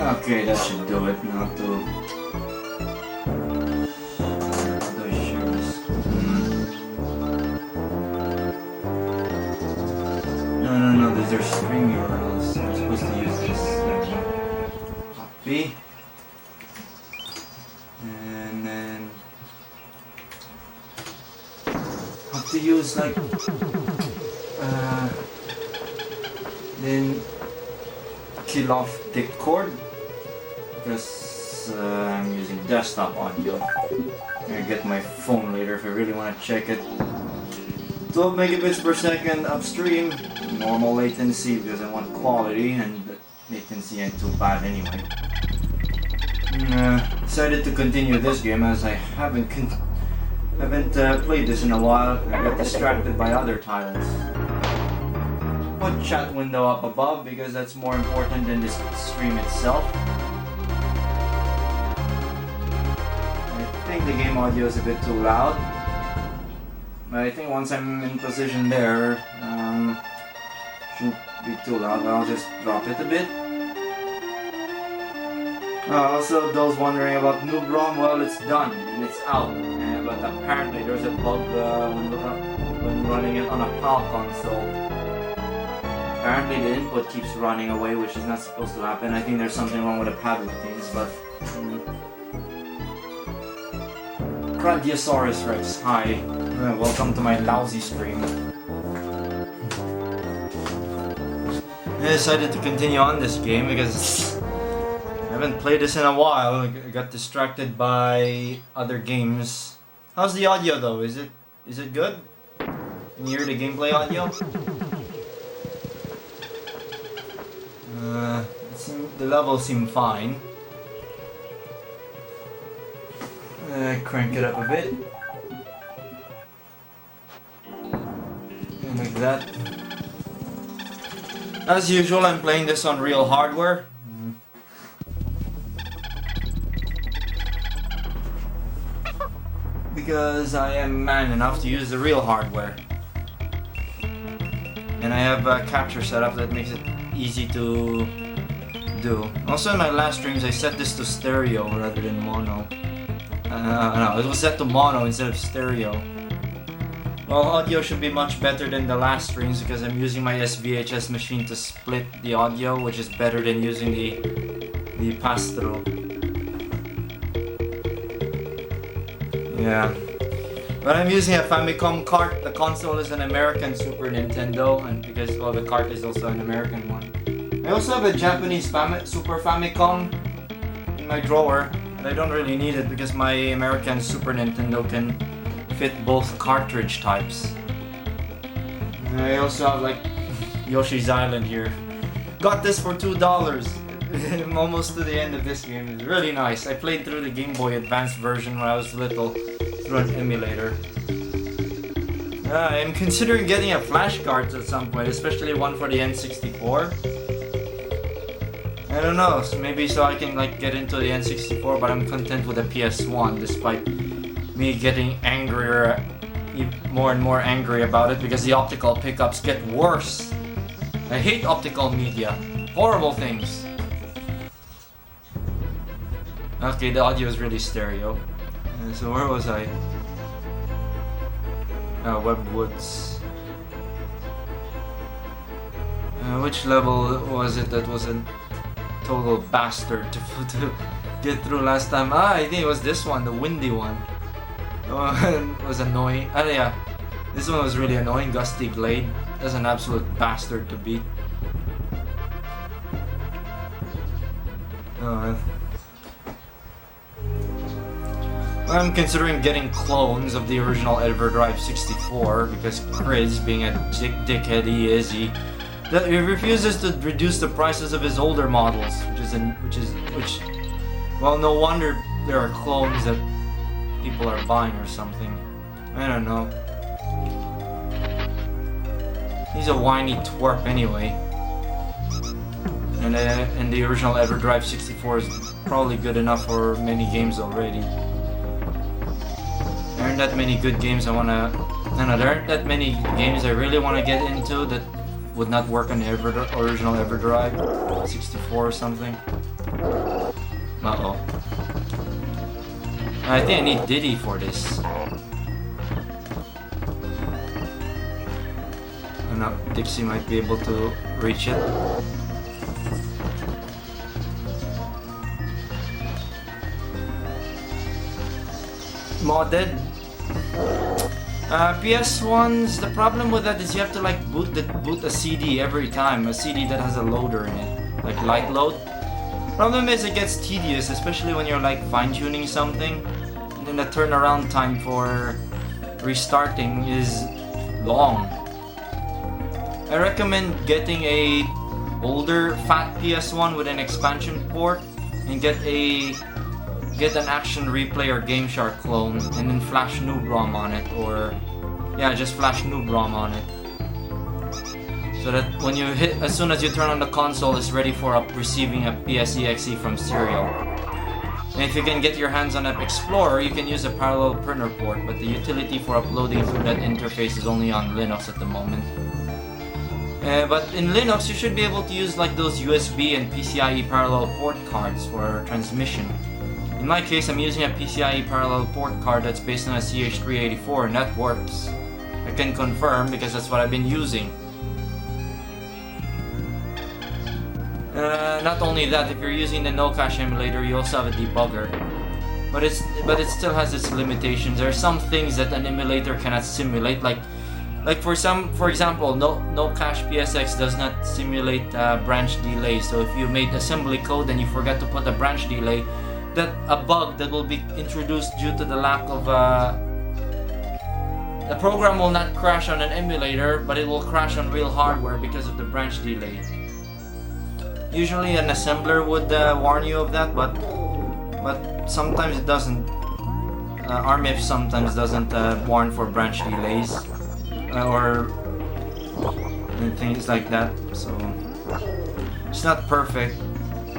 Okay, that should do it. Not to. Those shoes. No. These are string URLs. I'm supposed to use this. Copy. And then have to use like then kill off Discord because I'm using desktop audio. I get my phone later if I really want to check it. 12 megabits per second upstream, normal latency because I want quality, and the latency ain't too bad anyway. Decided to continue this game as I haven't played this in a while. I got distracted by other titles. Put chat window up above because that's more important than this stream itself. I think the game audio is a bit too loud. But I think once I'm in position there, shouldn't be too loud. I'll just drop it a bit. Also, those wondering about Noob ROM, well, it's done and it's out. But apparently there's a bug when running it on a PAL console. Apparently the input keeps running away, which is not supposed to happen. I think there's something wrong with the pad routines, but... Crantiosaurus Rex, hi. Welcome to my lousy stream. I decided to continue on this game because I haven't played this in a while. I got distracted by other games. How's the audio though? Is it good? Can you hear the gameplay audio? The levels seem fine. Crank it up a bit. Like that. As usual, I'm playing this on real hardware. Because I am man enough to use the real hardware. And I have a capture setup that makes it easy to do. Also in my last streams I set this to stereo rather than mono. No, it was set to mono instead of stereo. Well, audio should be much better than the last streams because I'm using my SVHS machine to split the audio, which is better than using the pass-through. Yeah. But I'm using a Famicom cart. The console is an American Super Nintendo, and because, well, the cart is also an American one. I also have a Japanese Super Famicom in my drawer, and I don't really need it because my American Super Nintendo can fit both cartridge types. And I also have like Yoshi's Island here. Got this for $2. I'm almost to the end of this game. It's really nice. I played through the Game Boy Advance version when I was little through an emulator. I'm considering getting a flash card at some point, especially one for the N64. I don't know, maybe so I can like get into the N64, but I'm content with the PS1 despite me getting angrier, more and more angry about it because the optical pickups get worse. I hate optical media. Horrible things. Okay, the audio is really stereo. So where was I? Webwoods. Which level was it that was a total bastard to get through last time? I think it was this one, the windy one. It was annoying. Yeah, this one was really annoying. Gusty Glade. That's an absolute bastard to beat. I'm considering getting clones of the original Everdrive 64 because Chris, being a dickhead he is, he refuses to reduce the prices of his older models, which well, no wonder there are clones that people are buying or something. I don't know. He's a whiny twerp anyway. And the original Everdrive 64 is probably good enough for many games already. There aren't that many good games there aren't that many games I really want to get into that would not work on the original Everdrive 64 or something. Uh-oh. I think I need Diddy for this. No, Dixie might be able to reach it. Modded. PS1s, the problem with that is you have to like boot a CD every time, a CD that has a loader in it, like light load. Problem is it gets tedious, especially when you're like fine-tuning something, and then the turnaround time for restarting is long. I recommend getting a older fat PS1 with an expansion port and get an Action Replay or GameShark clone and then flash Noob ROM on it, or yeah, just flash Noob ROM on it. So that when you hit, as soon as you turn on the console, it's ready for receiving a PSEXE from serial. And if you can get your hands on an Explorer, you can use a parallel printer port, but the utility for uploading through that interface is only on Linux at the moment. But in Linux, you should be able to use like those USB and PCIe parallel port cards for transmission. In my case, I'm using a PCIe parallel port card that's based on a CH384, and that works. I can confirm because that's what I've been using. Not only that, if you're using the no cache emulator, you also have a debugger. But it still has its limitations. There are some things that an emulator cannot simulate, like for example, no cache PSX does not simulate branch delay. So if you made assembly code and you forgot to put a branch delay, that a bug that will be introduced due to the lack of the program will not crash on an emulator, but it will crash on real hardware because of the branch delay. Usually an assembler would warn you of that, but sometimes it doesn't. ARMIF sometimes doesn't warn for branch delays or things like that, so it's not perfect.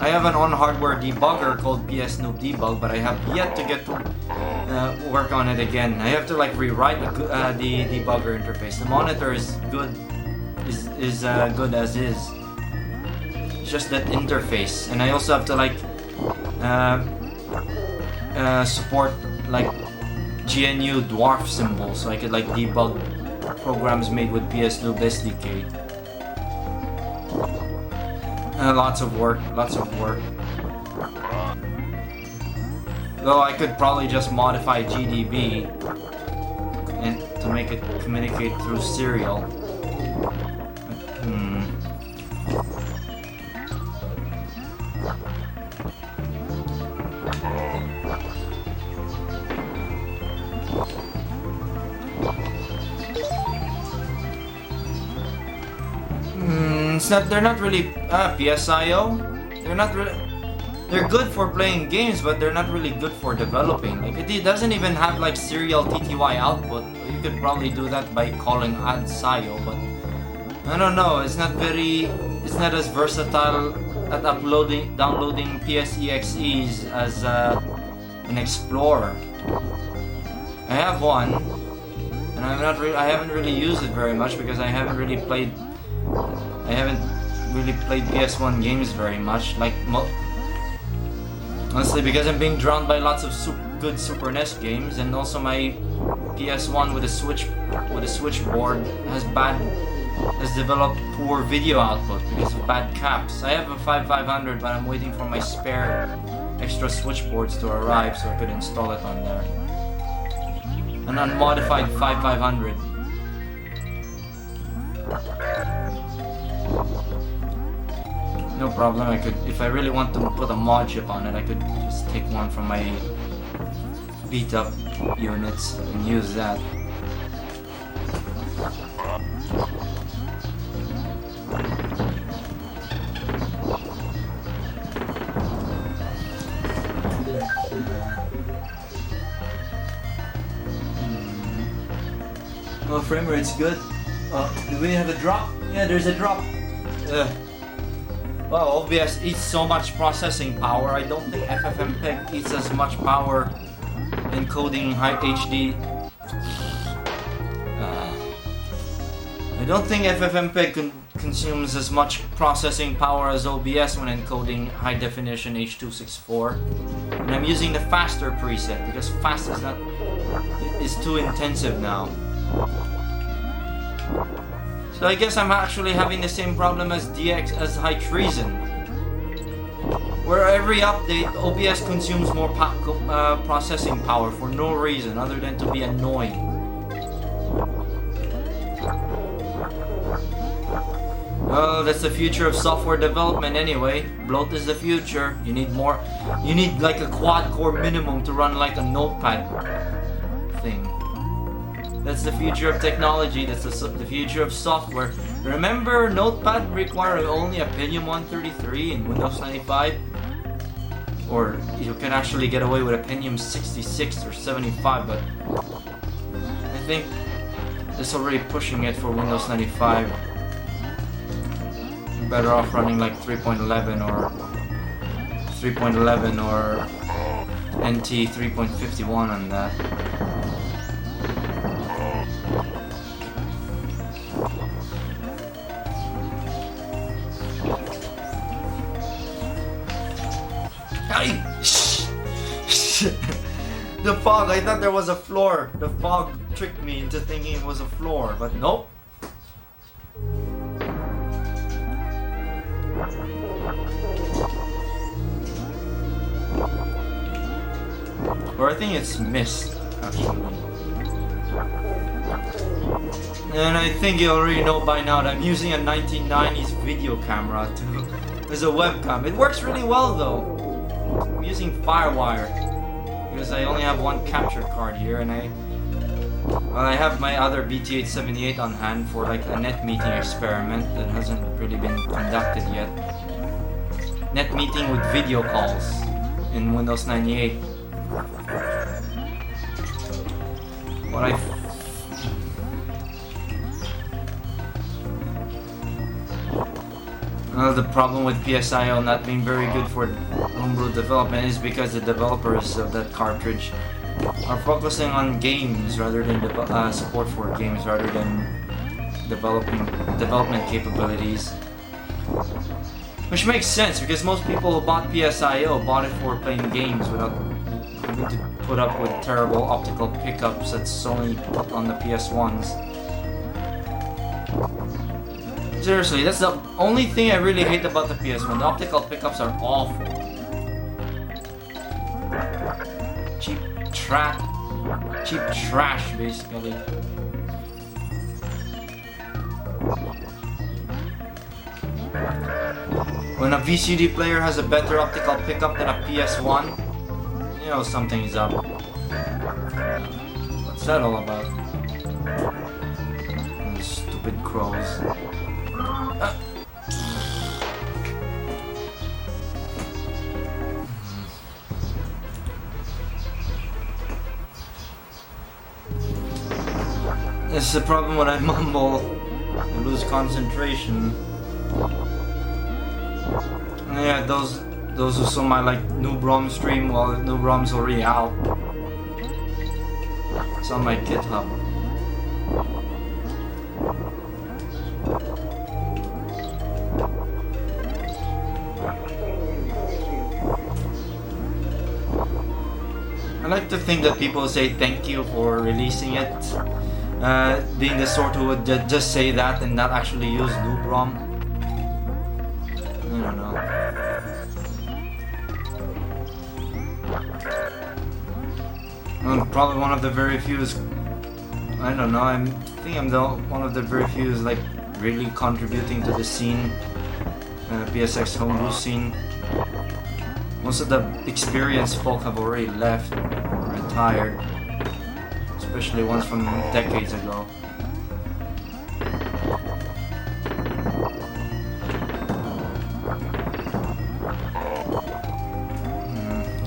I have an on-hardware debugger called PS Noob Debug, but I have yet to get to work on it again. I have to like rewrite the debugger interface. The monitor is good, is good as is. It's just that interface, and I also have to like support like GNU dwarf symbols, so I could like debug programs made with PS Noob SDK. Lots of work. Though I could probably just modify GDB and to make it communicate through serial. They're not really PSIO. They're good for playing games, but they're not really good for developing. Like it doesn't even have like serial TTY output. You could probably do that by calling add.sio, but I don't know. It's not as versatile at downloading PSEXEs as an Explorer. I have one, and I haven't really used it very much because I haven't really played PS1 games very much. Like honestly, because I'm being drowned by lots of good Super NES games, and also my PS1 with a switchboard has developed poor video output because of bad caps. I have a 5500, but I'm waiting for my spare extra switchboards to arrive so I could install it on there. An unmodified 5500. No problem. I could, if I really want to put a mod chip on it, I could just take one from my beat up units and use that. Oh, frame rate's good. Do we have a drop? Yeah, there's a drop. Well, OBS eats so much processing power. I don't think FFmpeg eats as much power encoding high HD. I don't think FFmpeg consumes as much processing power as OBS when encoding high definition H.264. And I'm using the faster preset because fast is too intensive now. So I guess I'm actually having the same problem as High Treason, where every update OBS consumes more processing power for no reason other than to be annoying. Well, that's the future of software development anyway. Bloat is the future. You need like a quad-core minimum to run like a notepad thing. That's the future of technology. That's the future of software. Remember, notepad required only a Pentium 133 in Windows 95? Or you can actually get away with a Pentium 66 or 75, but I think it's already pushing it for Windows 95. Better off running like 3.11 or NT 3.51 on that. The fog, I thought there was a floor. The fog tricked me into thinking it was a floor, but nope. Or I think it's mist, actually. And I think you already know by now that I'm using a 1990s video camera as a webcam. It works really well though. I'm using Firewire because I only have one capture card here, and I have my other BT878 on hand for like a net meeting experiment that hasn't really been conducted yet. Net meeting with video calls in Windows 98. The problem with PSIO not being very good for homebrew development is because the developers of that cartridge are focusing on games rather than support for games rather than development capabilities. Which makes sense because most people who bought PSIO bought it for playing games without having to put up with terrible optical pickups that Sony put on the PS1s. Seriously, that's the only thing I really hate about the PS1. The optical pickups are awful. Cheap trash, basically. When a VCD player has a better optical pickup than a PS1, you know something's up. What's that all about? Those stupid crows. This is the problem when I mumble. I lose concentration. Yeah, those who saw my like Noob ROM stream, well, Noob ROM's already out. It's on my GitHub. I like to think that people say thank you for releasing it. Being the sort who would just say that and not actually use Noob ROM. I don't know. I'm probably one of the very few. I don't know. I think I'm one of the very few like really contributing to the scene, PSX homebrew scene. Most of the experienced folk have already left, or retired, especially ones from decades ago.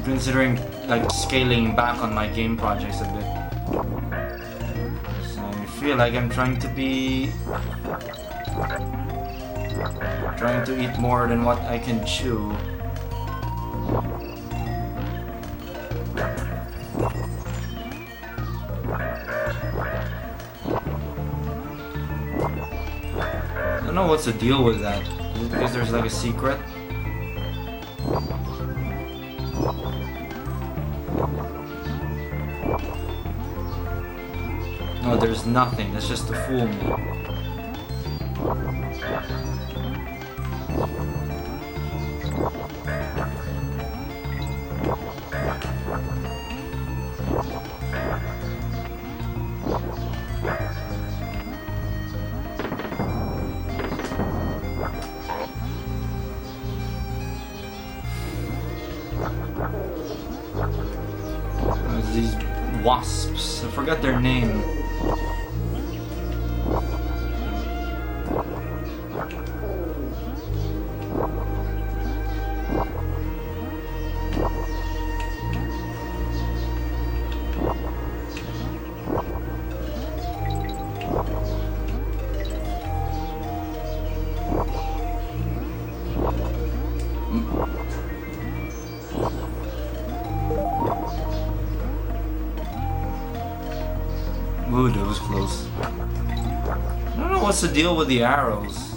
Considering like scaling back on my game projects a bit. So I feel like I'm trying to eat more than what I can chew. don't know what's the deal with that. Is it because there's like a secret? No, there's nothing. That's just to fool me. These wasps. I forgot their name. Ooh, that was close. I don't know what's the deal with the arrows.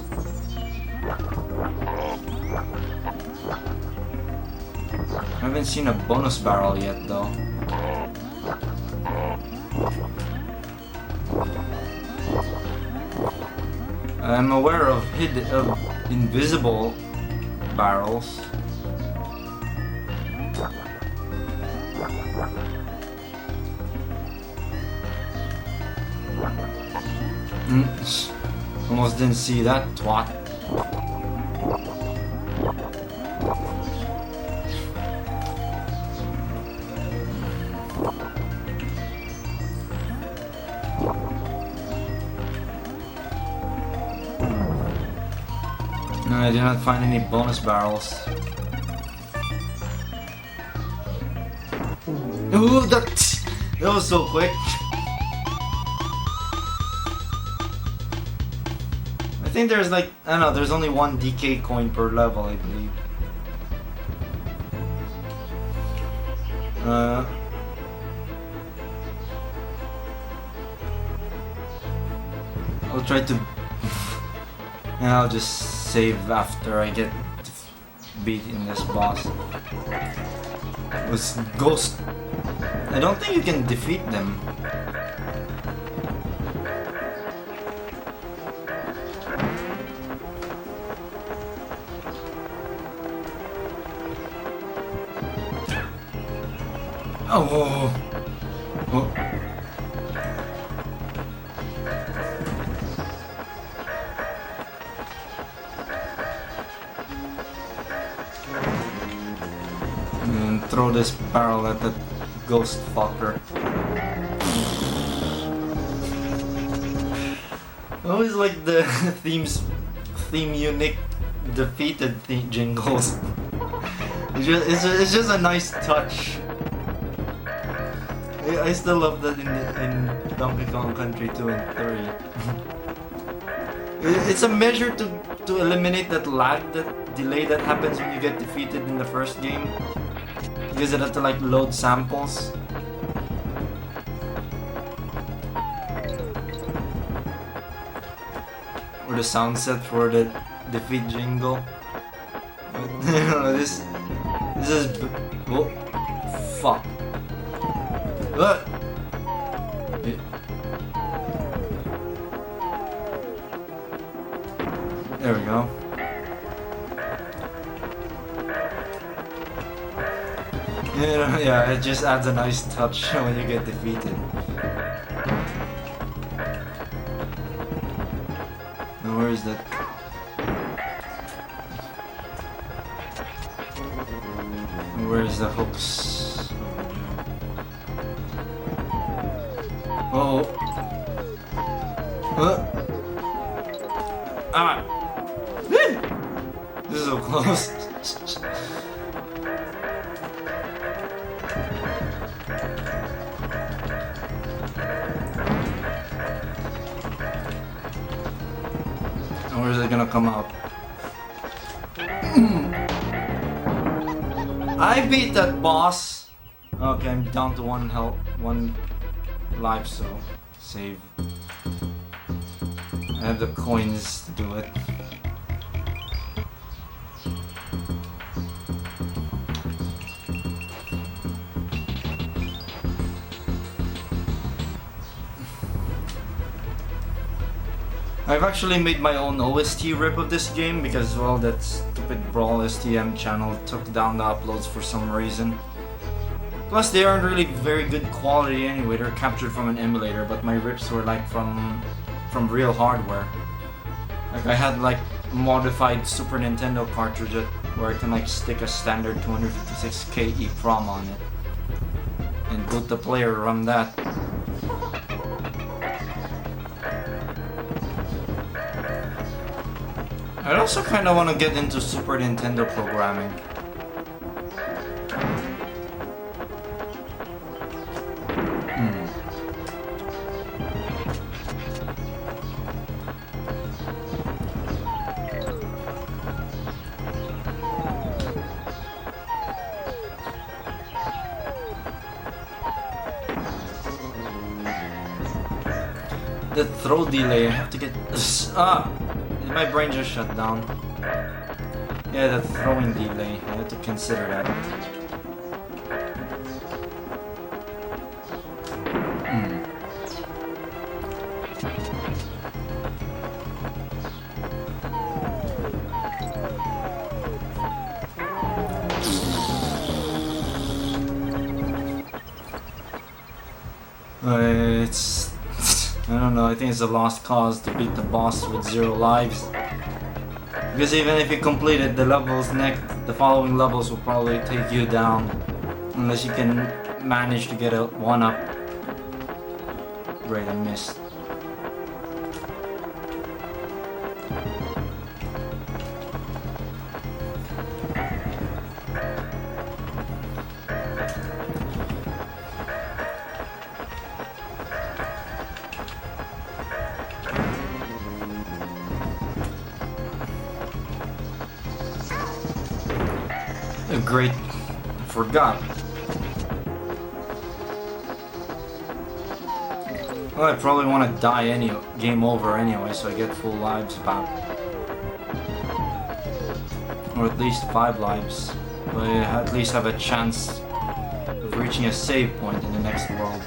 I haven't seen a bonus barrel yet, though. I'm aware of invisible barrels. Almost didn't see that, twat. No, I did not find any bonus barrels. Ooh, that was so quick. I think there's like, I don't know, there's only one DK coin per level, I believe. I'll try to... and I'll just save after I get beating this boss. With Ghost... I don't think you can defeat them. Oh, oh. And throw this barrel at the ghost fucker. Always like the theme unique defeated theme jingles. It's just a nice touch. I still love that in Donkey Kong Country 2 and 3. It's a measure to eliminate that lag, that delay that happens when you get defeated in the first game. Because it has to like load samples. Or the sound set for the defeat jingle. this is... oh, fuck. What? There we go. Yeah, it just adds a nice touch when you get defeated. Now, where is that? Where is the hooks? Oh. Ah. This is so close. Where is it gonna come out? I beat that boss. Okay, I'm down to one health, one life, so save. I have the coins to do it. I've actually made my own OST rip of this game because, well, that stupid Brawl STM channel took down the uploads for some reason. Plus, they aren't really very good quality anyway. They're captured from an emulator, but my rips were like from real hardware. Like I had like modified Super Nintendo cartridge where I can like stick a standard 256K EEPROM on it and boot the player run that. I also kind of want to get into Super Nintendo programming. The throw delay, I have to get... my brain just shut down. Yeah, the throwing delay, I have to consider that. It's... I don't know, I think it's a lost cause to beat the boss with 0 lives. Because even if you complete it, the following levels will probably take you down. Unless you can manage to get a 1-up. Great, I missed. Great, I forgot. Well, I probably want to die game over anyway, so I get full lives back. Or at least 5 lives. But I at least have a chance of reaching a save point in the next world.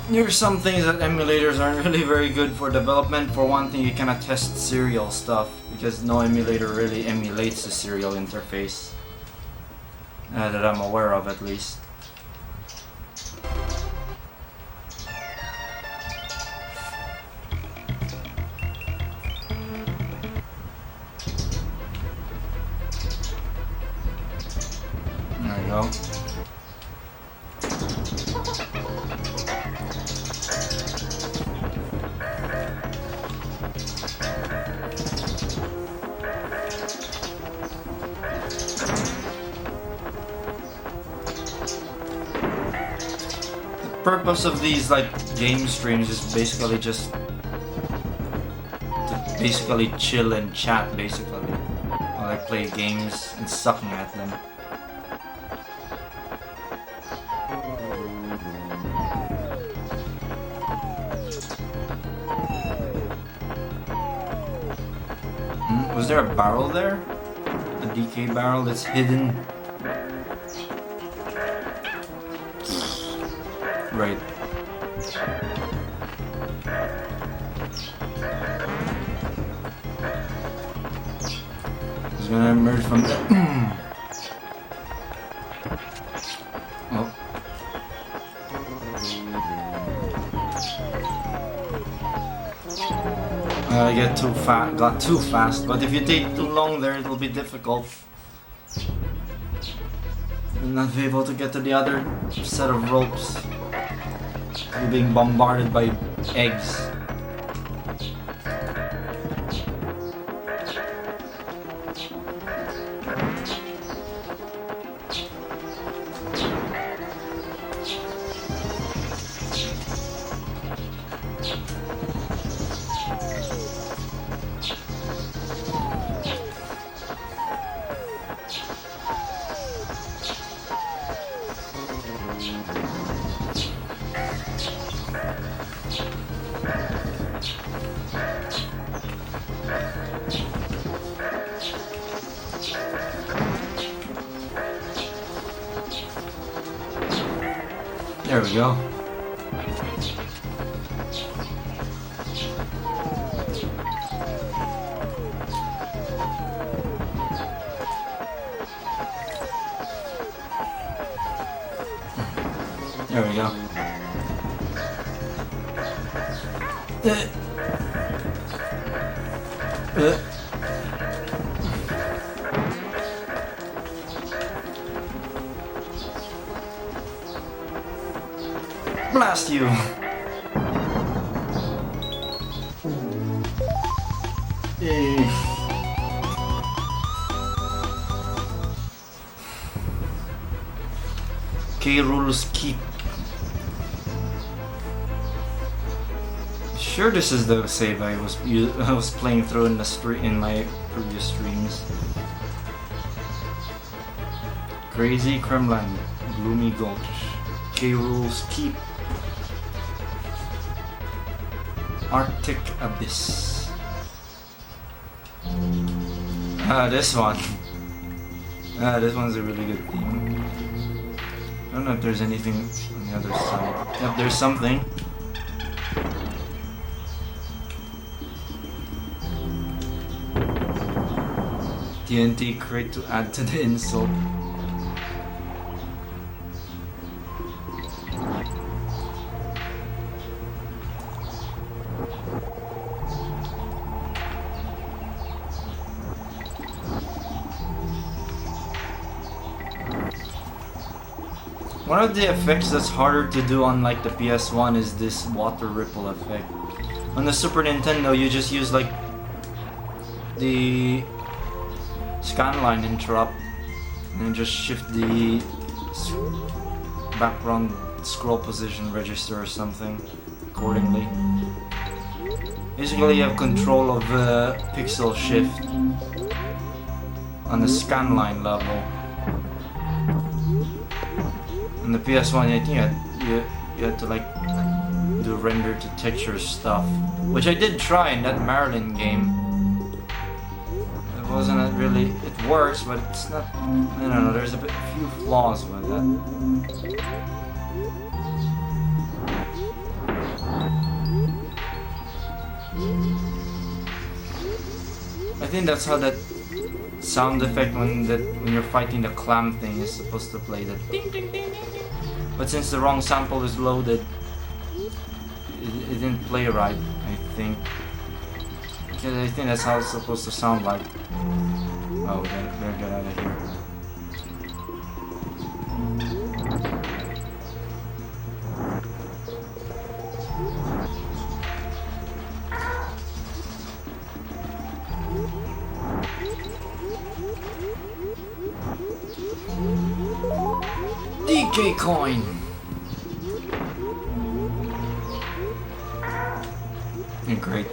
There's some things that emulators aren't really very good for development. For one thing, you cannot test serial stuff because no emulator really emulates the serial interface that I'm aware of, at least. There you go. The purpose of these like game streams is basically just to basically chill and chat basically while I play games and sucking at them. Was there a barrel there? A DK barrel that's hidden? Right. He's gonna emerge from the... Oh. I got too fast. But if you take too long there, it'll be difficult. You'll not be able to get to the other set of ropes. You're being bombarded by eggs. There we go. There we go. Blast you! K. Rool's Keep. Sure, this is the save I was playing through in my previous streams. Crazy Kremlin, Gloomy Gulch, K. Rool's Keep, Arctic Abyss. This one. This one's a really good theme. I don't know if there's anything on the other side. Yep, there's something. TNT crate to add to the insult. One of the effects that's harder to do on like the PS1 is this water ripple effect. On the Super Nintendo you just use like the scanline interrupt and just shift the background scroll position register or something accordingly. Basically you have control of the pixel shift on the scanline level. On the PS1 I think you had to like do render to texture stuff, which I did try in that Marilyn game. It wasn't really, it works, but it's not, I don't know, there's a few flaws with that. I think that's how that sound effect when you're fighting the clam thing is supposed to play, that ding ding ding ding ding. But since the wrong sample is loaded, it didn't play right, I think. Because I think that's how it's supposed to sound like. Oh, we better get out of here. DK coin! Great.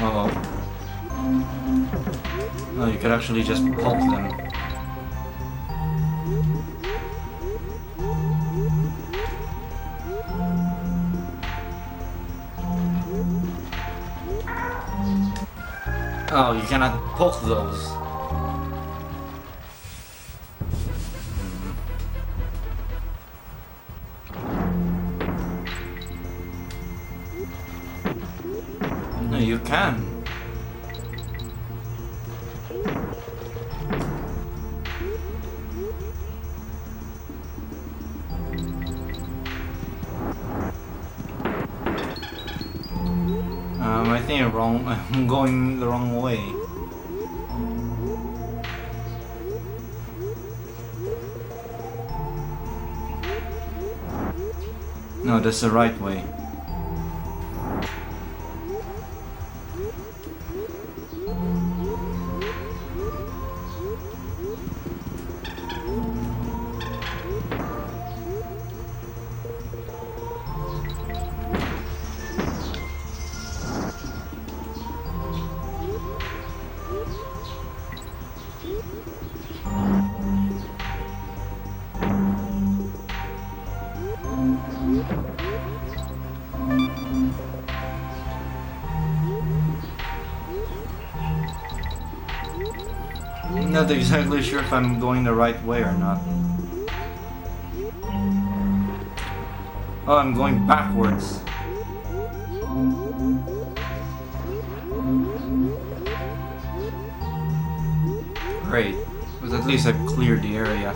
Uh-oh. Oh, you could actually just poke them. Oh, you cannot poke those. No, you can. think I'm going the wrong way. No, that's the right way. I'm not exactly sure if I'm going the right way or not. Oh, I'm going backwards. Great. But at least I've cleared the area.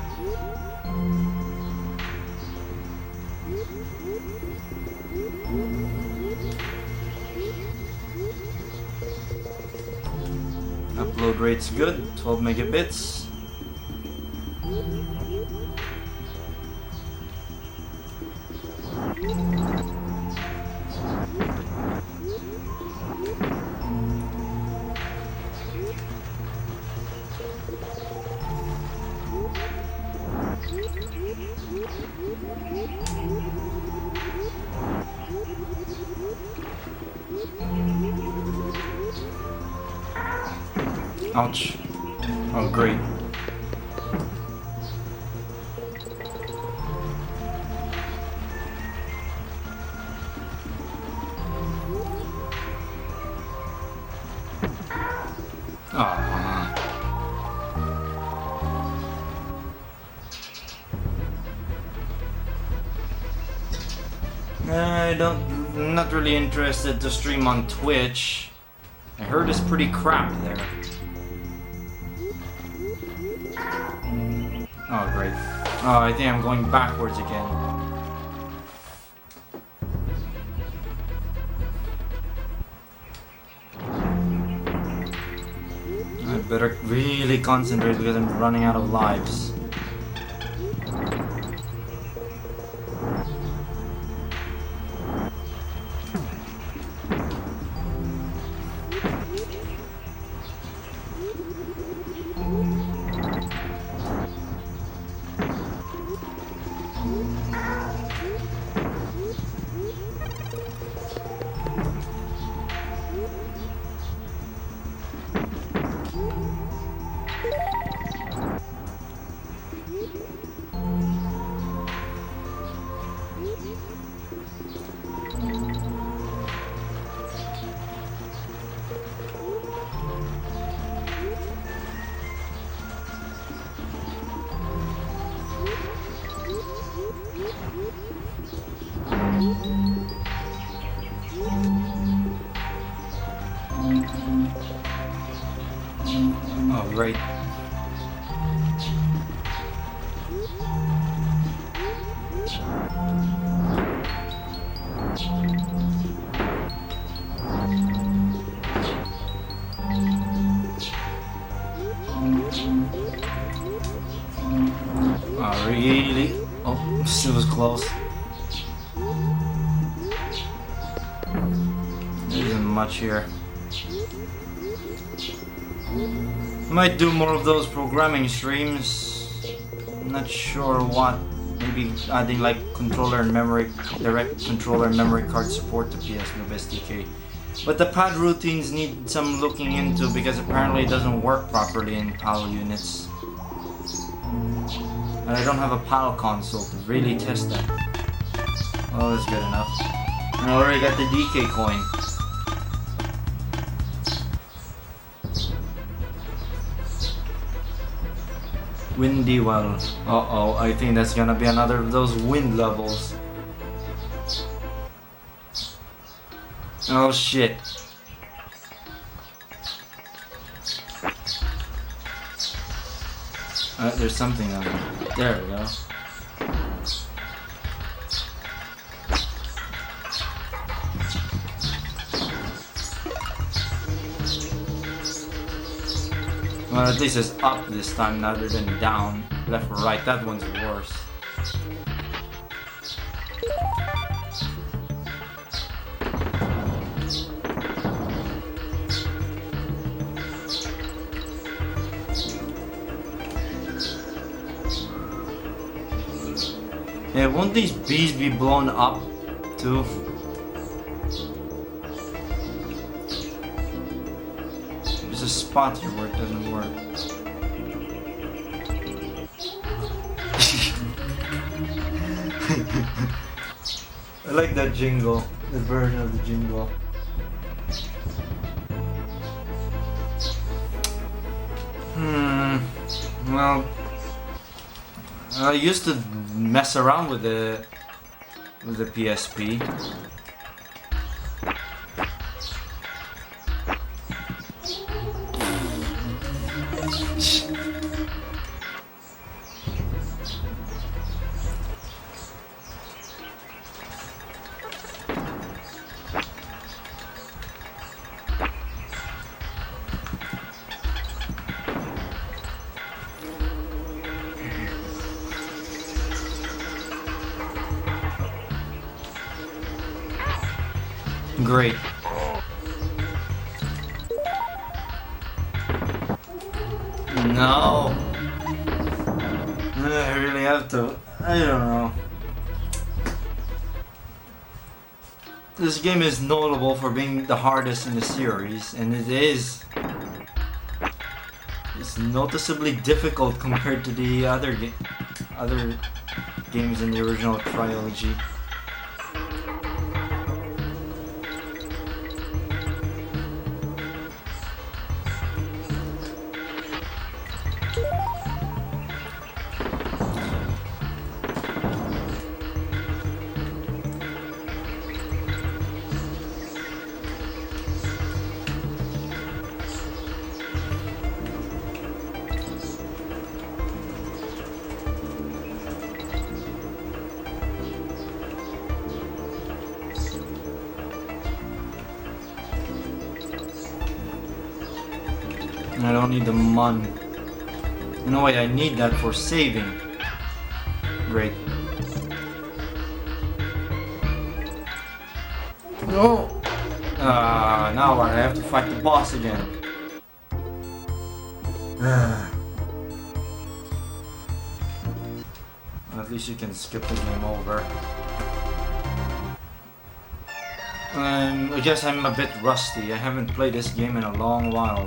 Upload rate's good, 12 megabits. Ouch. Oh, great. I'm not really interested to stream on Twitch. I heard it's pretty crap there. Oh, great. Oh, I think I'm going backwards again. I better really concentrate because I'm running out of lives. Oh, great. Oh, really? Oh, this was close. There isn't much here. I might do more of those programming streams. I'm not sure what. Maybe adding like controller and memory, direct controller and memory card support to PS Noob SDK. But the pad routines need some looking into because apparently it doesn't work properly in PAL units. And I don't have a PAL console to really test that. Well, that's good enough. And I already got the DK coin. Windy well. Uh-oh, I think that's gonna be another of those wind levels. Oh shit. There's something on there. There we go. Well, at least it's up this time rather than down. Left or right, that one's worse. Yeah, won't these bees be blown up too? There's a spot here where it doesn't work. I like that jingle, the version of the jingle. Well, I used to mess around with the PSP. Great. No. I really have to. I don't know. This game is notable for being the hardest in the series, and it is. It's noticeably difficult compared to the other games in the original trilogy. I don't need the money. No way, I need that for saving. Great. No! Now what? I have to fight the boss again. At least you can skip the game over. I guess I'm a bit rusty. I haven't played this game in a long while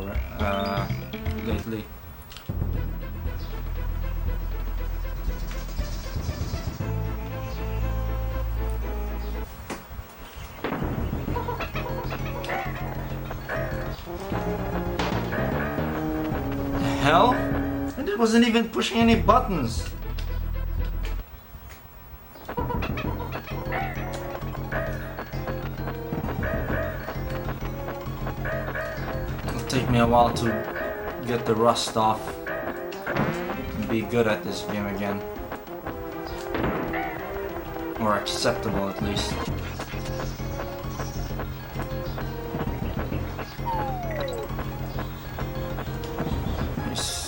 lately. The hell? And it wasn't even pushing any buttons. Take me a while to get the rust off and be good at this game again, or acceptable at least.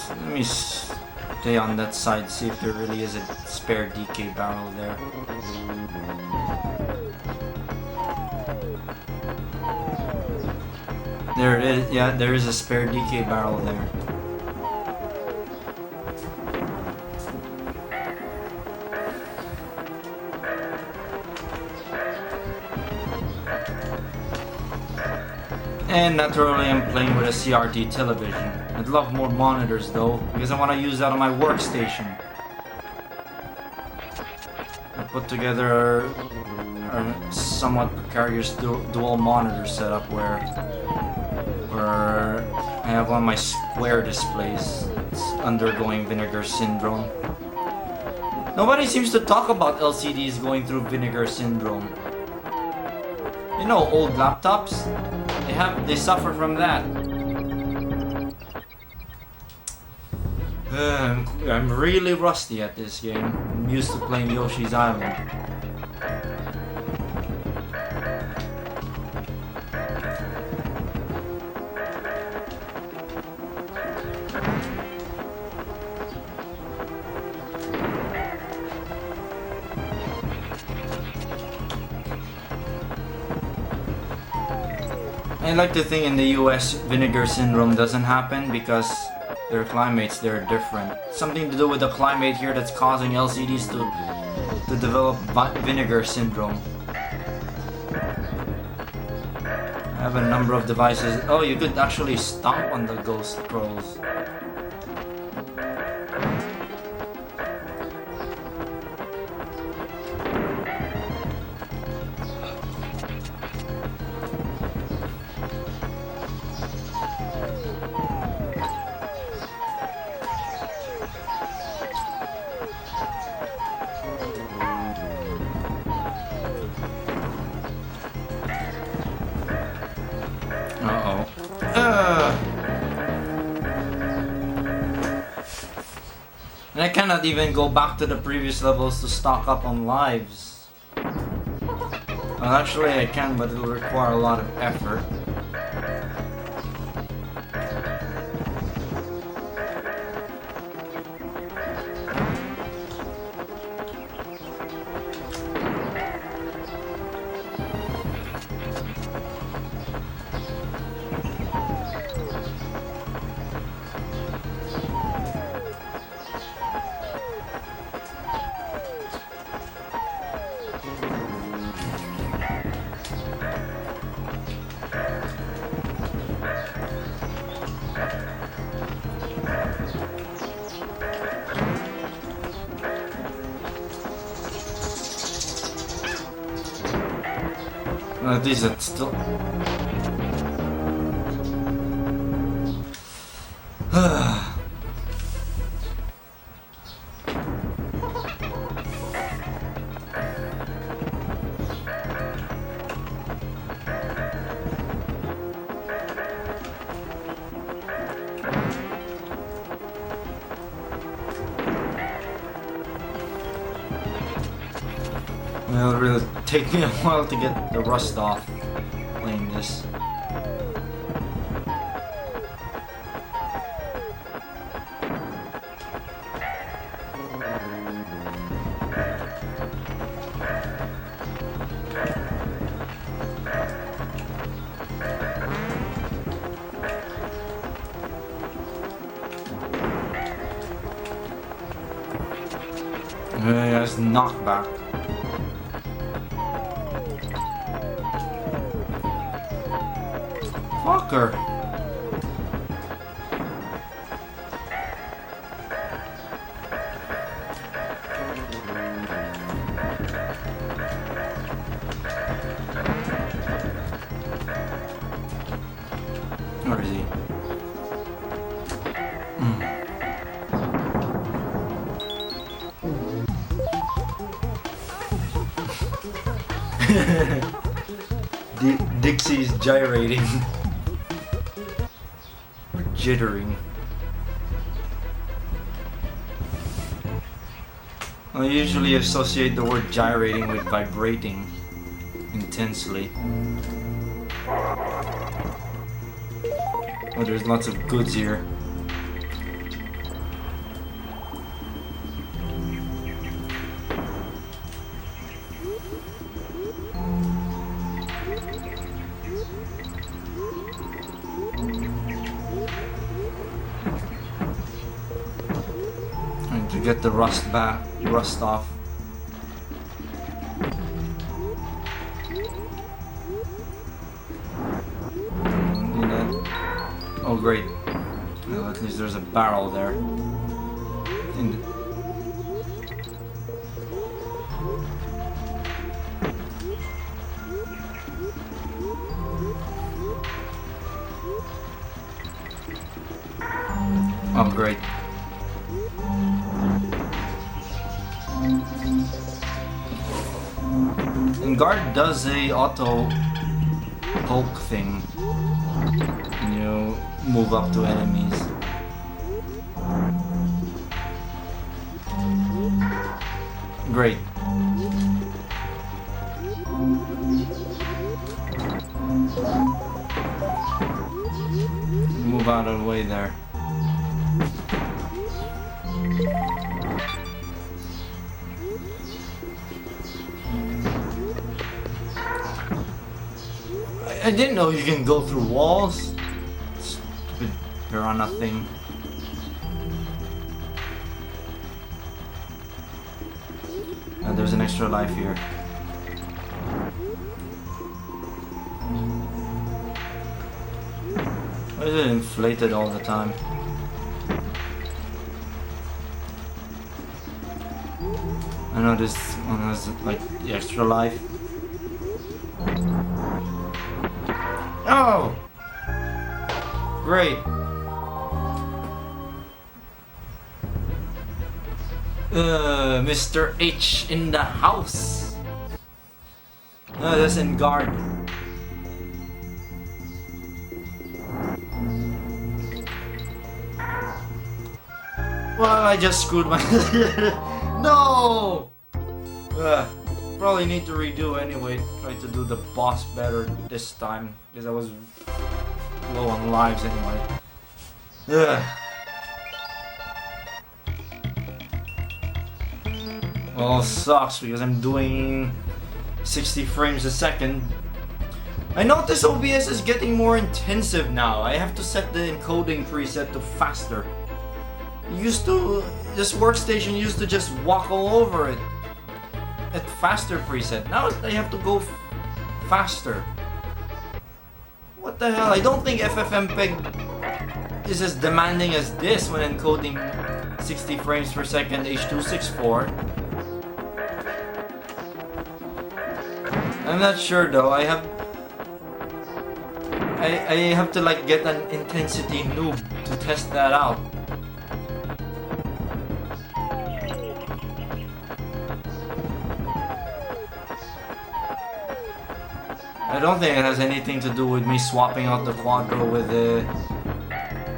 Let me stay on that side, see if there really is a spare DK barrel there. There it is. Yeah, there is a spare DK barrel there. And naturally I'm playing with a CRT television. I'd love more monitors though, because I want to use that on my workstation. I put together a somewhat precarious dual monitor setup where I have one of my square displays. It's undergoing vinegar syndrome. Nobody seems to talk about LCDs going through vinegar syndrome. You know, old laptops, they suffer from that. I'm really rusty at this game. I'm used to playing Yoshi's Island. I like to think in the US vinegar syndrome doesn't happen because their climates, they're different. Something to do with the climate here that's causing LCDs to develop vinegar syndrome. I have a number of devices. Oh, you could actually stomp on the ghost scrolls. And I cannot even go back to the previous levels to stock up on lives. Well, actually I can, but it'll require a lot of effort. At least it's still... It'll really take me a while to get the rust off playing this. Just knockback. Fucker. Where is he? Dixie's gyrating. Or jittering. I usually associate the word gyrating with vibrating intensely. Oh, there's lots of goods here. To get the rust off. Oh great. Well, at least there's a barrel there. Oh great. And guard does a auto poke thing when you move up to enemies. Great. Move out of the way there. I didn't know you can go through walls. Stupid piranha thing. And there's an extra life here. Why is it inflated all the time? I know this one has like the extra life. Oh! Great. Mr. H in the house. That's in guard. Well, I just screwed my... No! Probably need to redo anyway. Try to do the boss better this time. Because I was low on lives anyway. Well, sucks because I'm doing 60 frames a second. I notice OBS is getting more intensive now. I have to set the encoding preset to faster. Used to, this workstation used to just walk all over it at faster preset. Now I have to go faster. What the hell? I don't think FFmpeg is as demanding as this when encoding 60 frames per second H.264. I'm not sure though. I have to like get an intensity noob to test that out. I don't think it has anything to do with me swapping out the Quadro with the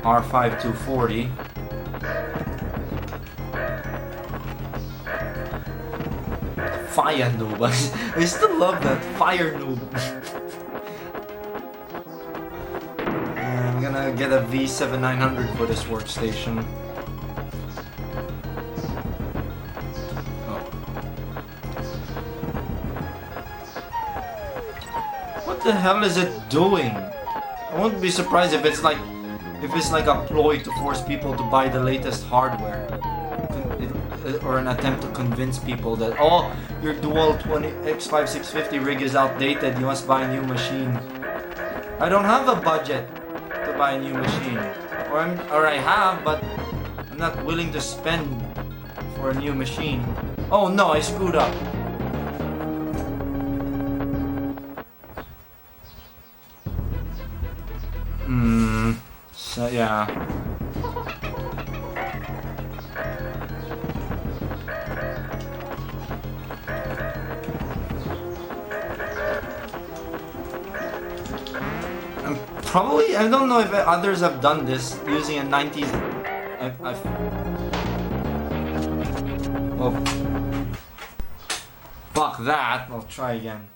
R5 240. Fire noob. I still love that. Fire noob. I'm gonna get a V7900 for this workstation. What the hell is it doing? I won't be surprised if it's like a ploy to force people to buy the latest hardware, or an attempt to convince people that, oh, your dual X5650 rig is outdated, you must buy a new machine. I don't have a budget to buy a new machine, or I have, but I'm not willing to spend for a new machine. Oh no, I screwed up. So yeah. Probably, I don't know if others have done this using a 90s. Oh, fuck that. I'll try again.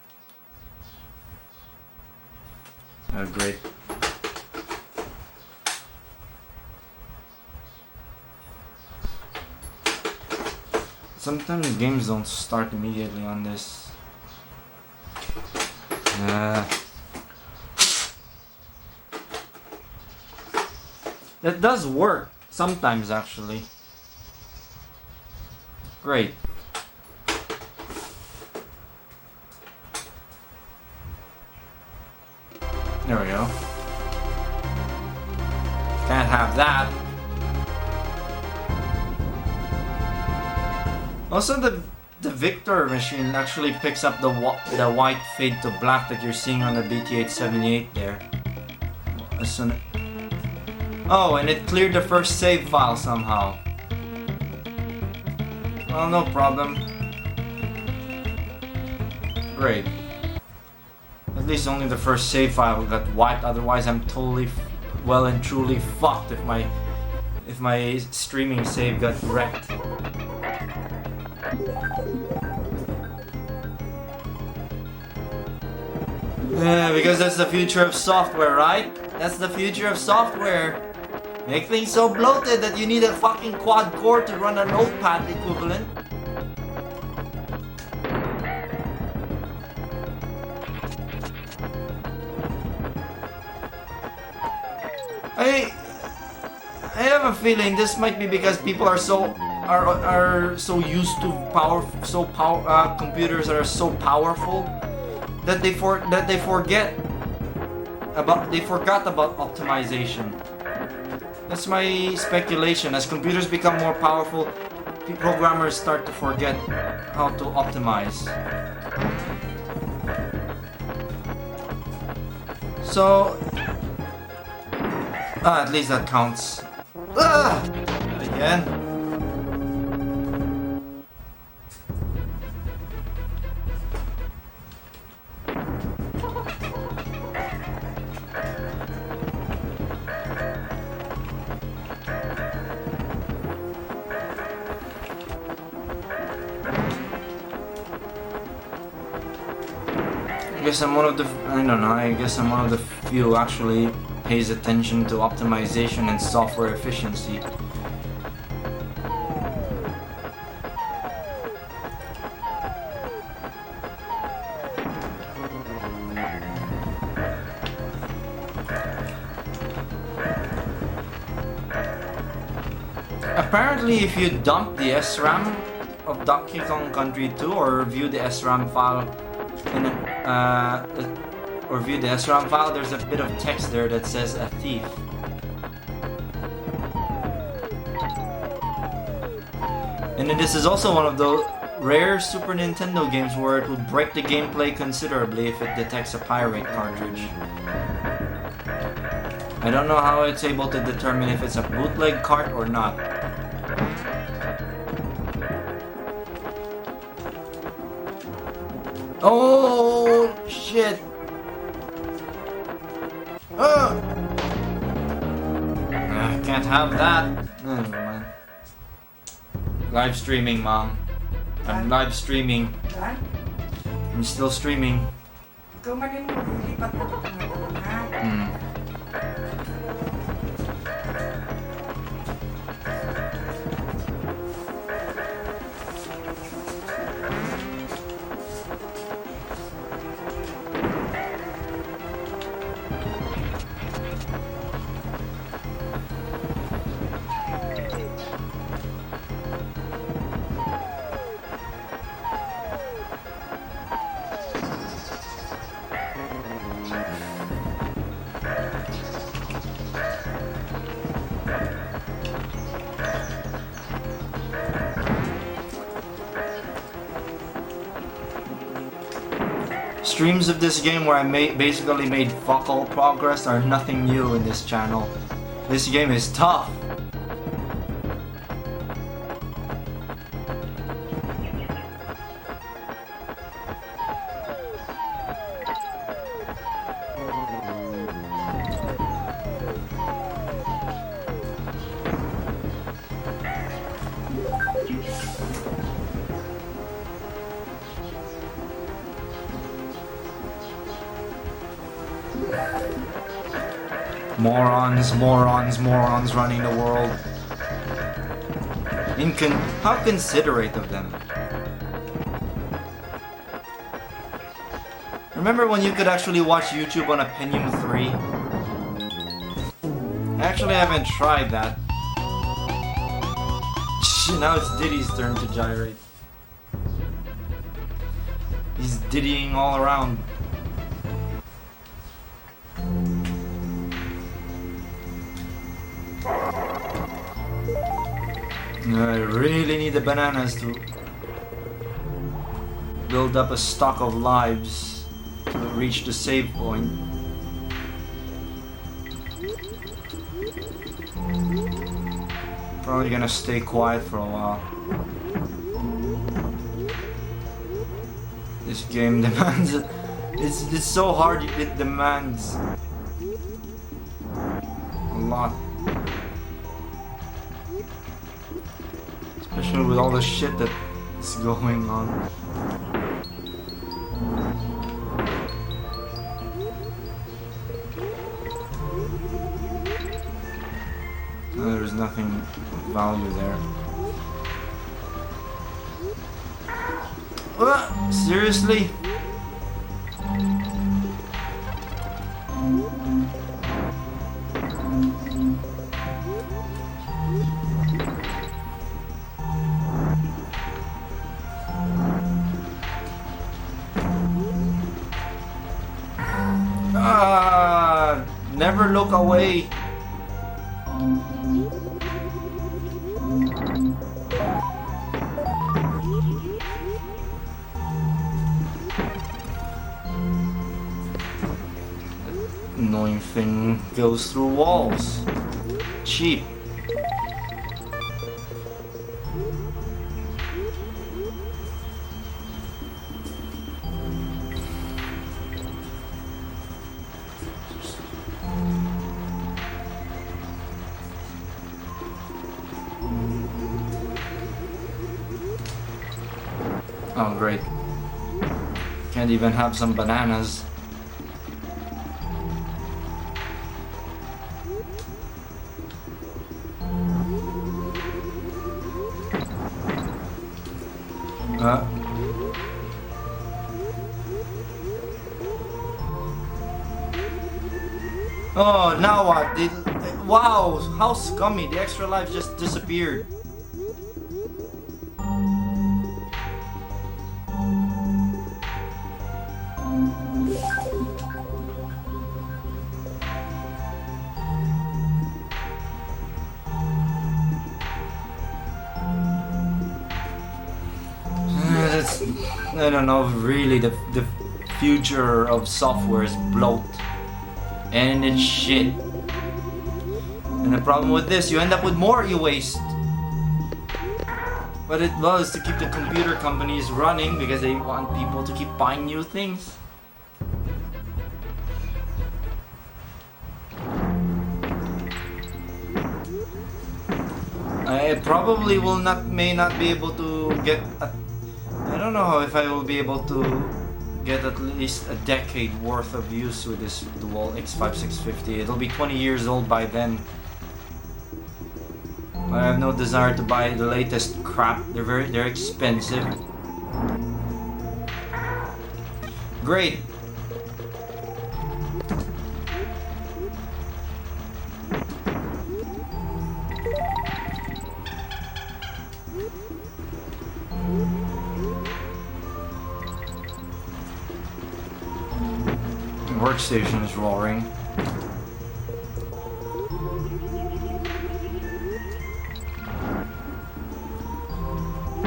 Oh, great. Sometimes games don't start immediately on this. That does work sometimes, actually. Great. There we go. Can't have that. Also, the Victor machine actually picks up the white fade to black that you're seeing on the BT878 there. Oh, and it cleared the first save file somehow. Well, no problem. Great. At least only the first save file got wiped, otherwise I'm totally well and truly fucked if my streaming save got wrecked. Yeah, because that's the future of software, right? That's the future of software. Make things so bloated that you need a fucking quad core to run a notepad equivalent. I I have a feeling this might be because people are so used to computers that are so powerful that they forgot about optimization. That's my speculation. As computers become more powerful, programmers start to forget how to optimize. So, at least that counts. Again. I guess I'm one of the, I don't know, I guess I'm one of the few who actually pays attention to optimization and software efficiency. Apparently, if you dump the SRAM of Donkey Kong Country 2 or view the SRAM file in there's a bit of text there that says a thief. And then this is also one of the rare Super Nintendo games where it would break the gameplay considerably if it detects a pirate cartridge. I don't know how it's able to determine if it's a bootleg cart or not. Oh shit! I can't have that. Never mind. Live streaming, Mom. I'm live streaming. I'm still streaming. Streams of this game where I basically made fuck all progress are nothing new in this channel. This game is tough. Morons running the world. How considerate of them. Remember when you could actually watch YouTube on a Pentium 3? I actually haven't tried that. Now it's Diddy's turn to gyrate. He's diddying all around. I really need the bananas to build up a stock of lives to reach the save point. Probably gonna stay quiet for a while. This game demands it. It's so hard, it demands a lot. Especially with all the shit that's going on. There's nothing of value there. Seriously? never look away. Annoying thing goes through walls. Cheap. Oh, great. Can't even have some bananas. Oh, now what? Wow, how scummy. The extra life just disappeared. I don't know, really, the future of software is bloat. And it's shit. And the problem with this, you end up with more e-waste. But it was to keep the computer companies running because they want people to keep buying new things. I probably may not be able to get I don't know if I will be able to get at least a decade worth of use with this Dual X5650. It'll be 20 years old by then. I have no desire to buy the latest crap. They're expensive. Great. Workstation is roaring.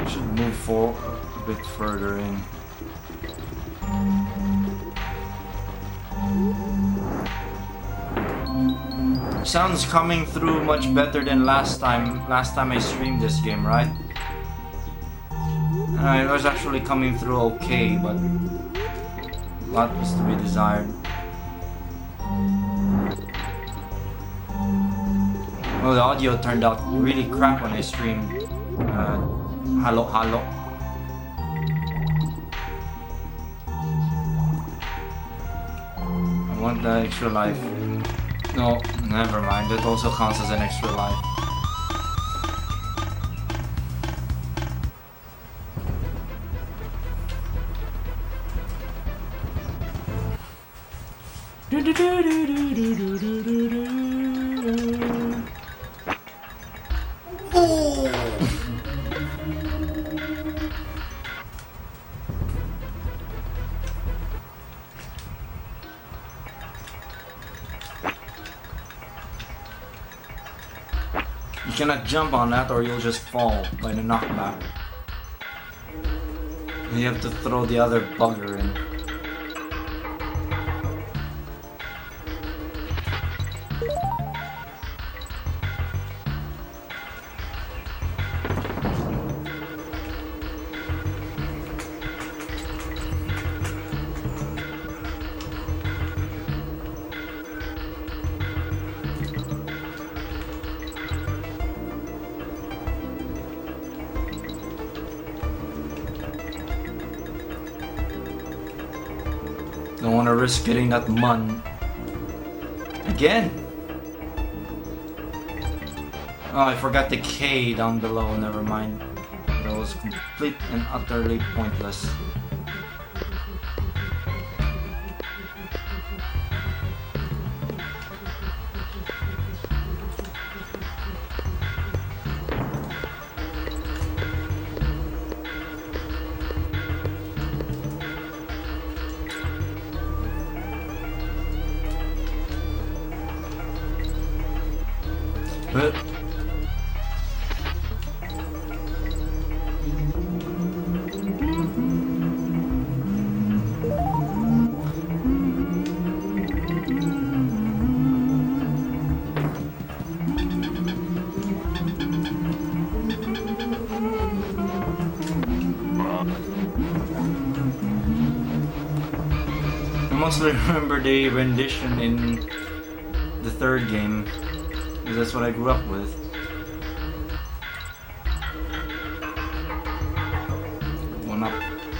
Should move forward a bit further in. Sounds coming through much better than last time I streamed this game, right? It was actually coming through okay, but a lot is to be desired. Well, the audio turned out really crap when I streamed Halo. I want the extra life. No, never mind. It also counts as an extra life. You cannot jump on that or you'll just fall by the knockback. And you have to throw the other bugger in. Don't want to risk getting that mun. Again? Oh, I forgot the K down below, never mind. That was complete and utterly pointless. I mostly remember the rendition in the third game, because that's what I grew up with.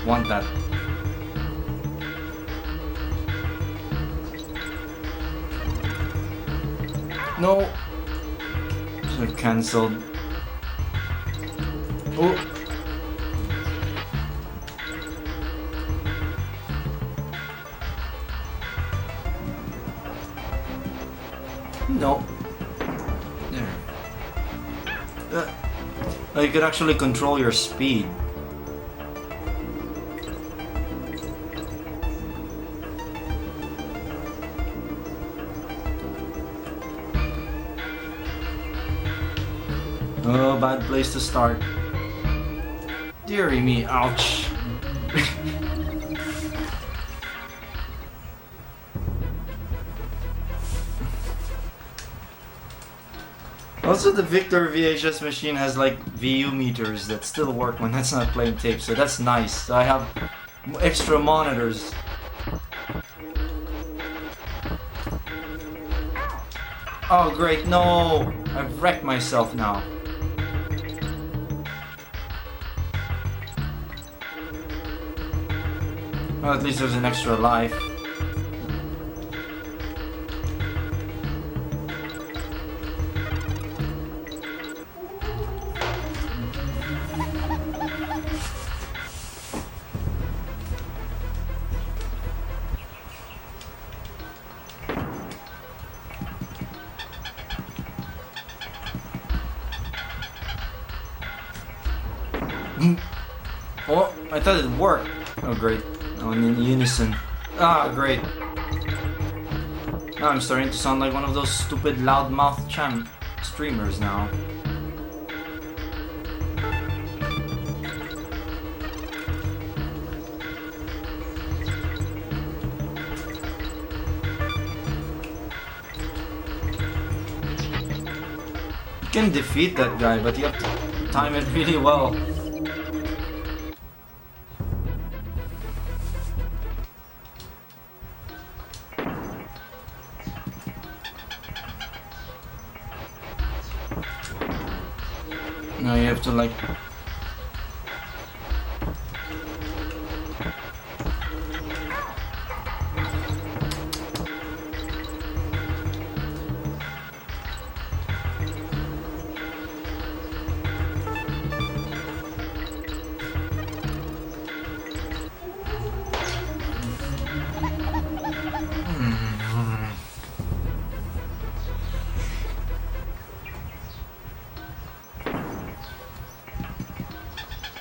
Want that. No! Should have cancelled. Oh! No. There. You could actually control your speed. Oh, bad place to start. Deary me, ouch. Also, the Victor VHS machine has like VU meters that still work when that's not playing tape, so that's nice. So I have extra monitors. Oh great, no! I've wrecked myself now. Well, at least there's an extra life. Oh, I thought it worked. Oh, great. Oh, in unison. Ah, great. Now I'm starting to sound like one of those stupid loudmouth streamers now. You can defeat that guy, but you have to time it really well. Now you have to like...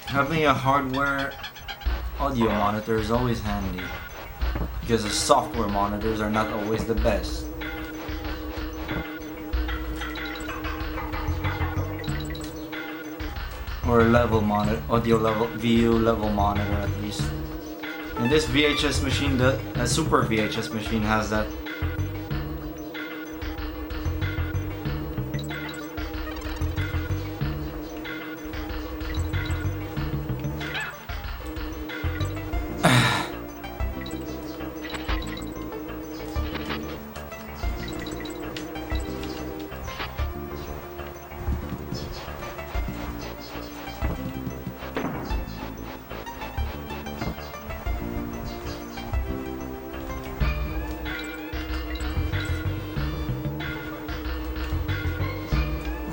Having a hardware audio monitor is always handy, because the software monitors are not always the best. Or a level monitor, audio level, VU level monitor at least. And this VHS machine, the Super VHS machine has that.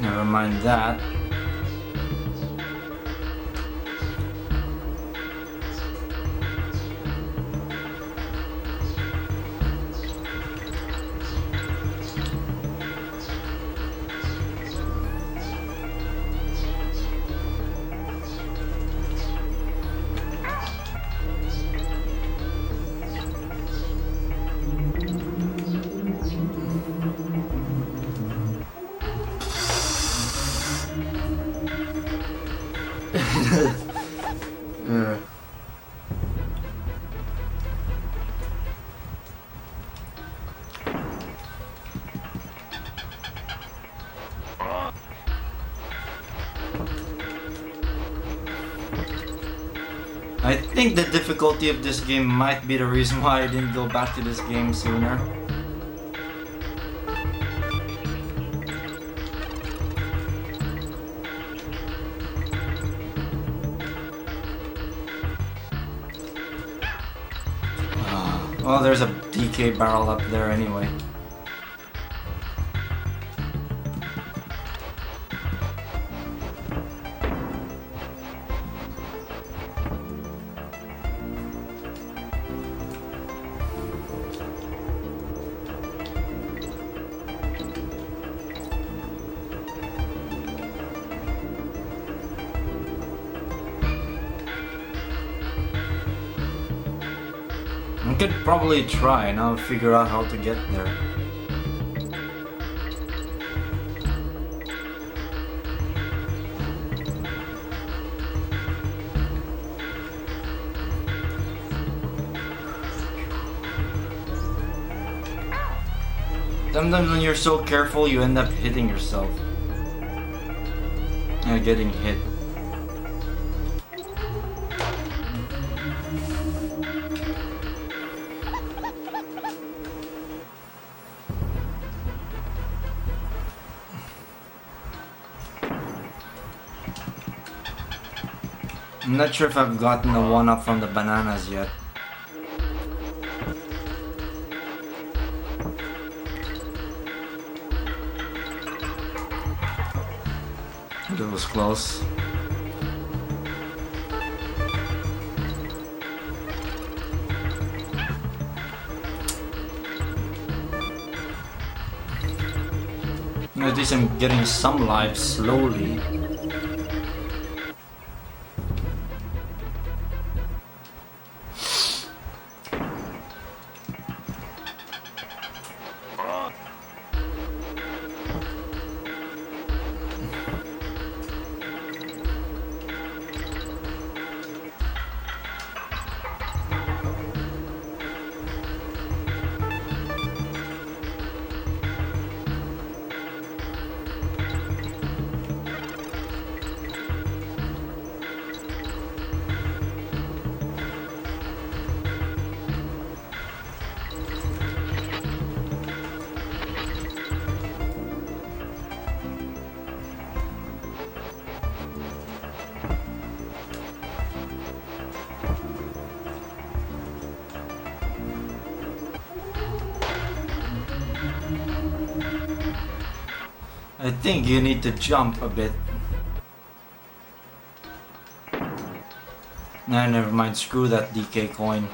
Never mind that. think the difficulty of this game might be the reason why I didn't go back to this game sooner. Well, there's a DK barrel up there anyway. I could probably try and I'll figure out how to get there. Sometimes when you're so careful, you end up hitting yourself. Getting hit. I'm not sure if I've gotten the one up from the bananas yet. That was close. At least I'm getting some lives slowly. I think you need to jump a bit. Nah, never mind. Screw that DK coin.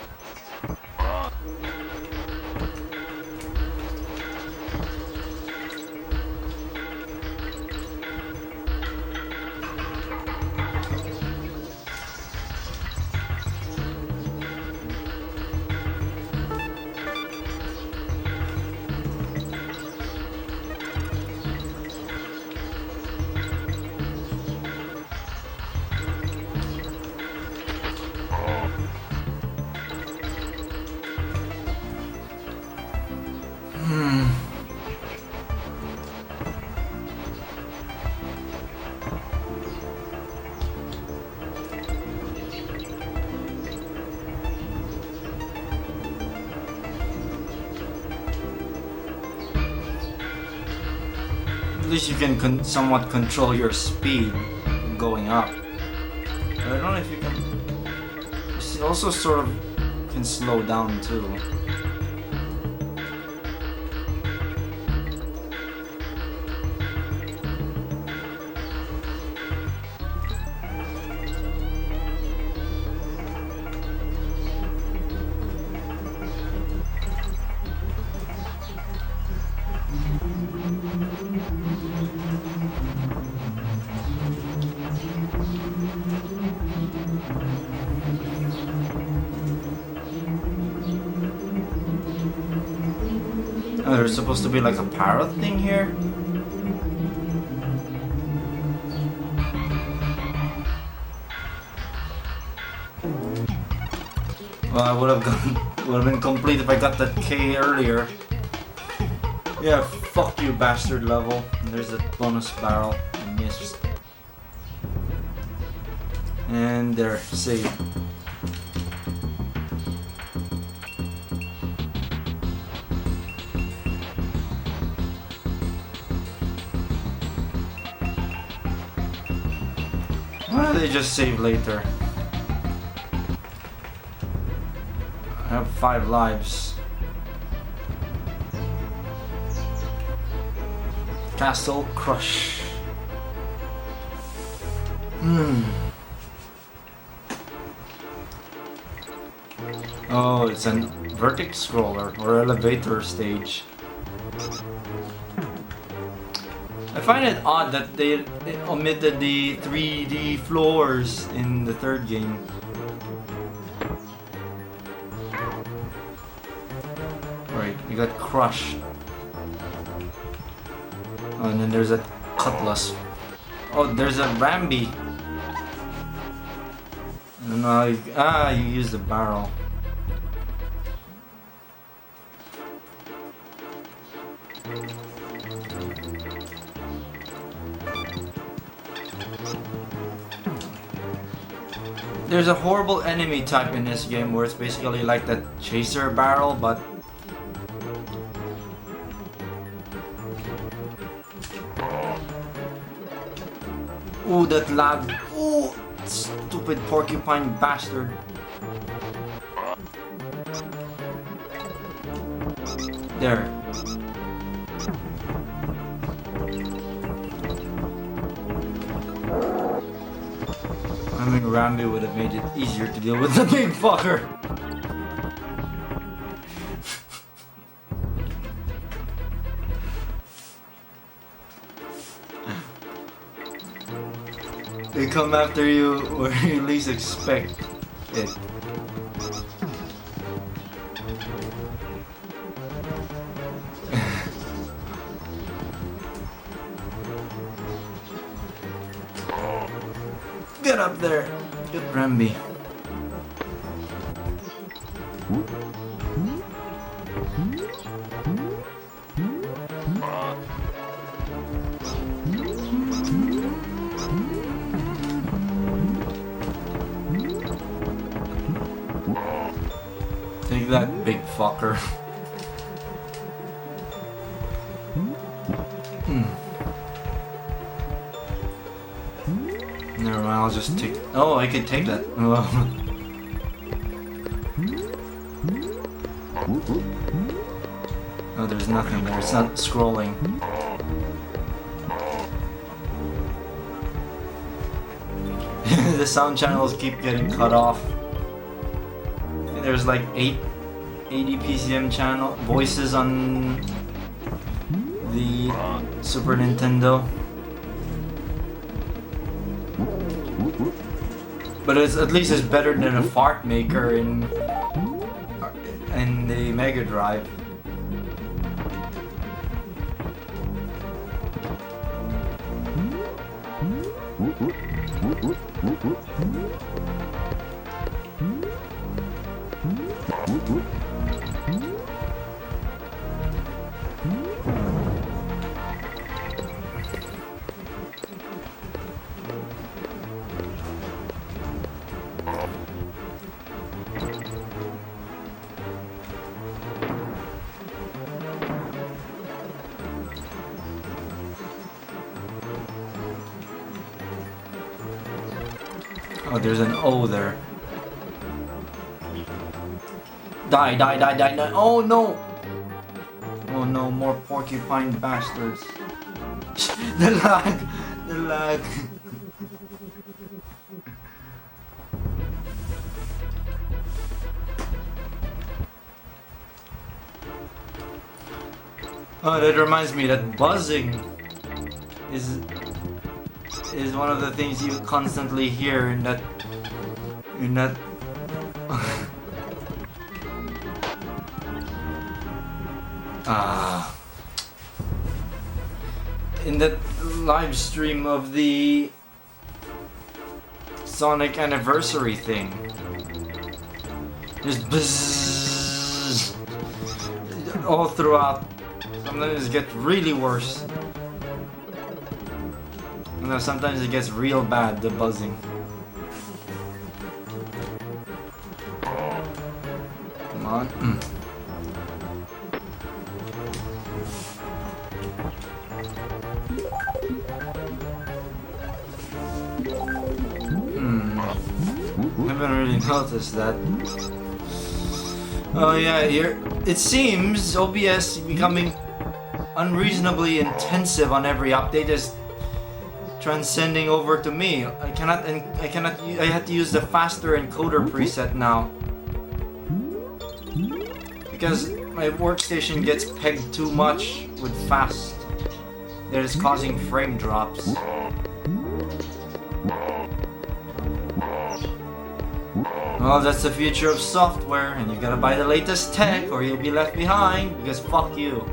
At least you can somewhat control your speed going up. But I don't know if you can. It also sort of can slow down too. Oh, there's supposed to be like a parrot thing here. Well, I would have been complete if I got that K earlier. Yeah, fuck you, bastard level. And there's a bonus barrel. I missed. And there, save. Why don't they just save later? I have 5 lives. Castle Crush. Oh, it's an vertex scroller or elevator stage. I find it odd that they omitted the 3D floors in the third game. Right, we got Crush. Oh, and then there's a Cutlass. Oh, there's a Rambi. I don't know how you, you use the barrel. There's a horrible enemy type in this game where it's basically like that chaser barrel, but ooh, that lag. Ooh, stupid porcupine bastard. There. I mean, Rambi would have made it easier to deal with the big fucker. They come after you where you least expect it. Get up there! Get Rambi. Take that, big fucker. Never mind, I'll just take... Oh, I can take that. Oh, there's nothing there. It's not scrolling. The sound channels keep getting cut off. There's like 80 PCM channel voices on the Super Nintendo. But it's at least it's better than a fart maker in the Mega Drive. Oh, there's an O there. Die, die, die, die, die. Oh no! Oh no, more porcupine bastards. The lag! The lag. Oh, that reminds me that buzzing is one of the things you constantly hear in that in that live stream of the Sonic anniversary thing. Just buzz all throughout. Sometimes it gets really worse. And then sometimes it gets real bad, the buzzing. Come on. Haven't really noticed that. Oh yeah, here it seems OBS becoming unreasonably intensive on every update is transcending over to me. I had to use the faster encoder preset now. Because my workstation gets pegged too much with fast. That is causing frame drops. Well, that's the future of software, and you gotta buy the latest tech or you'll be left behind, because fuck you.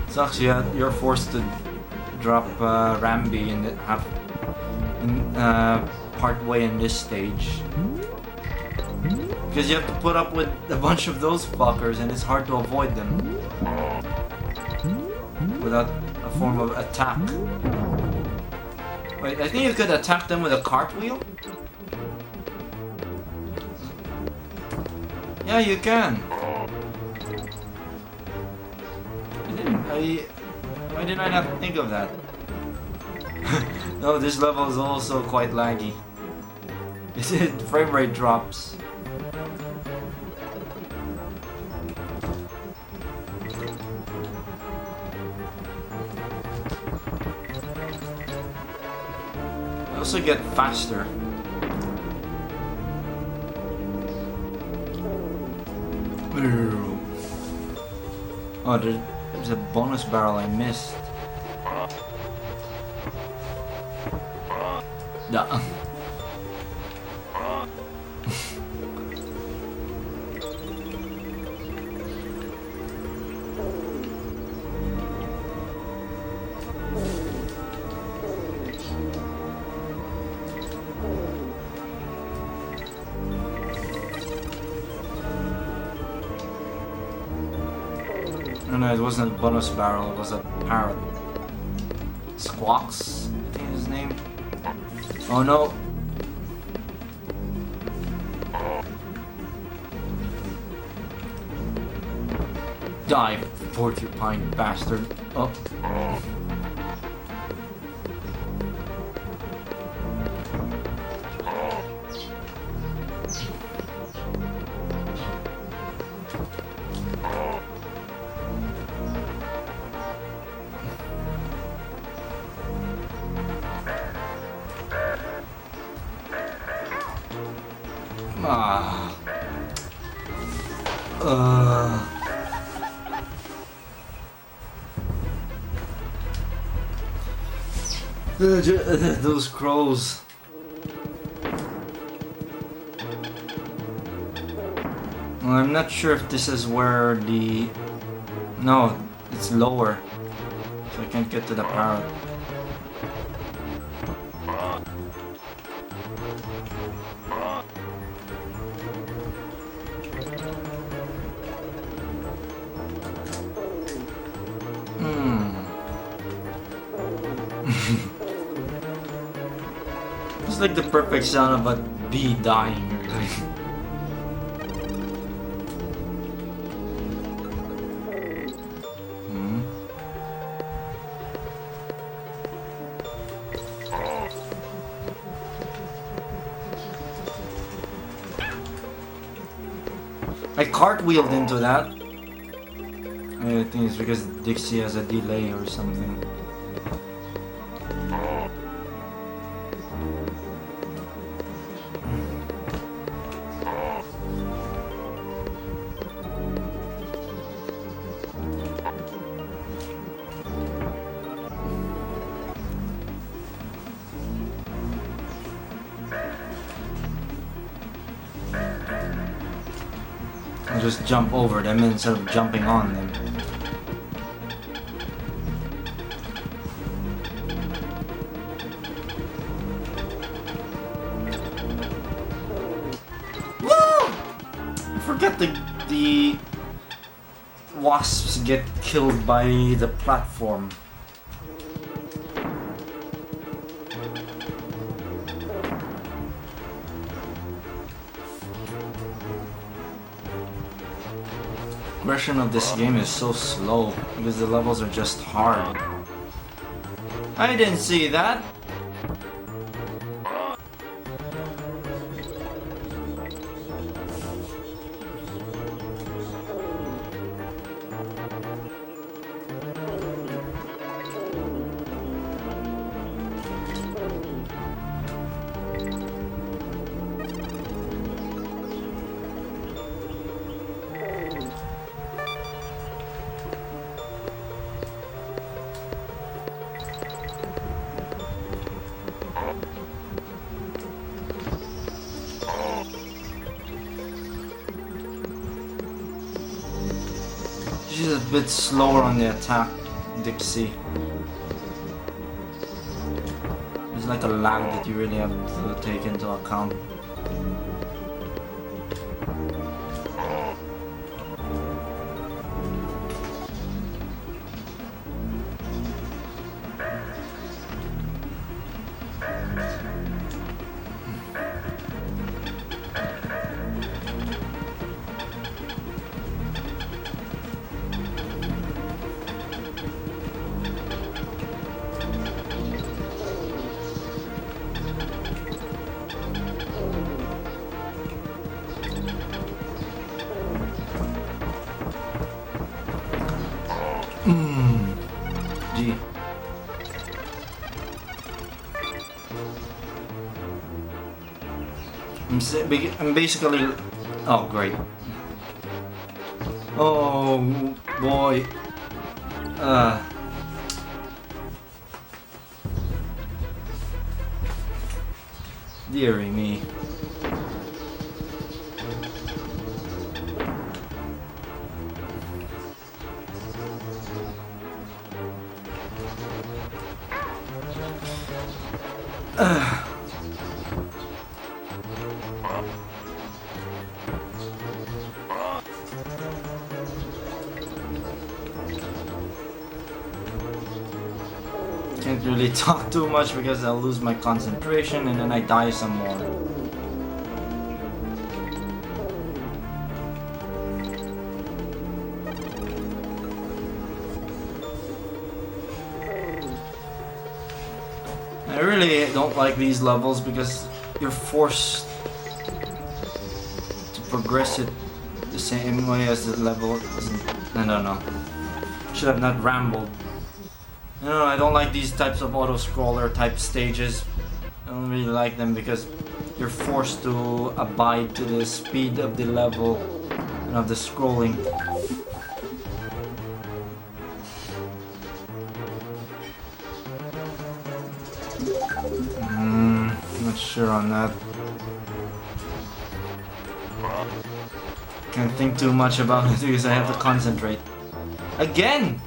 Sucks, you're forced to drop Rambi in the part way in this stage. Because you have to put up with a bunch of those fuckers and it's hard to avoid them. Without a form of attack. Wait, I think you could attack them with a cartwheel? Yeah, you can. Why did I not think of that? No, this level is also quite laggy. Frame rate drops. I also get faster. Oh, there's a bonus barrel I missed. Duh. No, it wasn't a bonus barrel, it was a parrot. Squawks, I think is his name. Oh no. Die, porcupine bastard. Oh. Those crows. Well, I'm not sure if this is where the... No, it's lower. So I can't get to the parrot. It's like the perfect sound of a bee dying or something. I cartwheeled into that. I think it's because Dixie has a delay or something. Just jump over them instead of jumping on them. Woo! I forget the wasps get killed by the platform. progression of this game is so slow because the levels are just hard. I didn't see that. She's a bit slower on the attack, Dixie. There's like a lag that you really have to take into account. G. I'm basically... Oh, great. Oh, boy. Dearie me. Can't really talk too much because I'll lose my concentration and then I die some more. I really don't like these levels because you're forced to progress it the same way as the level. I don't know. Should have not rambled. No, I don't like these types of auto-scroller type stages. I don't really like them because you're forced to abide to the speed of the level and of the scrolling. Not sure on that. Can't think too much about it because I have to concentrate. Again!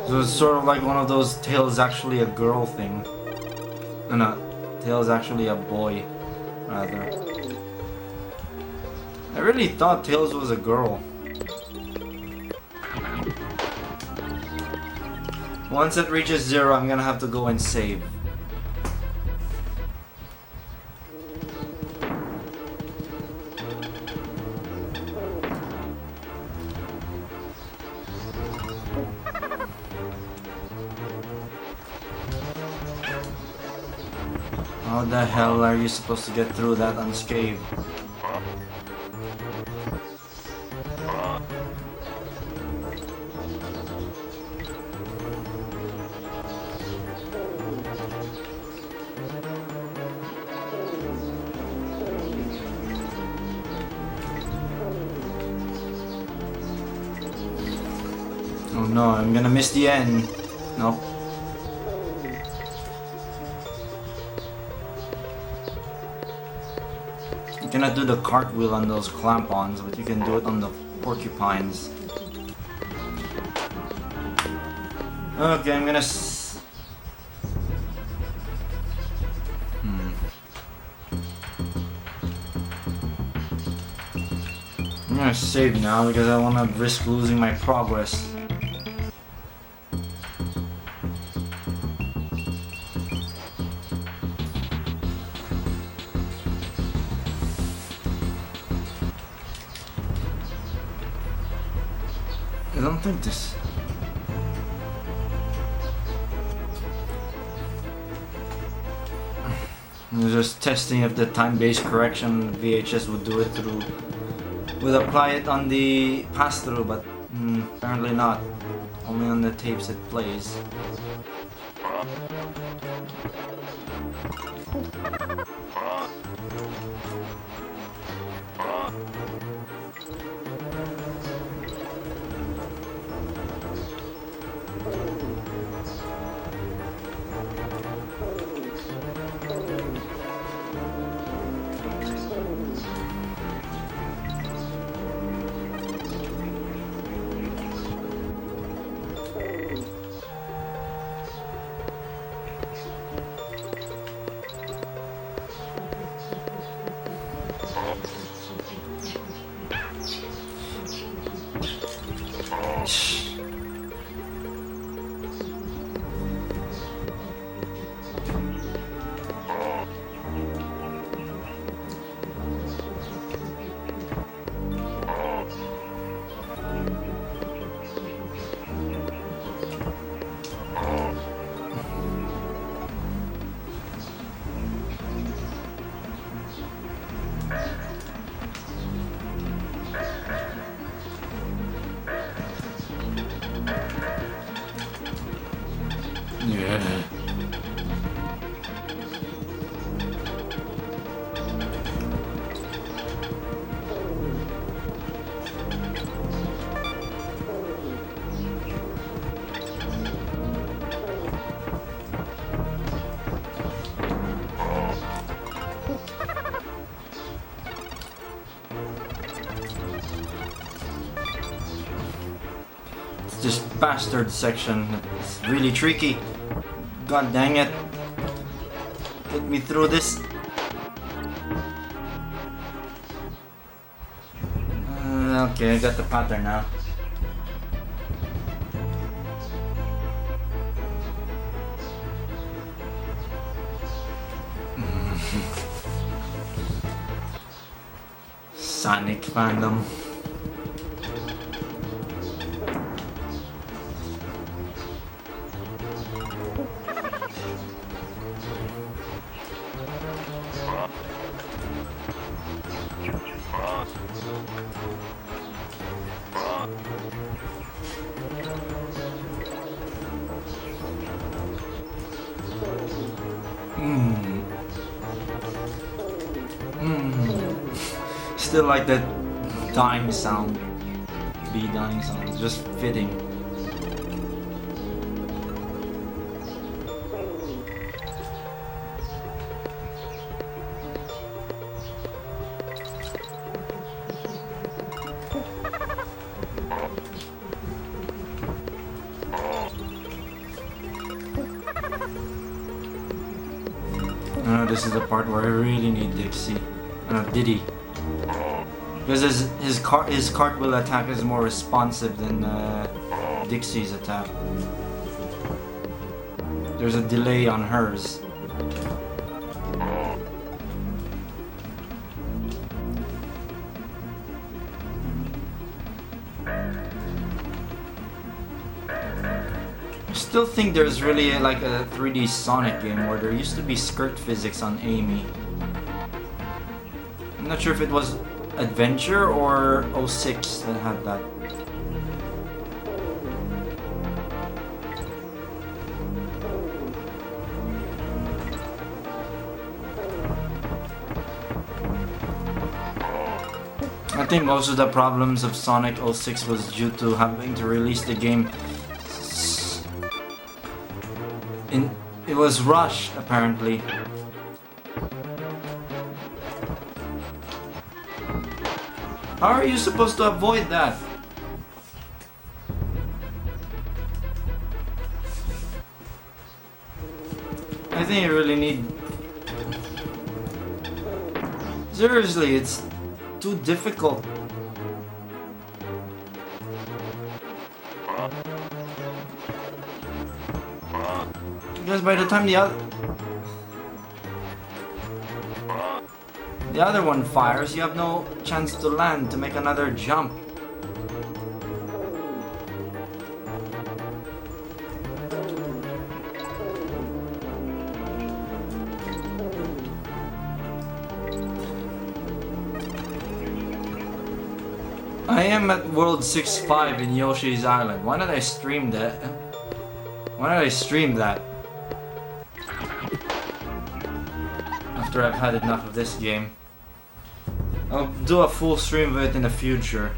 So it's sort of like one of those Tails actually a girl thing. No, Tails actually a boy, rather. I really thought Tails was a girl. Once it reaches 0, I'm gonna have to go and save. How the hell are you supposed to get through that unscathed? Oh no, I'm gonna miss the end. No. You cannot do the cartwheel on those clamp-ons, but you can do it on the porcupines. Okay, I'm gonna I'm gonna save now because I wanna risk losing my progress. I don't think this... I'm just testing if the time-based correction VHS would do it through... would apply it on the pass-through, but apparently not. Only on the tapes it plays. Yeah. This bastard section is really tricky. God dang it. Get me through this. Okay, I got the pattern now. Sonic fandom. Still like that dying sound. The dying sound. It's just fitting. This is the part where I really need Dixie. Diddy. Because his cartwheel attack is more responsive than Dixie's attack. There's a delay on hers. I still think there's really like a 3D Sonic game where there used to be skirt physics on Amy. I'm not sure if it was Adventure or 06 that had that. I think most of the problems of Sonic 06 was due to having to release the game it was rushed apparently. How are you supposed to avoid that? I think you really need... Seriously, it's too difficult. Because by the time the other one fires, you have no chance to land to make another jump. I am at World 6-5 in Yoshi's Island. Why did I stream that? Why did I stream that? After I've had enough of this game. I'll do a full stream of it in the future.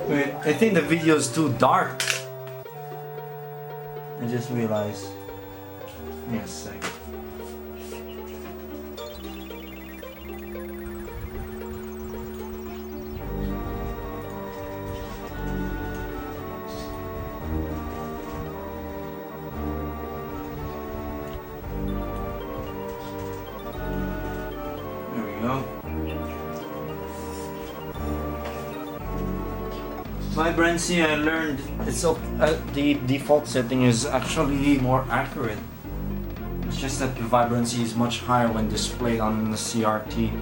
Wait, I think the video is too dark. I just realized. Give me a sec. There we go. Vibrancy, I learned it's the default setting is actually more accurate. It's just that the vibrancy is much higher when displayed on the CRT.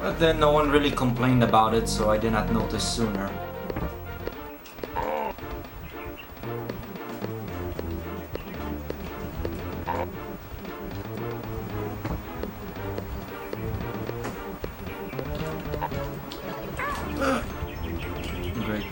But then no one really complained about it, so I did not notice sooner. Great.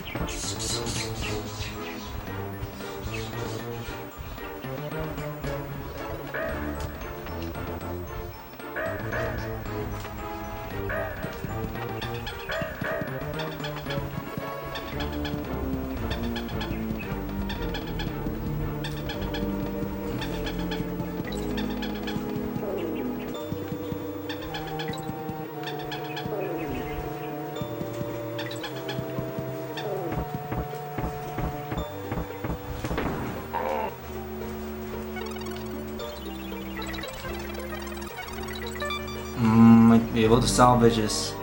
Might be able to salvage this.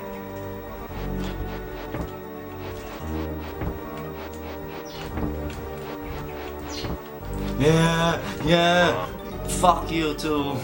Yeah, fuck you too.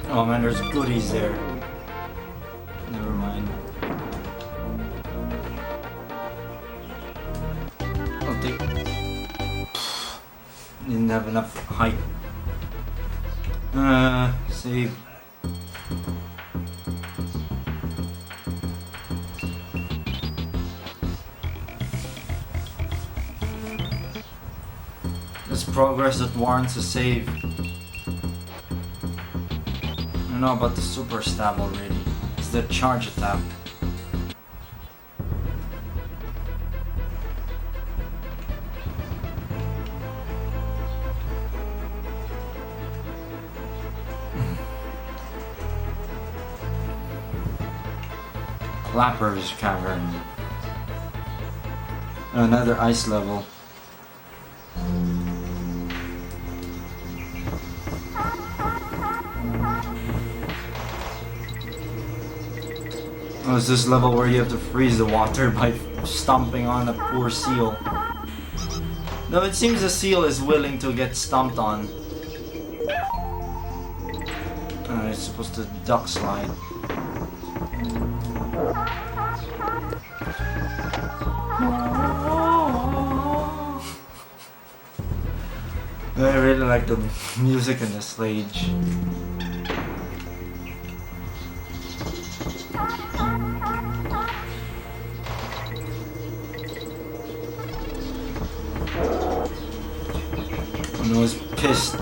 Oh man, there's goodies there. Never mind. I'll take... Didn't have enough height. Save. There's progress that warrants a save. I don't know about the super stab already. It's the charge attack. Clapper's Cavern. Another ice level. Oh, it's this level where you have to freeze the water by stomping on a poor seal. Though it seems the seal is willing to get stomped on. It's supposed to duck slide. I really like the music in the stage. And I was pissed.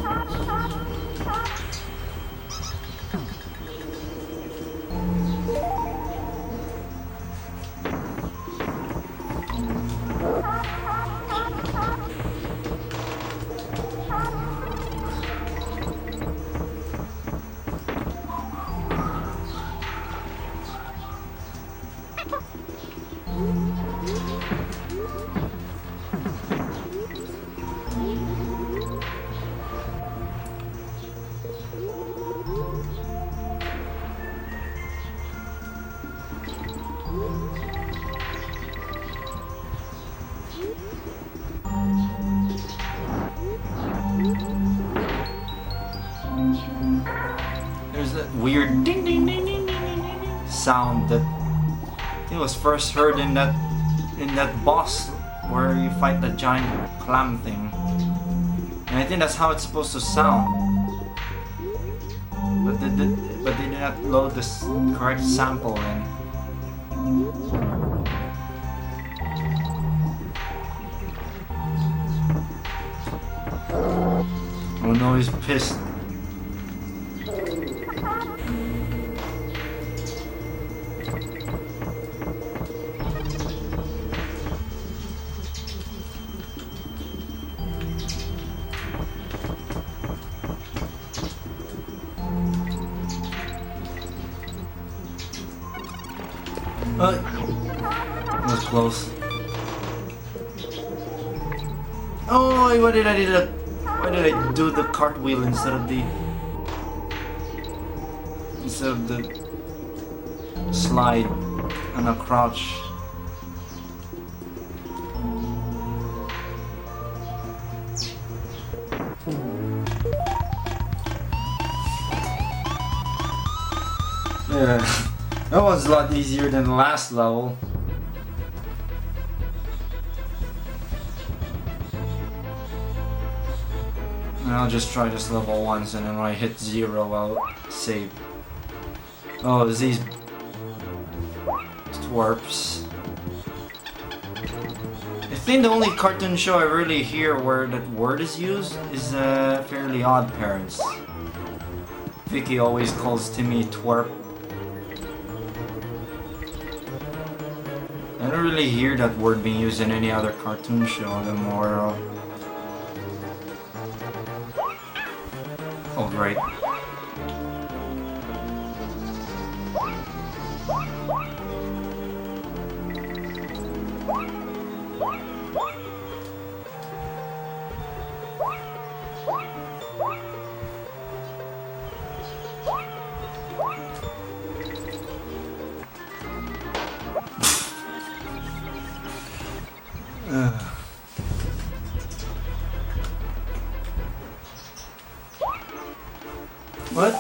There's that weird ding ding ding ding ding ding ding sound that I think was first heard in that boss where you fight the giant clam thing. And I think that's how it's supposed to sound. But they did not load the correct sample in. Oh no, he's pissed. That was close. Oh, why did I do the cartwheel instead of the slide and a crouch? Yeah. That was a lot easier than the last level. And I'll just try this level once, and then when I hit 0 I'll save. Oh, these twerps. I think the only cartoon show I really hear where that word is used is Fairly Odd Parents. Vicky always calls Timmy twerp. I don't really hear that word being used in any other cartoon show anymore. Oh, great.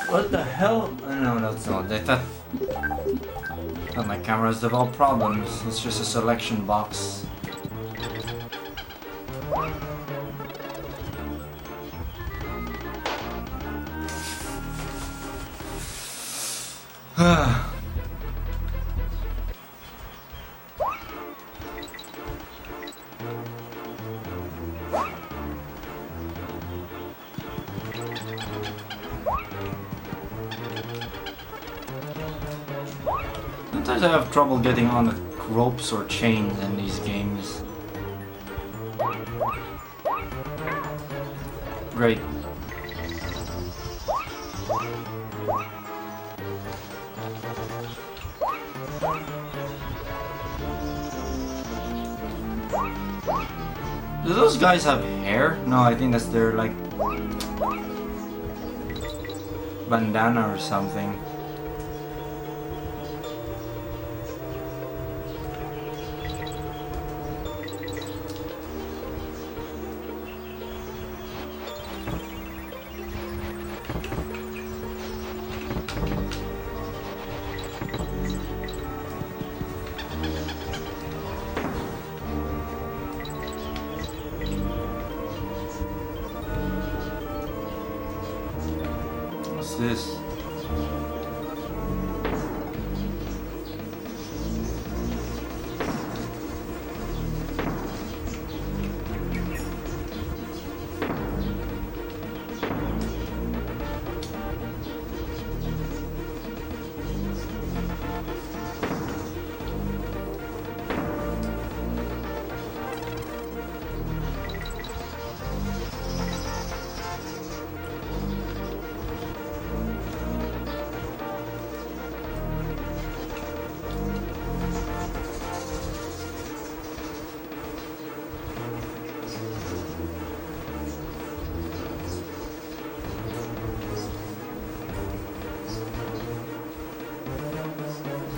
What the hell? No, that's not. I thought my camera's developed problems. It's just a selection box. Sometimes I have trouble getting on the ropes or chains in these games. Great. Do those guys have hair? No, I think that's their, like, bandana or something. What's this?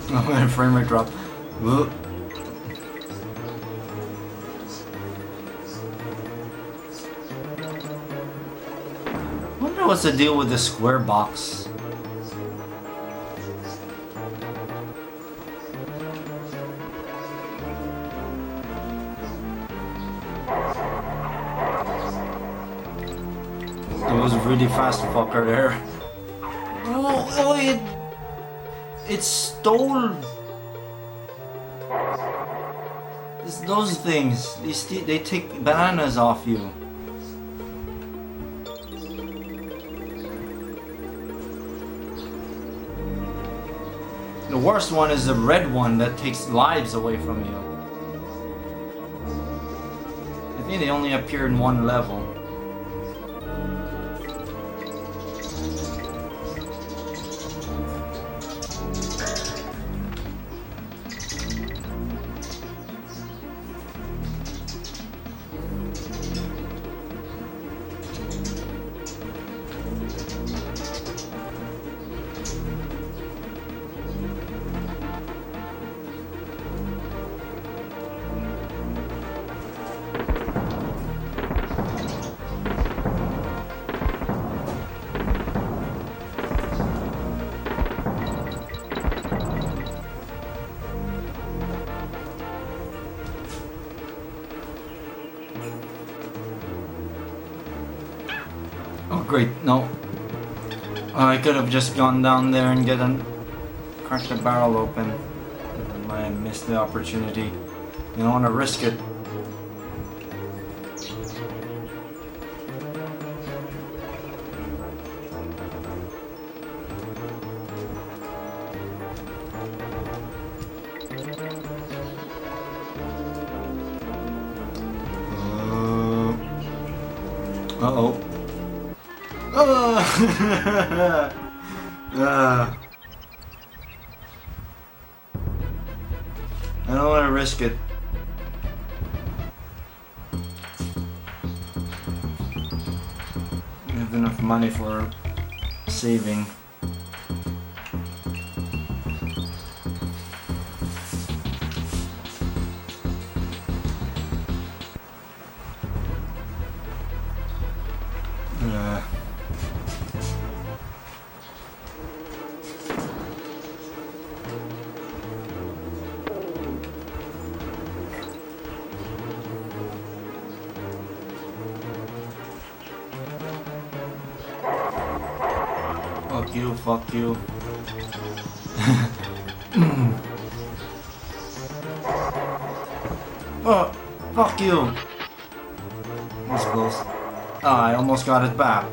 Oh, my frame rate drop. Whoop. I wonder what's the deal with the square box. It was really fast fucker there. Oh, it stole. It's those things. They take bananas off you. The worst one is the red one that takes lives away from you. I think they only appear in one level. Oh great, no. I could have just gone down there and cracked the barrel open. I missed the opportunity. I don't want to risk it. Uh-oh. I don't want to risk it. I have enough money for saving. Fuck you, fuck you. Oh, fuck you. That's close. Ah, I almost got it back.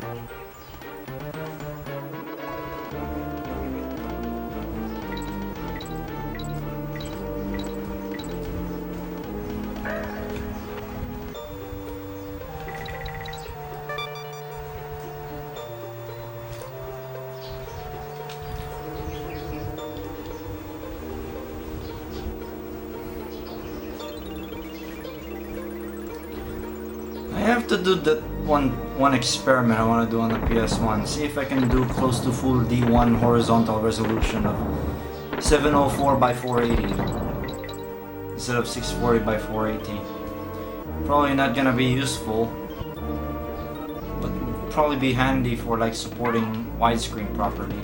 I have to do that one experiment I want to do on the PS1. See if I can do close to full D1 horizontal resolution of 704 by 480 instead of 640 by 480. Probably not gonna be useful, but probably be handy for like supporting widescreen properly.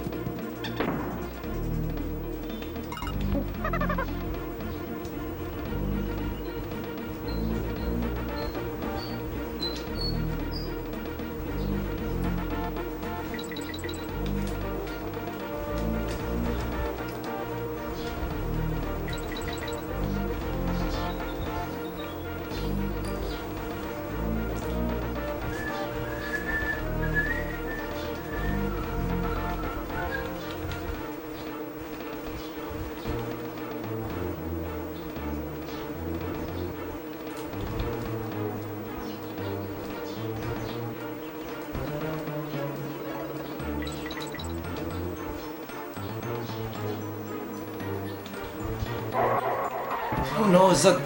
Oh no, is that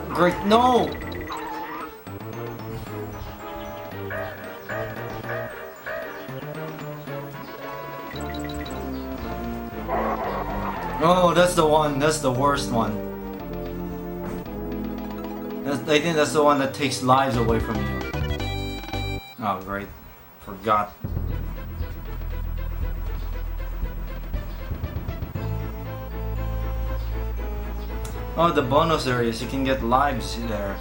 great? No! Oh, that's the one. That's the worst one. I think that's the one that takes lives away from you. Oh, great. Forgot. Oh, the bonus areas. You can get lives there.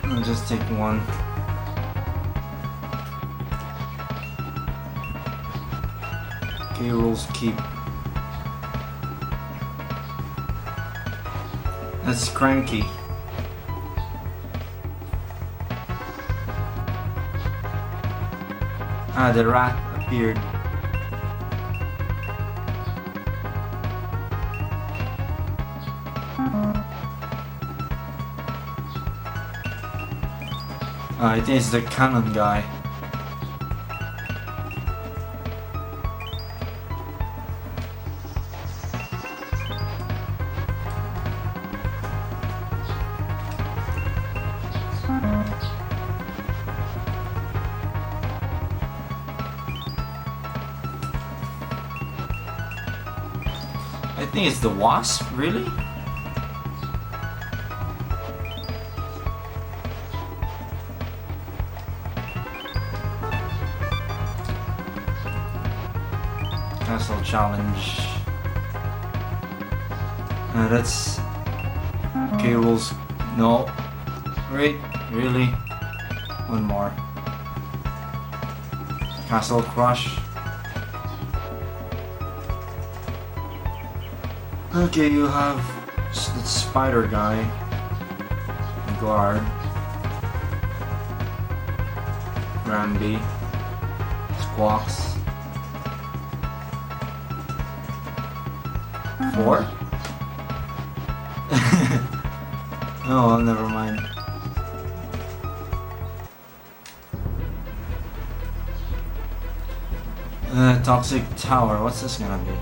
I'll just take one. K-Rool's Keep. That's Cranky. Ah, the rat appeared. I think it's the cannon guy. I think it's the wasp, really? Castle challenge. That's K-Rool's. No. Wait, really? One more. Castle Crush. Okay, you have the spider guy. Guard. Granby. Squawks. 4? Oh, well, never mind. Toxic Tower, what's this gonna be?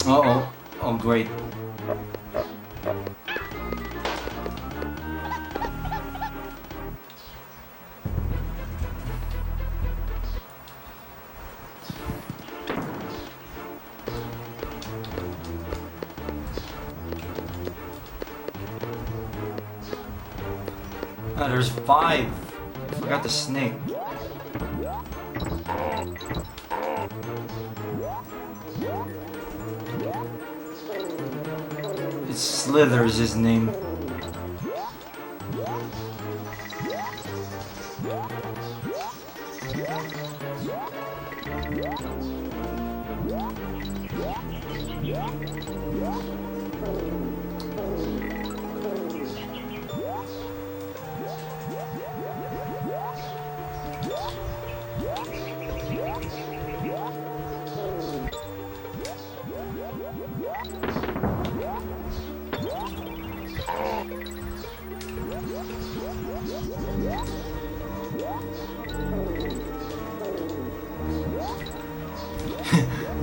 Uh-oh. Oh, great. Ah, there's 5. I forgot the snake. It's Slither is his name.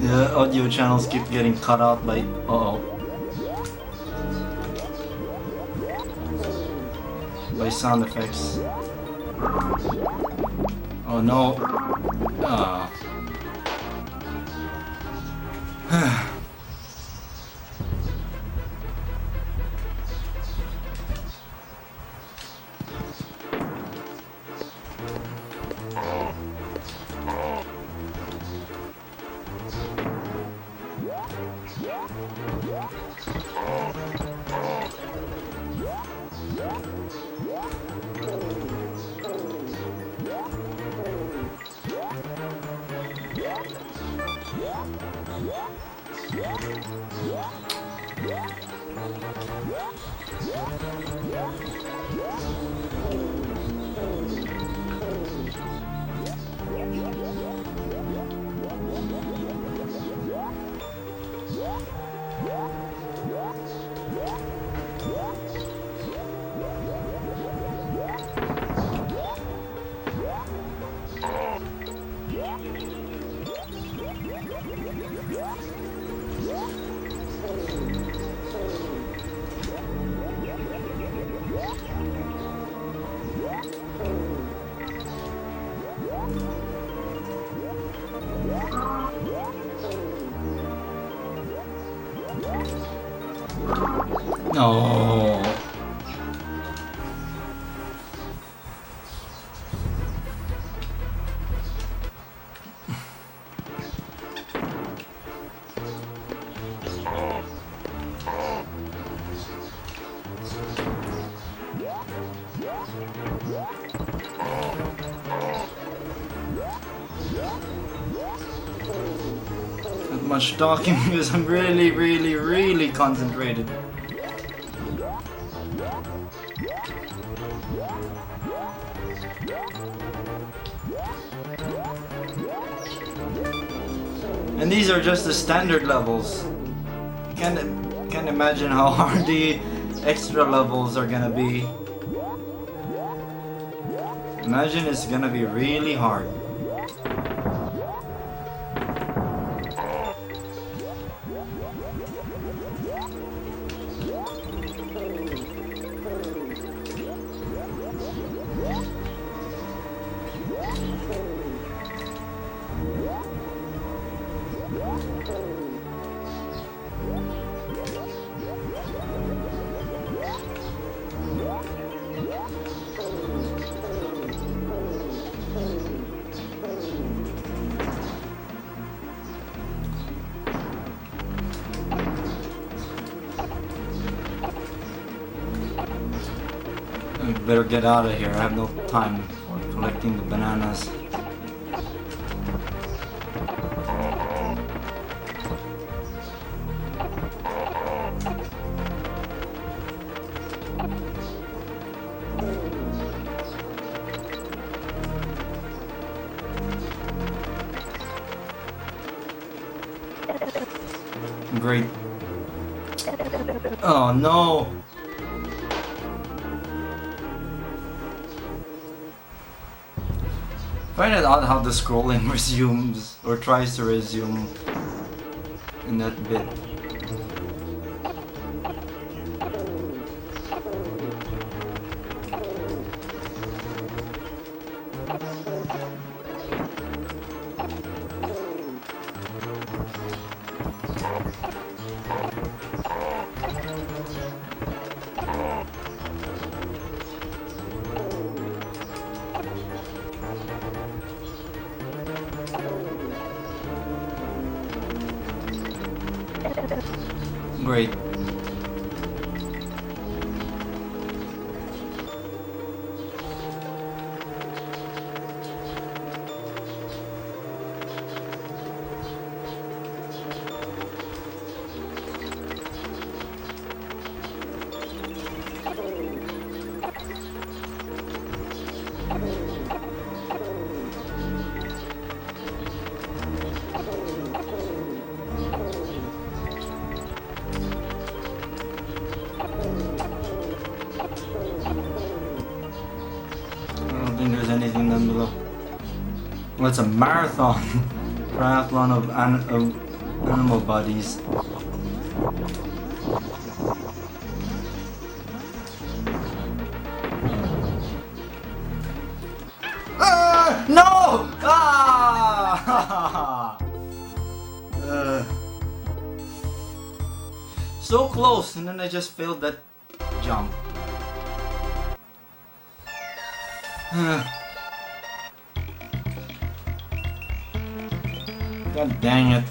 The audio channels keep getting cut out by... uh-oh. By sound effects. Oh no. Ah. No. Not much talking because I'm really concentrated. And these are just the standard levels. Can't imagine how hard the extra levels are gonna be. Imagine it's gonna be really hard. I better get out of here. I have no time for collecting the bananas. Great. Oh no! Find it odd how the scrolling resumes or tries to resume in that bit. Great. I don't think there's anything down below. Well, it's a marathon. Triathlon of animal bodies. No! Ah! So close, and then I just failed that jump. God dang it.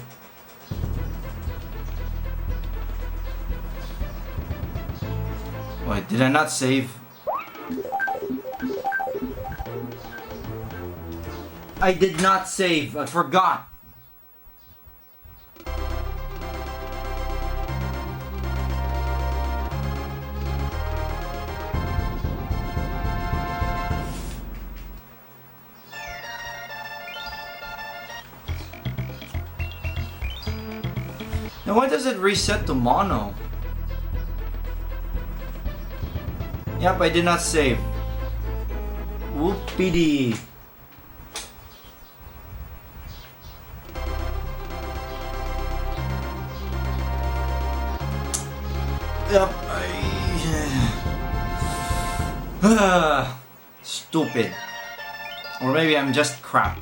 Wait, did I not save? I did not save. I forgot. Now why does it reset to mono? Yep, I did not save. Whoopity. Yep, stupid. Or maybe I'm just crap.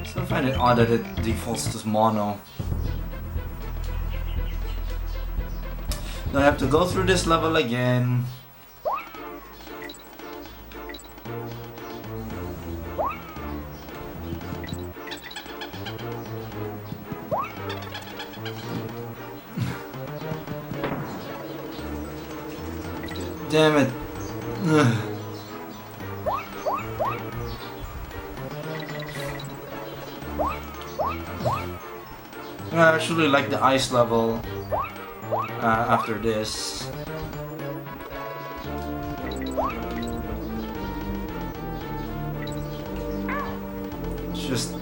Still find it odd that it defaults to mono. Do I have to go through this level again? Damn it. Ugh. I actually like the ice level after this. It's just...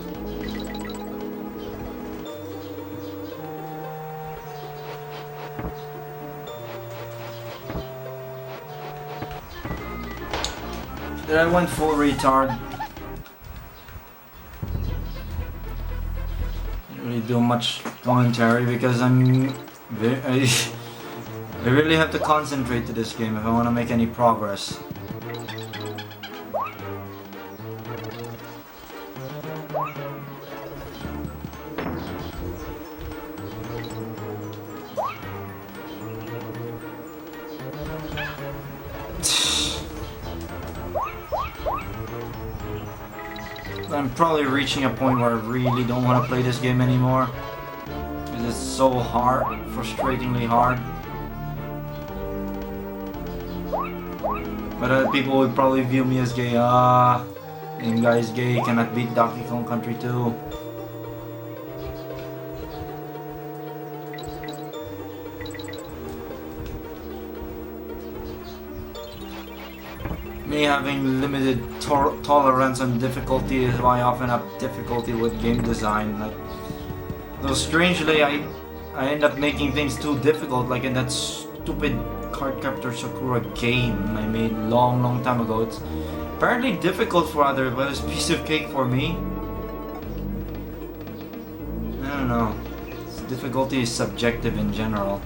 Did I went full retard? Didn't really do much commentary because I really have to concentrate to this game if I want to make any progress. I'm probably reaching a point where I really don't want to play this game anymore. Because it's so hard, frustratingly hard. But other people would probably view me as gay. And guys gay, cannot beat Donkey Kong Country 2. Me having limited tolerance on difficulty is why I often have difficulty with game design. Like, though strangely, I end up making things too difficult, like in that stupid Cardcaptor Sakura game I made long time ago. It's apparently difficult for others, but it's a piece of cake for me. I don't know. Difficulty is subjective in general.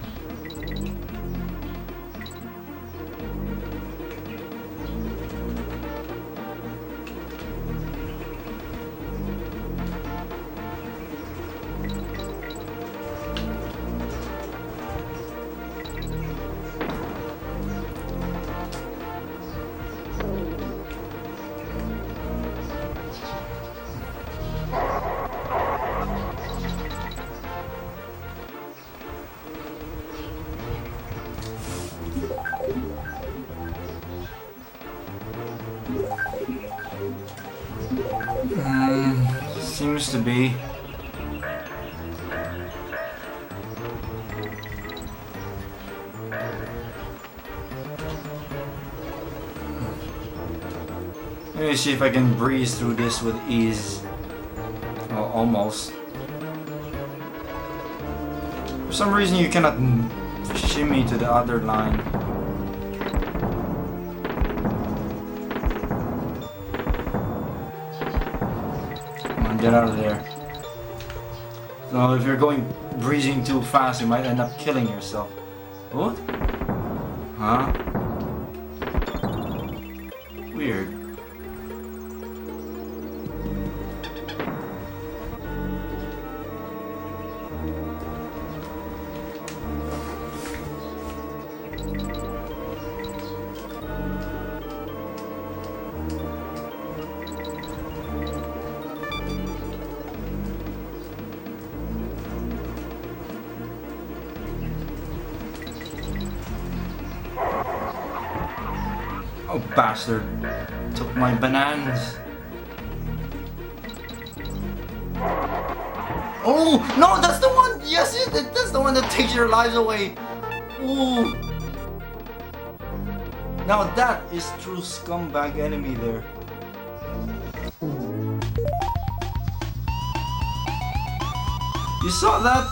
Seems to be. Let me see if I can breeze through this with ease. Well, almost. For some reason you cannot shimmy to the other line. Get out of there. So if you're going breezing too fast, you might end up killing yourself. What? Huh? Weird. Oh, bastard. Took my bananas. Oh, no, that's the one! Yes, that's the one that takes your lives away. Ooh. Now that is true scumbag enemy there. You saw that?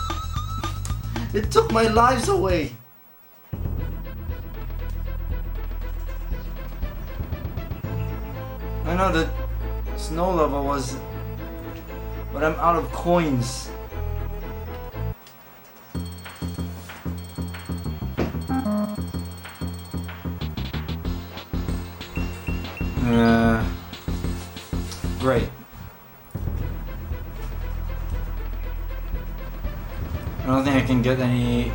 It took my lives away. I know that snow level was, but I'm out of coins. Great. I don't think I can get any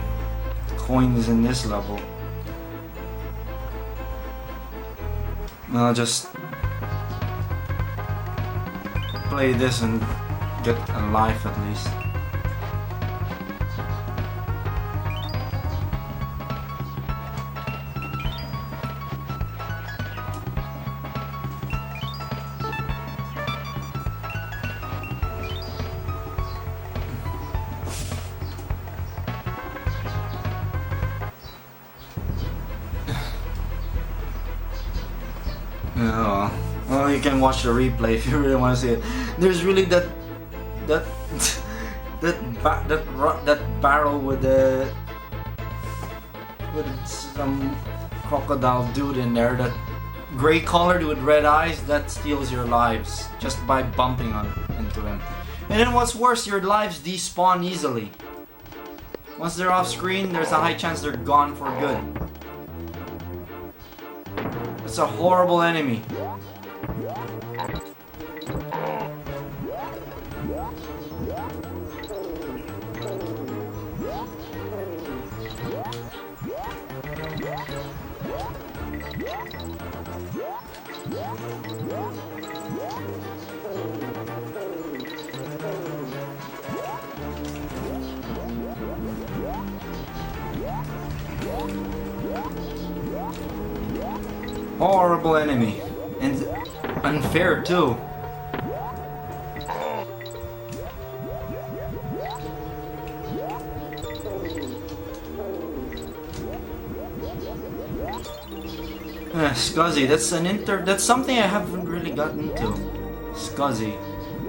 coins in this level. I'll just play this and get a life at least. Oh, well, you can watch the replay if you really want to see it. There's really that barrel with some crocodile dude in there, that gray colored with red eyes, that steals your lives just by bumping into him. And then what's worse, your lives despawn easily. Once they're off screen, there's a high chance they're gone for good. It's a horrible enemy. Horrible enemy. And unfair too. Scuzzy, that's something I haven't really gotten into. Scuzzy.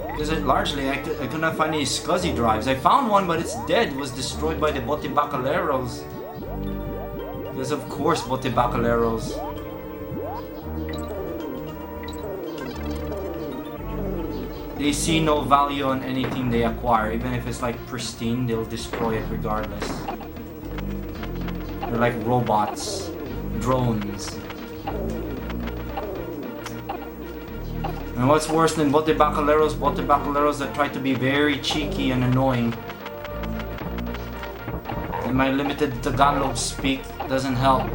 Because largely I could not find any Scuzzy drives. I found one, but it's dead. It was destroyed by the Botibacaleros. Because of course Botibacaleros. They see no value on anything they acquire. Even if it's like pristine, they'll destroy it regardless. They're like robots. Drones. And what's worse than Botibacaleros? Botibacaleros that try to be very cheeky and annoying. And my limited Tagalog speak doesn't help.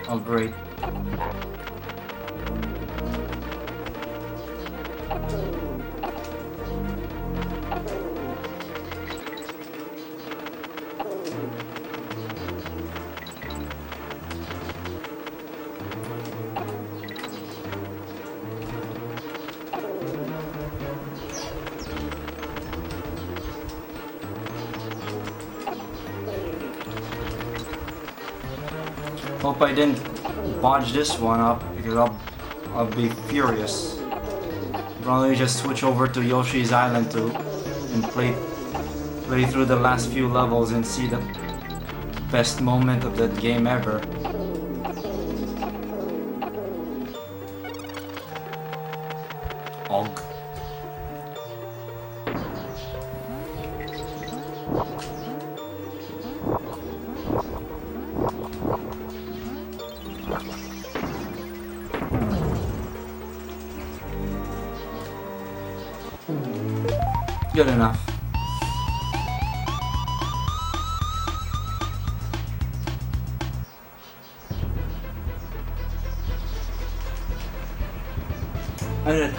Oh great. Hope I didn't bodge this one up, because I'll be furious. Probably just switch over to Yoshi's Island too and play through the last few levels and see the best moment of that game ever. Og. Good enough. And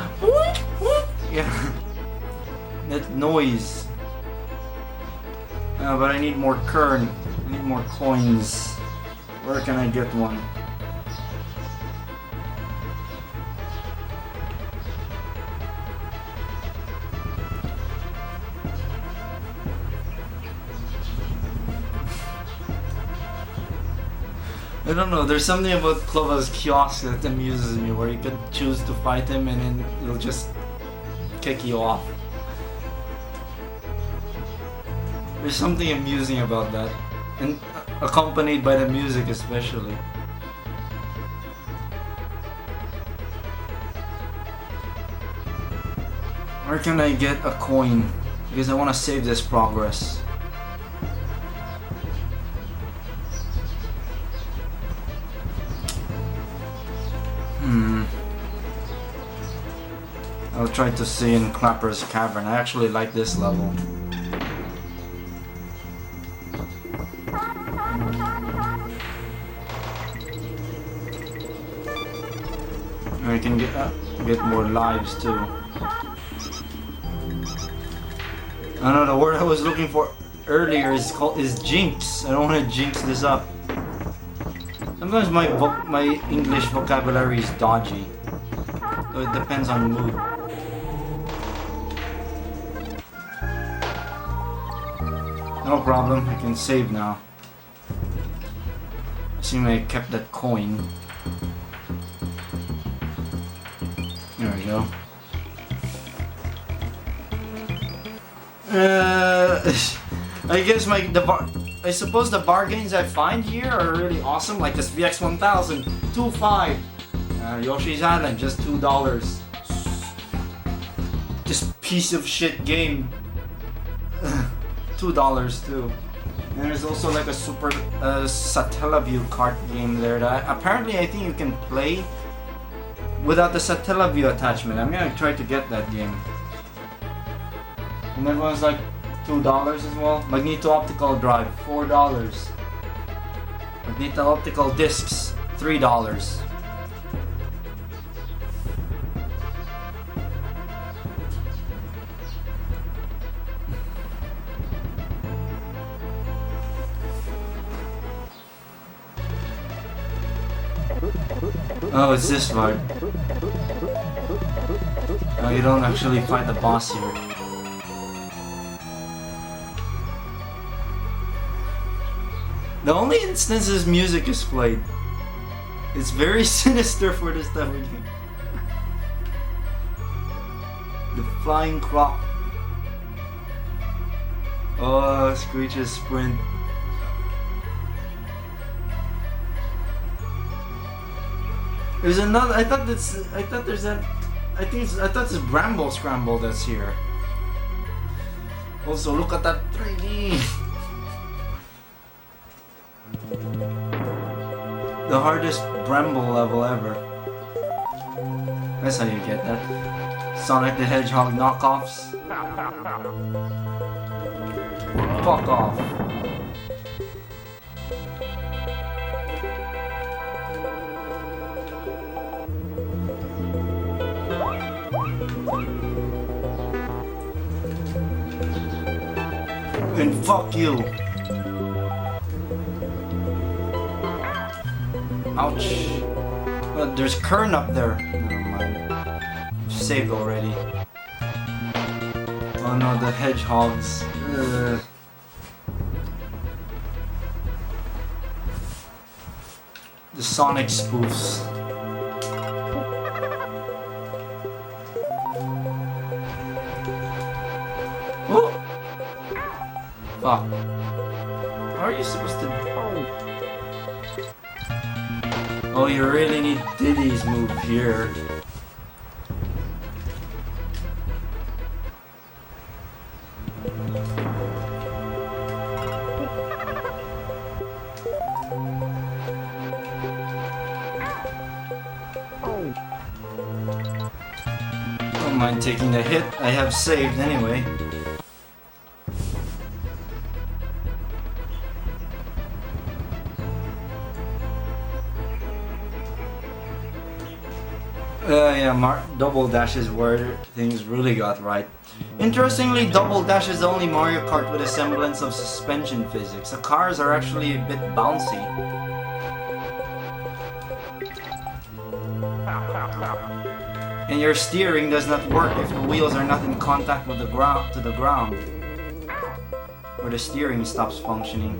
yeah, that noise. But I need more kern. I need more coins. Where can I get one? I don't know, there's something about Clova's kiosk that amuses me, where you could choose to fight him and then he'll just kick you off. There's something amusing about that, and accompanied by the music especially. Where can I get a coin? Because I want to save this progress. I'll try to see in Clapper's Cavern. I actually like this level. And I can get more lives too. I don't know, the word I was looking for earlier is jinx. I don't want to jinx this up. Sometimes my English vocabulary is dodgy. So it depends on mood. No problem, I can save now. Assuming I kept that coin. There we go. I guess I suppose the bargains I find here are really awesome, like this VX1000, 2.5. Yoshi's Island, just $2. This piece of shit game, $2 too. And there's also like a super Satellaview kart game there that apparently I think you can play without the Satellaview attachment. I'm gonna try to get that game. And that one's like $2 as well. Magneto Optical Drive, $4. Magneto Optical Discs, $3. Oh, it's this part. Oh, you don't actually fight the boss here. The only instances music is played. It's very sinister for this type of game. The Flying Croc. Oh, Screech's Sprint. There's another. I thought it's Bramble Scramble that's here. Also, look at that 3D. The hardest Bramble level ever. That's how you get that. Sonic the Hedgehog knockoffs. Fuck off. And fuck you. Ouch. There's Kern up there. Never mind. Saved already. Oh no, the hedgehogs. The Sonic spoofs. Oh! Fuck. How are you supposed to... Oh, you really need Diddy's move here. Don't mind taking the hit, I have saved anyway. Yeah, Double Dash is where things really got right. Interestingly, Double Dash is the only Mario Kart with a semblance of suspension physics. The cars are actually a bit bouncy. And your steering does not work if the wheels are not in contact with the ground, or the steering stops functioning.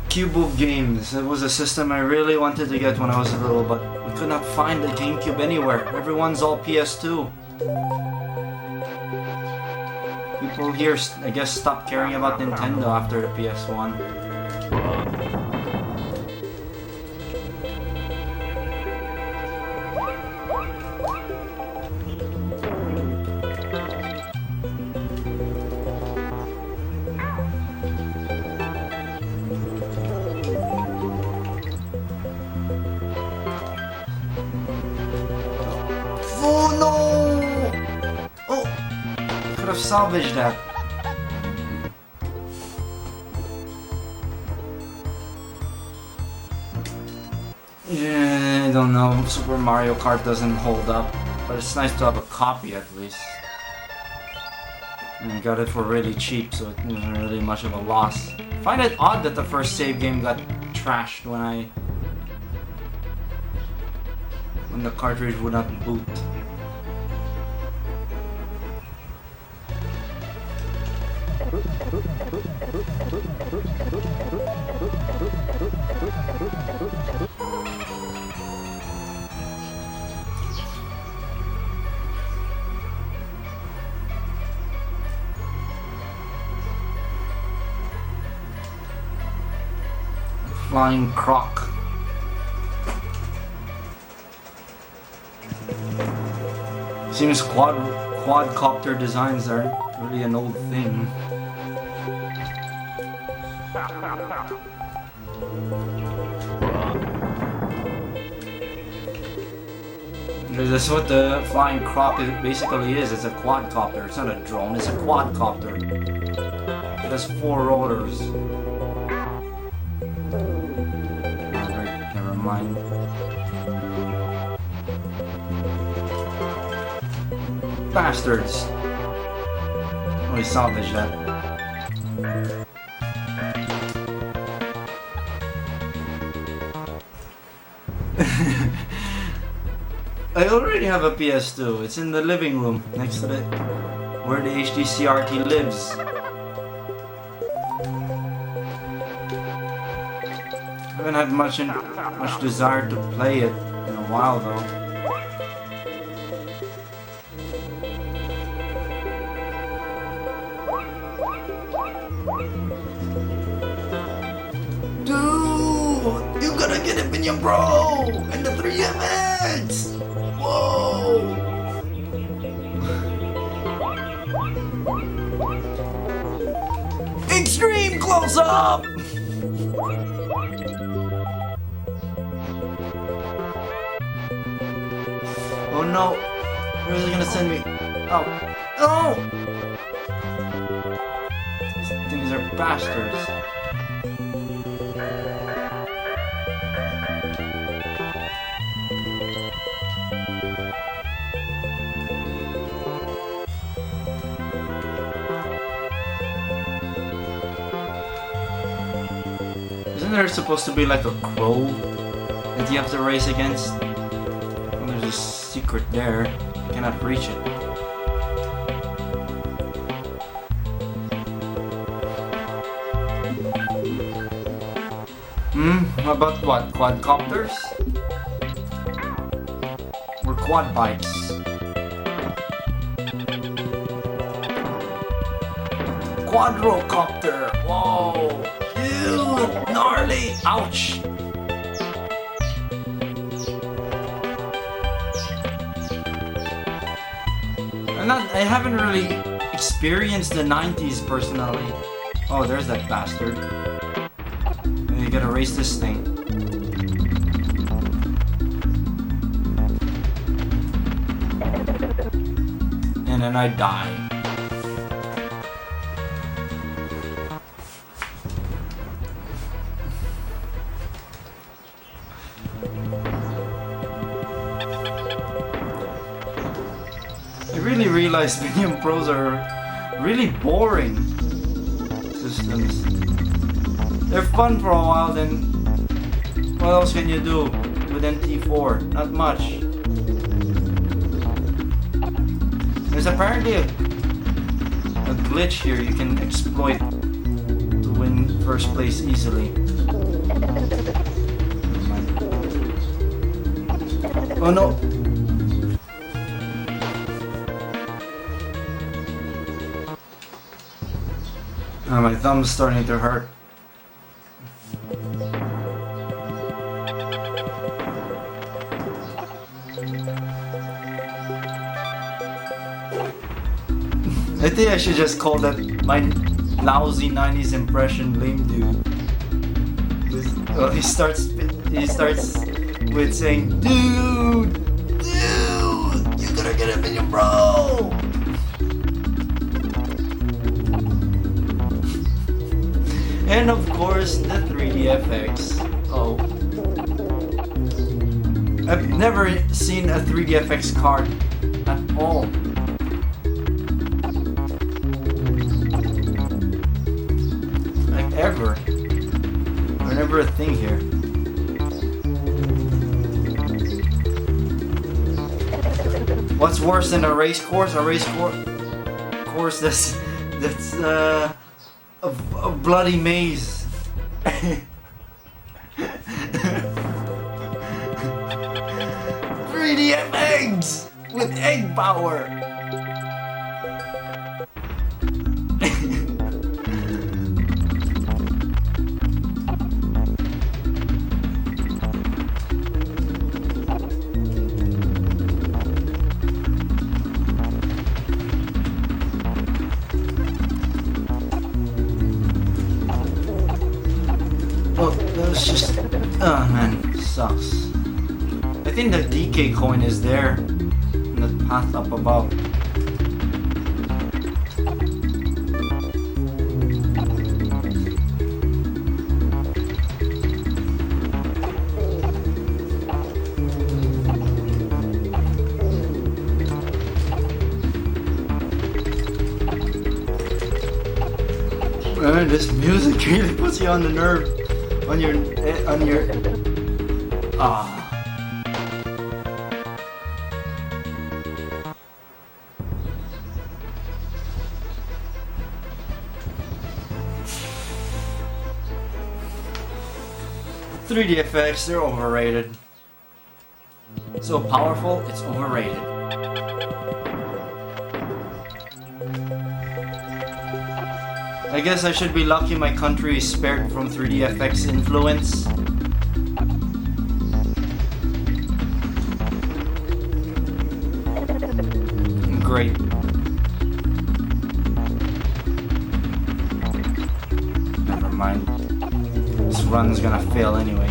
Cube Games. It was a system I really wanted to get when I was little, but we could not find the GameCube anywhere. Everyone's all PS2. People here, I guess, stopped caring about Nintendo after the PS1. Oh no! have salvaged that. Yeah, I don't know. Super Mario Kart doesn't hold up, but it's nice to have a copy at least. And I got it for really cheap, so it wasn't really much of a loss. I find it odd that the first save game got trashed when the cartridge would not boot. Flying Croc. Seems quadcopter designs are really an old thing. That's what the Flying Croc basically is. It's a quadcopter. It's not a drone, it's a quadcopter. It has 4 rotors. Never mind. Bastards! Oh, we salvaged that. I already have a PS2. It's in the living room next to the where the HD CRT lives. I haven't had much desire to play it in a while though. Dude, you gotta get a Minion Bro and the 3MX. Whoa! Extreme close up. Oh no! Where is it gonna send me? Oh! No! These things are bastards. Isn't there supposed to be like a crow that you have to race against? Well, there's a secret there. You cannot reach it. About what? Quadcopters? Or quad bikes? Quadrocopter! Whoa! Ew! Gnarly! Ouch! I haven't really experienced the 90s personally. Oh, there's that bastard. You gotta race this thing. And then I die. I really realized Minion Pros are really boring systems. They're fun for a while, then what else can you do with MT4? Not much. There's apparently a glitch here you can exploit to win first place easily. Oh no! Oh, my thumb's starting to hurt. I think I should just call that my lousy 90s impression lame dude. Well, he starts with saying, Dude! You gotta get a Minion Bro! And of course, the 3DFX. Oh. I've never seen a 3DFX card at all. Like ever. They're never a thing here. What's worse than a race course? A race course that's a bloody maze. 3D eggs with egg power. It's just, oh man, sucks. I think the DK coin is there in the path up above. Man, this music really puts you on the nerve. On your 3DFX, they're overrated. So powerful, it's overrated. I guess I should be lucky my country is spared from 3DFX influence. Great. Never mind. This run's gonna fail anyway.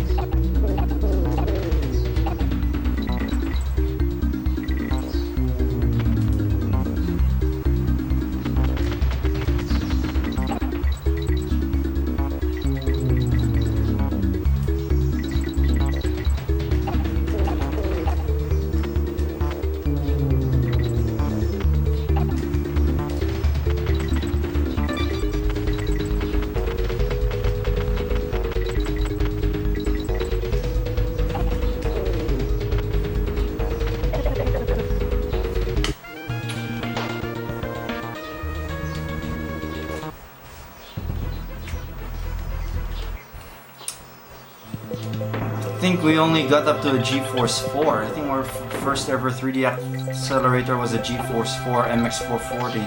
I think we only got up to a GeForce 4. I think our first ever 3D accelerator was a GeForce 4 MX440.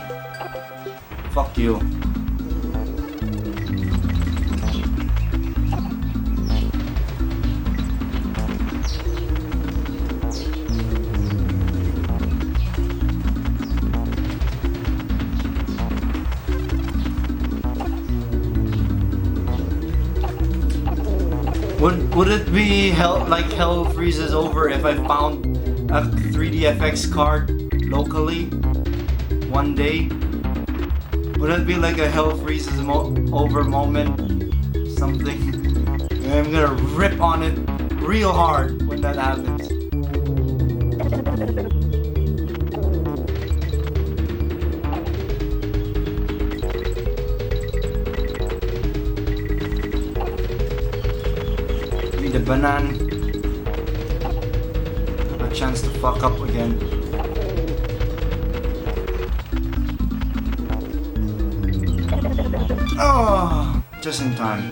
Fuck you. Would it be like hell freezes over if I found a 3DFX card locally one day? Would it be like a hell freezes over moment? Something? I'm gonna rip on it real hard when that happens. The banana have a chance to fuck up again. Oh, just in time.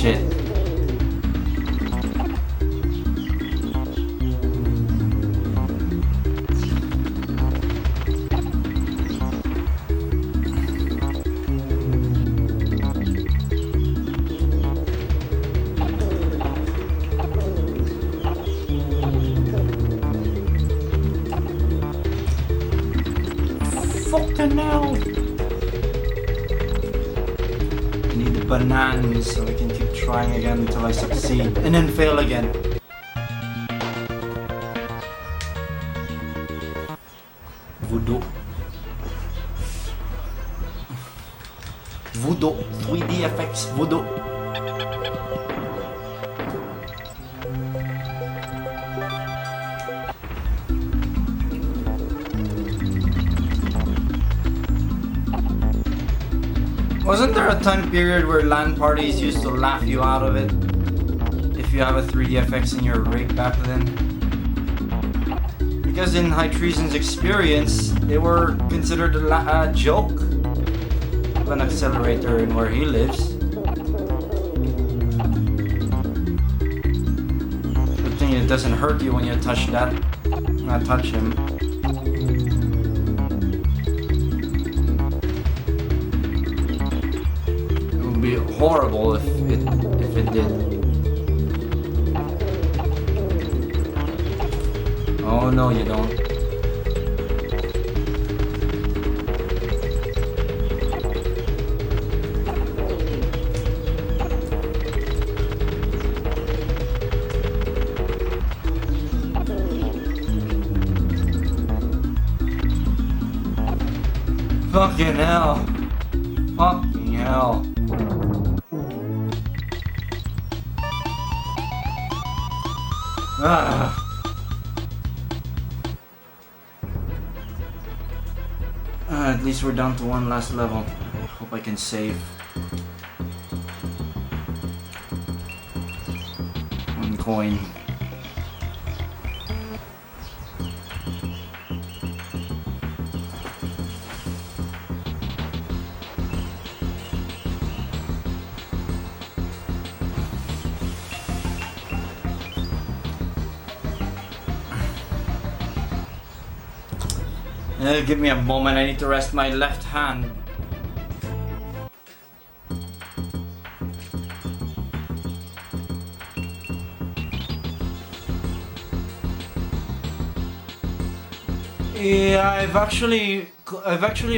Shit. Fucking hell! I need the bananas so I can keep trying again until I succeed. And then fail again. Voodoo. Voodoo. 3D effects. Voodoo. Wasn't there a time period where LAN parties used to laugh you out of it if you have a 3D FX in your rig back then? Because in High Treason's experience, they were considered a joke of an accelerator in where he lives. Good thing it doesn't hurt you when you touch that. Not touch him. Be horrible if it did. Oh no, you don't. Fucking hell. Fucking hell. At least we're down to one last level. Hope I can save. One coin. Give me a moment, I need to rest my left hand. Yeah, I've actually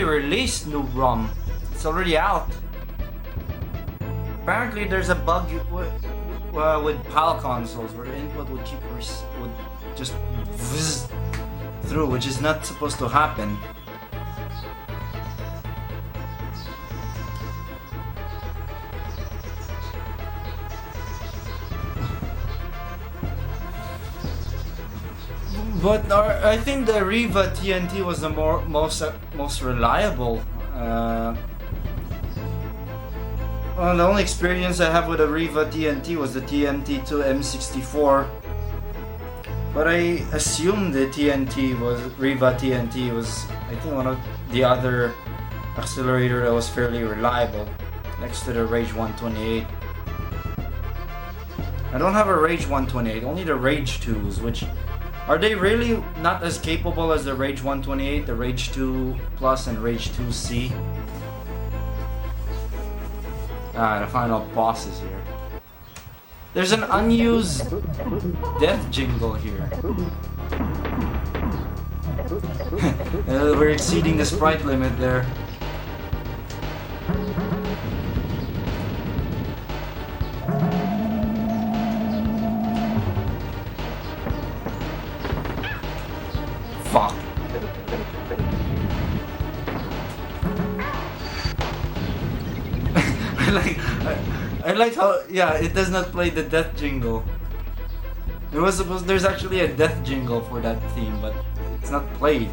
released Noob ROM. It's already out. Apparently there's a bug with PAL consoles where the input would just whiz through, which is not supposed to happen. But I think the Riva TNT was the most reliable. Well, the only experience I have with a Riva TNT was the TMT2 M64. But I assumed the Riva TNT was, I think, one of the other accelerator that was fairly reliable, next to the Rage 128. I don't have a Rage 128, only the Rage 2s, which are they really not as capable as the Rage 128, the Rage 2 Plus and Rage 2C? The final boss is here. There's an unused death jingle here. We're exceeding the sprite limit there. Fuck. I like how, yeah, it does not play the death jingle. There's actually a death jingle for that theme, but it's not played.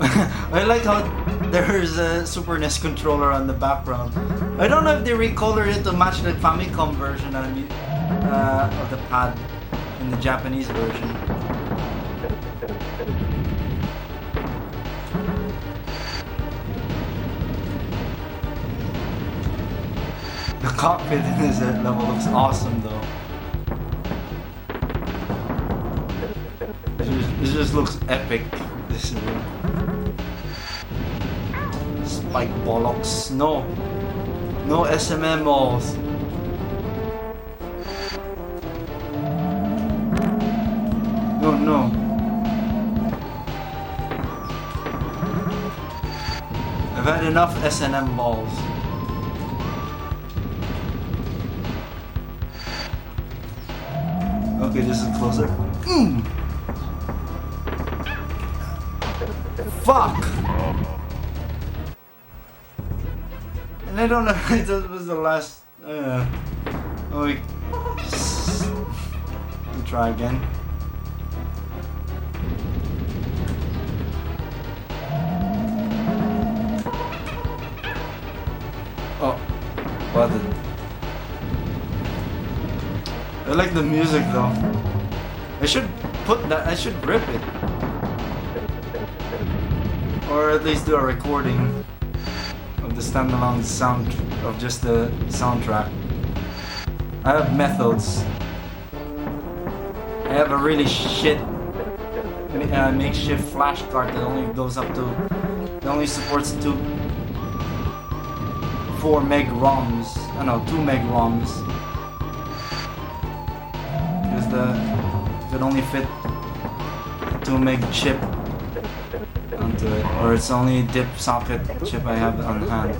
I like how there's a Super NES controller on the background. I don't know if they recolored it to match the Famicom version of the pad in the Japanese version. The cockpit in this level looks awesome though. This just looks epic. This room. Spike bollocks. No. No SMMOs. No. no. I've had enough S&M balls. Okay, this is closer. Fuck! And I don't know if that was the last... oh, wait. We'll try again. Oh, what I like the music though. I should put that, I should rip it. Or at least do a recording of the standalone sound, of just the soundtrack. I have methods. I have a really shit makeshift flash card that only goes up to, it only supports 4 meg ROMs. I know, 2 meg ROMs. Because it could only fit 2 meg chip onto it, or it's only dip socket chip I have on hand.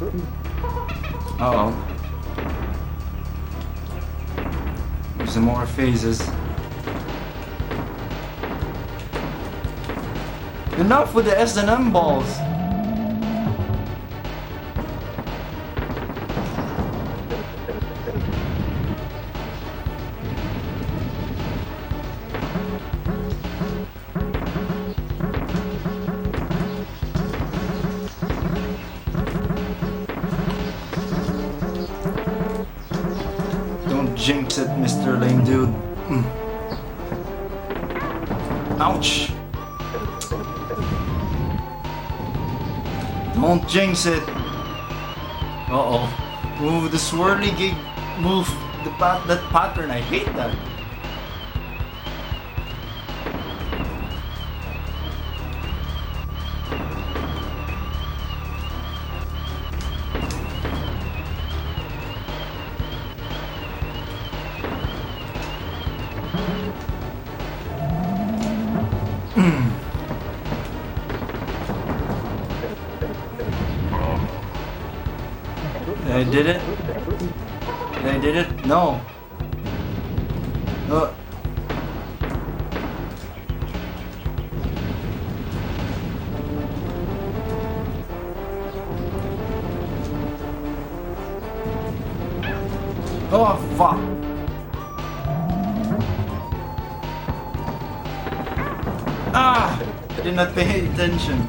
Uh oh. There's some more phases. Enough with the S&M balls! Don't jinx it, Mr. Lame Dude. Ouch! Don't jinx it! Uh-oh. Ooh, the swirly gig move. That pattern, I hate that. I did it? I did it? No. Oh fuck. Ah! I did not pay attention.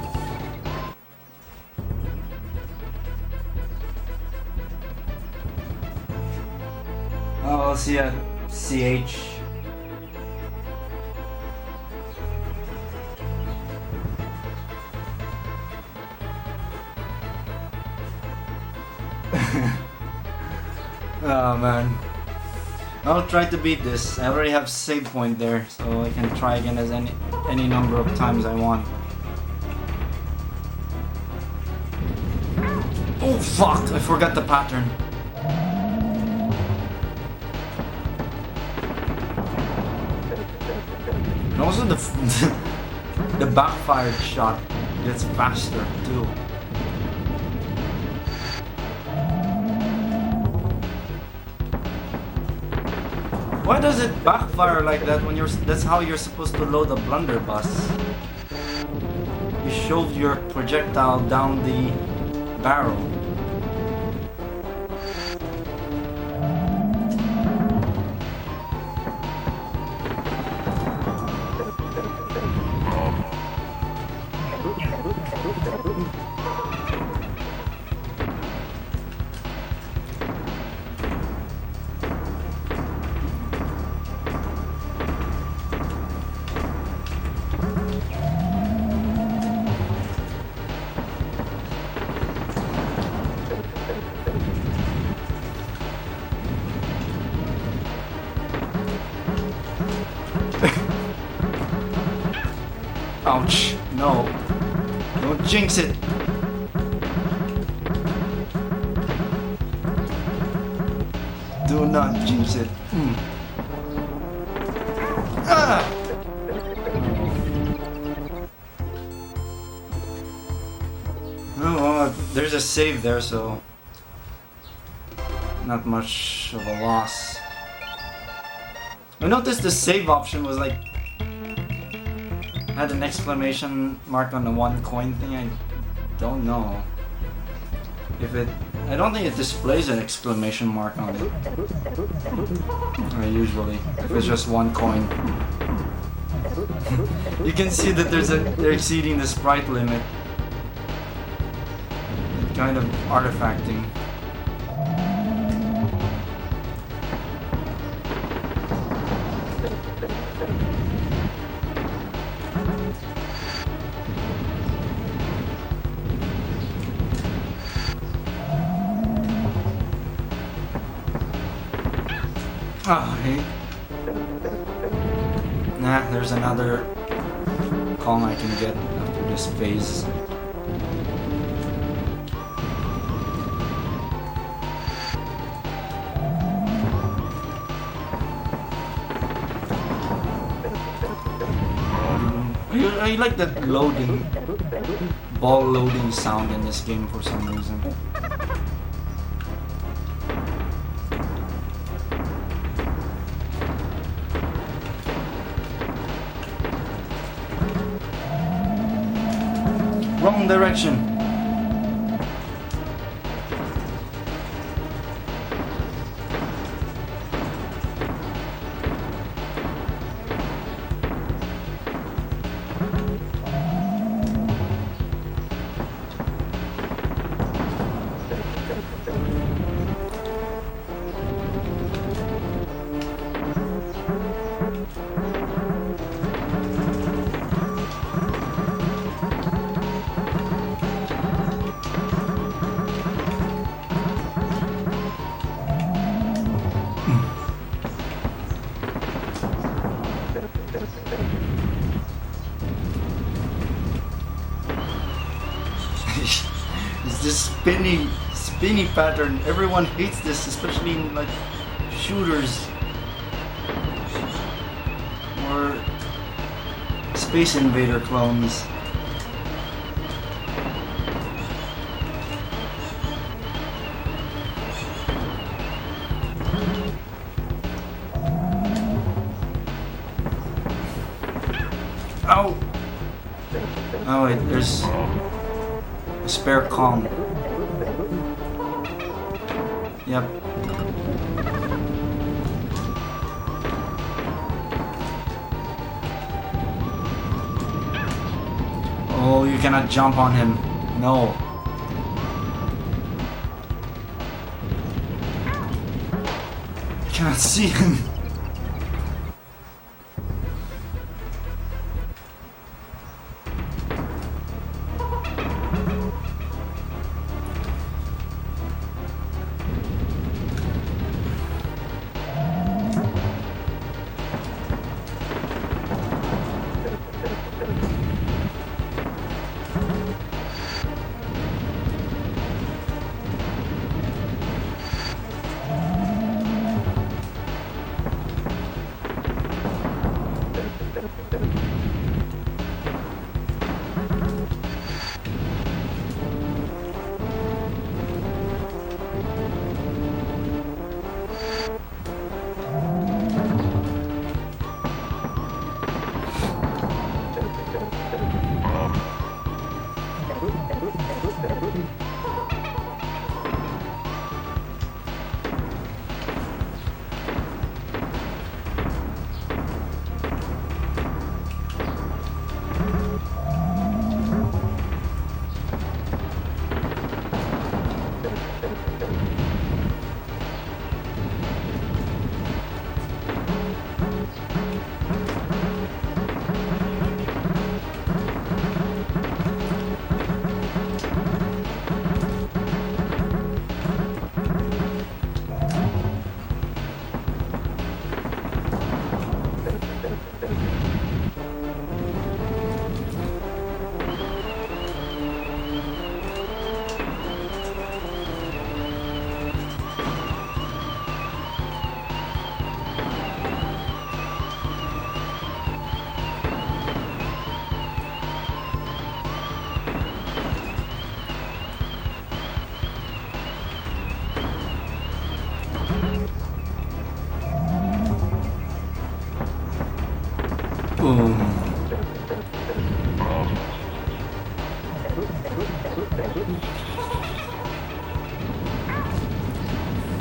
Oh, I'll see ya. CH. Oh man. I'll try to beat this. I already have save point there, so I can try again as any number of times I want. Oh fuck! I forgot the pattern. And also the backfired shot gets faster too. Why does it backfire like that when that's how you're supposed to load a blunderbuss? You shove your projectile down the barrel. Ouch. No. Don't jinx it. Do not jinx it. Ah! Well, there's a save there, so not much of a loss. I noticed the save option was like had an exclamation mark on the one coin thing. I don't know if it. I don't think it displays an exclamation mark on it. Usually, if it's just one coin. You can see that they're exceeding the sprite limit. Kind of artifacting. Oh, hey. Nah, there's another Kong I can get after this phase. I like that loading, ball loading sound in this game for some reason. Wrong direction. It's this spinny pattern. Everyone hates this, especially in like shooters or Space Invader clones. Ow! Oh wait, there's a spare Kong. Yep. Oh, you cannot jump on him. No. You cannot see him. Boom.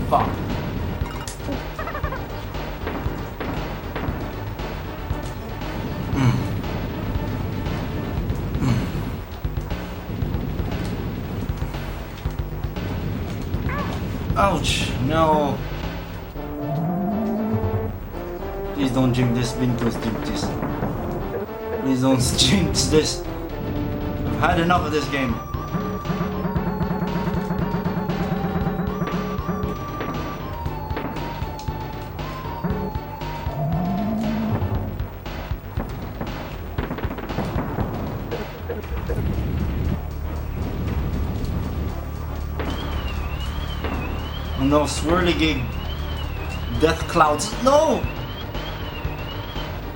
Fuck. Ouch, no. Please don't jinx this, Bintos, jinx this. Please don't jinx this. I've had enough of this game. Oh no, swirligig death clouds. No!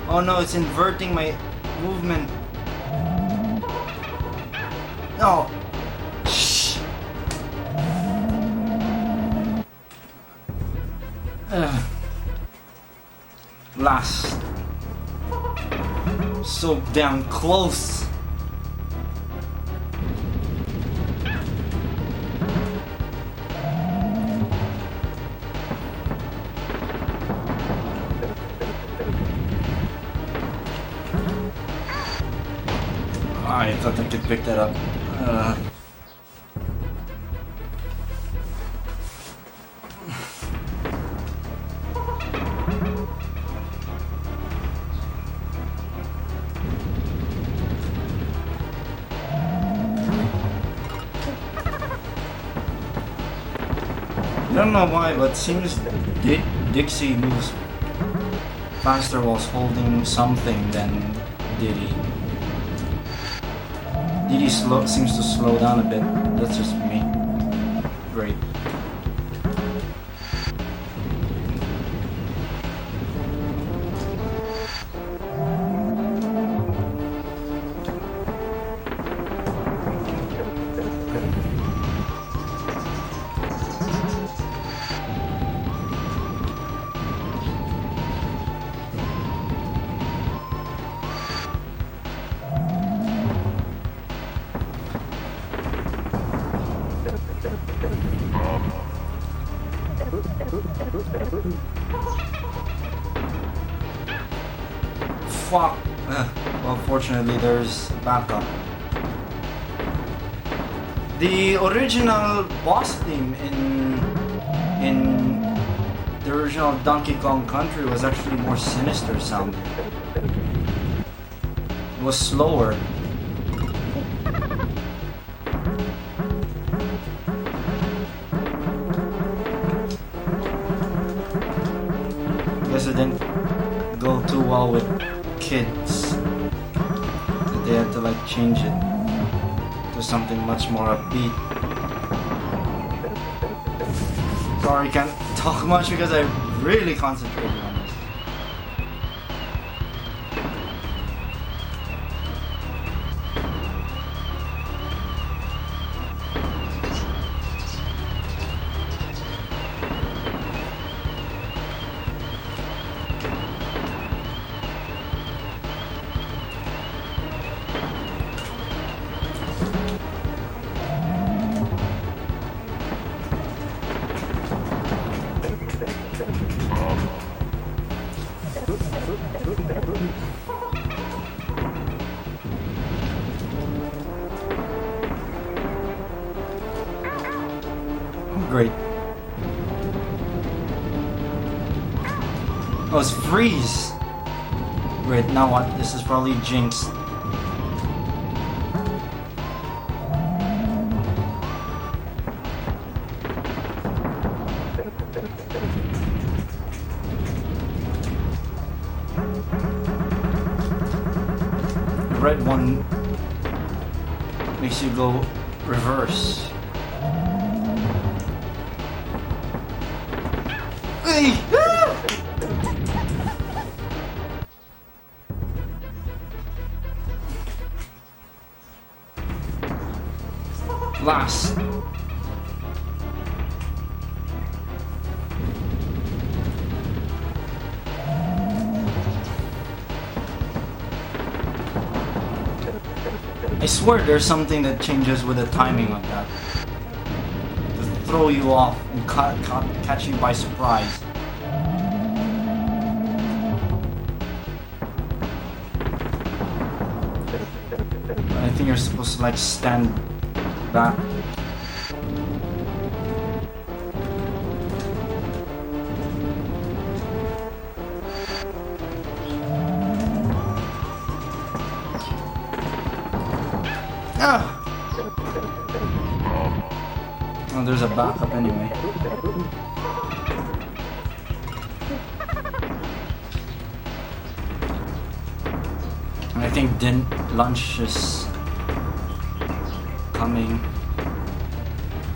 Oh no, it's inverting my movement. No! Shh. Last. So damn close. I thought I could pick that up. I don't know why, but it seems Dixie moves faster whilst holding something than Diddy. Diddy seems to slow down a bit. That's just me. Great. Fuck. Well, fortunately, there's backup. The original boss theme in the original Donkey Kong Country was actually more sinister sounding. It was slower. I guess it didn't go too well with kids, that they had to like change it to something much more upbeat. Sorry, can't talk much because I really concentrated on this. Great. Oh, it's freeze! Wait, now what? This is probably jinxed. The red one makes you go reverse. Hey! Last. I swear there's something that changes with the timing of that. To throw you off and catch you by surprise. I think you're supposed to like stand back. Ah! Oh, there's a backup anyway. I think lunch is coming.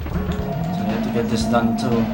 So I have to get this done too.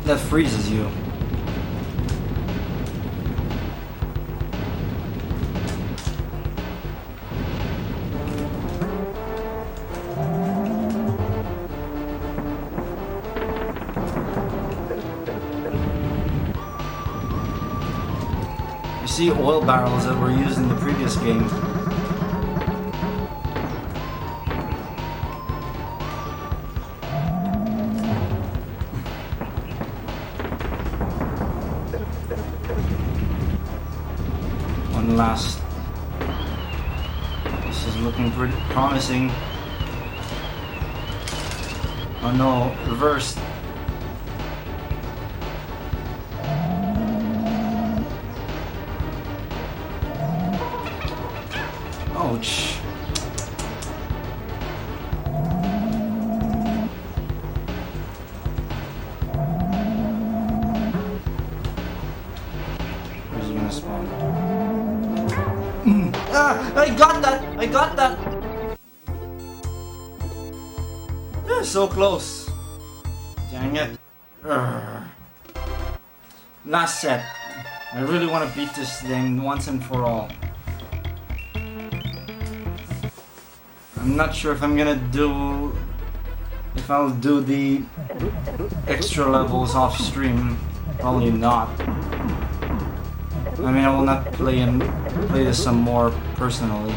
That freezes you. You see oil barrels that were used in the previous game. Last. This is looking pretty promising. Oh no, reversed. Ouch. Where's he gonna spawn? I got that! I got that! Yeah, so close. Dang it. Urgh. Last set. I really want to beat this thing once and for all. I'm not sure if I'm gonna do... if I'll do the extra levels off stream. Probably not. I mean, I will not play this some more personally.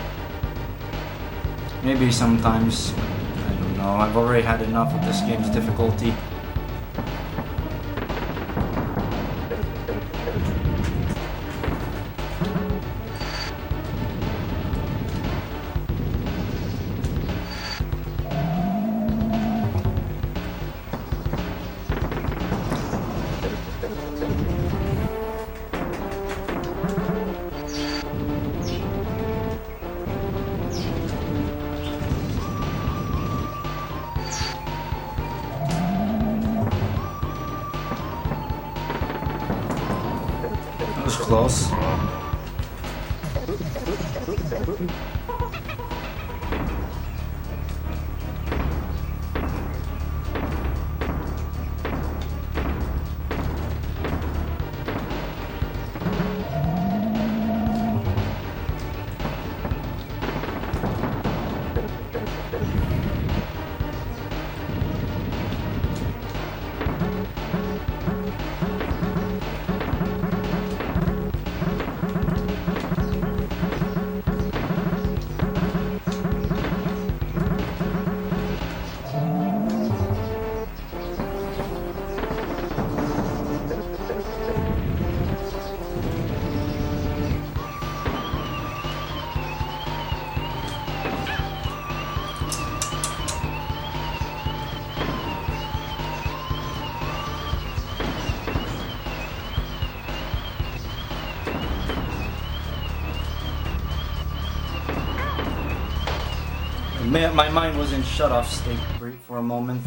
Maybe sometimes. I don't know. I've already had enough of this game's difficulty. That was close. My mind was in shut-off state for a moment.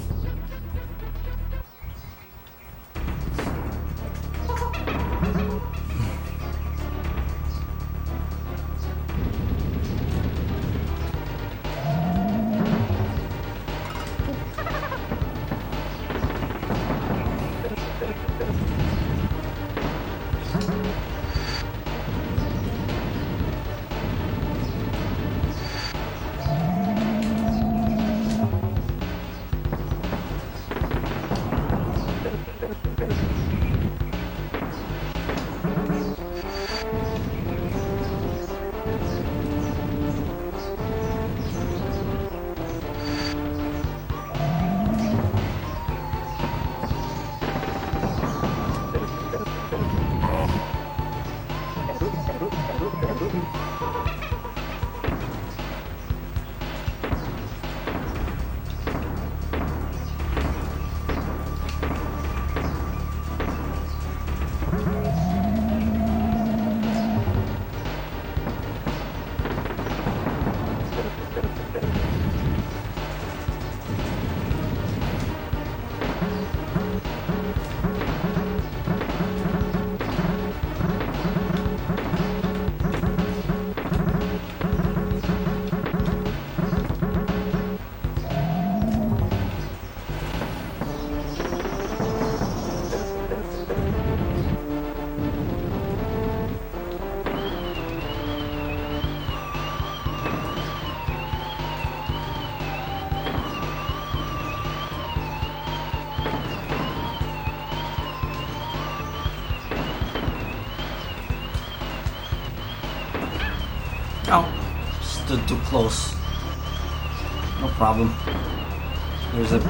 Oh, stood too close. No problem. There's a...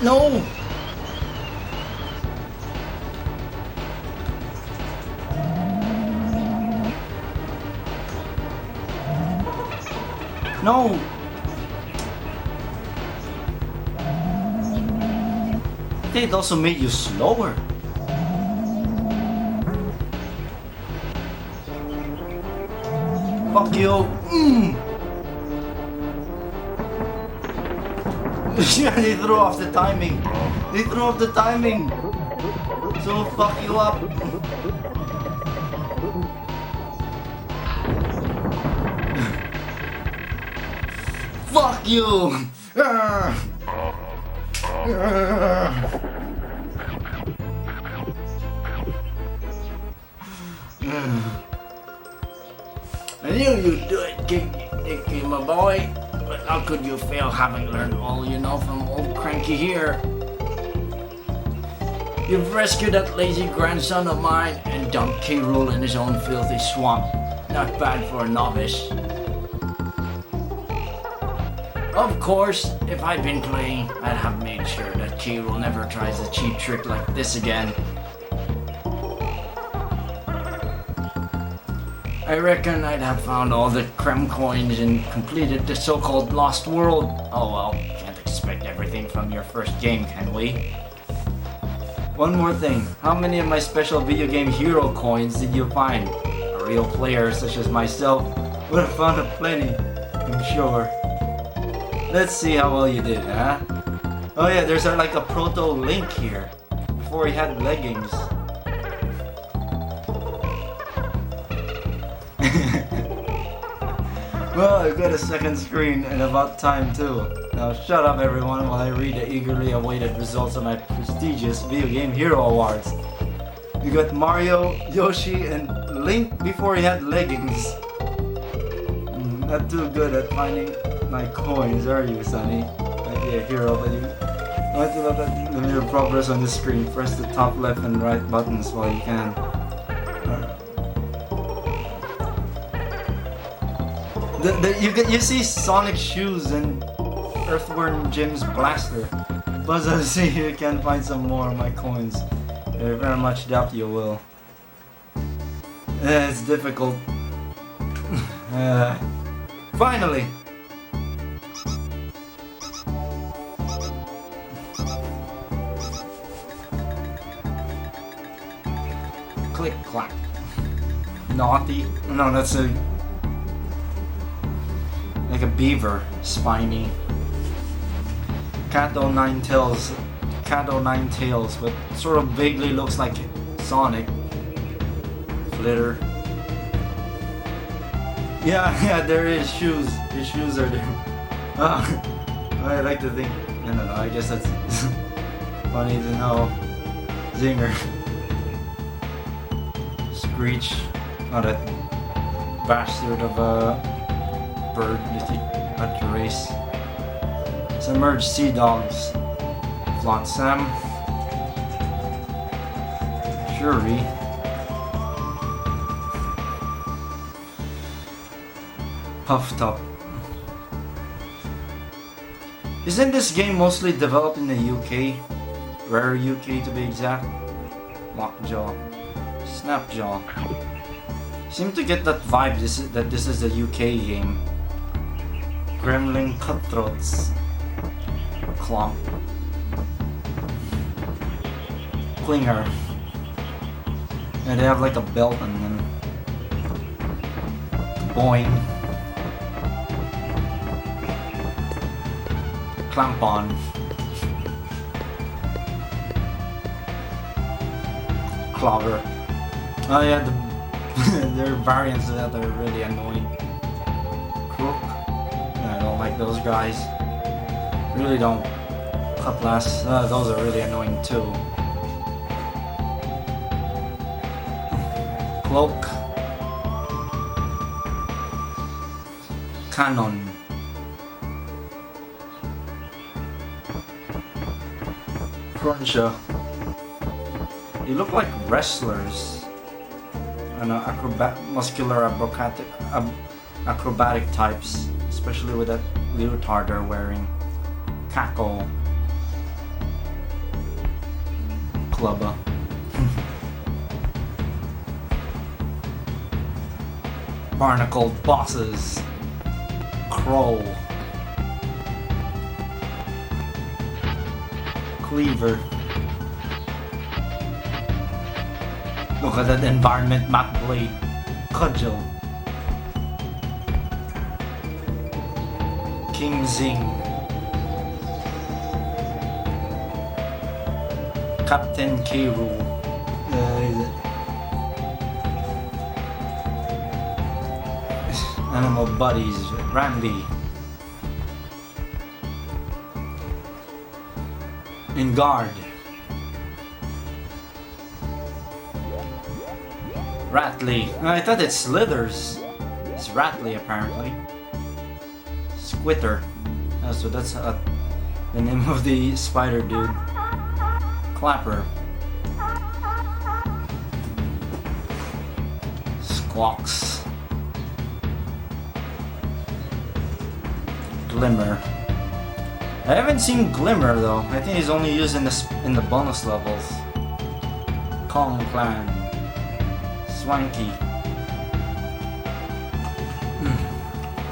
No! No! It also made you slower. Fuck you! Yeah, they threw off the timing. They threw off the timing. So fuck you up. Fuck you. I knew you'd do it, Kiki, my boy. But how could you fail having learned all you know from old Cranky here? You've rescued that lazy grandson of mine and dumped K. Rool in his own filthy swamp. Not bad for a novice. Of course, if I'd been playing, I'd have made sure that K. Rool never tries a cheap trick like this again. I reckon I'd have found all the Krem coins and completed the so-called Lost World. Oh well, can't expect everything from your first game, can we? One more thing, how many of my special video game hero coins did you find? A real player such as myself would have found a plenty, I'm sure. Let's see how well you did, huh? Oh yeah, there's like a proto Link here, before he had leggings. Well, I got a second screen and about time too. Now shut up everyone while I read the eagerly awaited results of my prestigious Video Game Hero Awards. We got Mario, Yoshi, and Link before he had leggings. Not too good at finding my coins, are you, Sonny? Might be a hero, but you want to look at the mirror progress on the screen. Press the top left and right buttons while you can. You see Sonic shoes and Earthworm Jim's blaster. Buzz, I'll see if you can find some more of my coins. I very much doubt you will. It's difficult. Finally! Click clack. Naughty. No, that's a like a beaver, spiny. Cat O' Nine Tails, but sort of vaguely looks like Sonic. Flitter. Yeah, there is shoes. His shoes are there. I like to think. No, I guess that's funny to know. Zinger. Screech. Oh, that bastard of a bird that you had to race. Submerged Sea Dogs. Flotsam. Shuri. Puff Top. Isn't this game mostly developed in the UK? Rare UK to be exact. Lockjaw. Snapjaw. Seem to get that vibe that this is a UK game. Gremlin Cutthroats. Clomp. Klinger. And they have like a belt on them. Boing. Clamp on. Clobber. Oh yeah, there are variants that are really annoying. Crook. Yeah, I don't like those guys. Really don't. Cutlass. Those are really annoying too. Cloak. Cannon. Cruncher. They look like wrestlers. And muscular acrobatic types, especially with that leotard they're wearing. Cackle. Clubber. Barnacled bosses. Crow. Cleaver. Look at that environment map blade. Cudgel. King Zing. Captain K. Rool. Animal Buddies. Rambi. In guard. Ratley. I thought it slithers. It's Ratley apparently. Squitter. Oh, so that's the name of the spider dude. Clapper. Squawks. Glimmer. I haven't seen Glimmer though. I think he's only used in the bonus levels. Kong Clan. Swanky.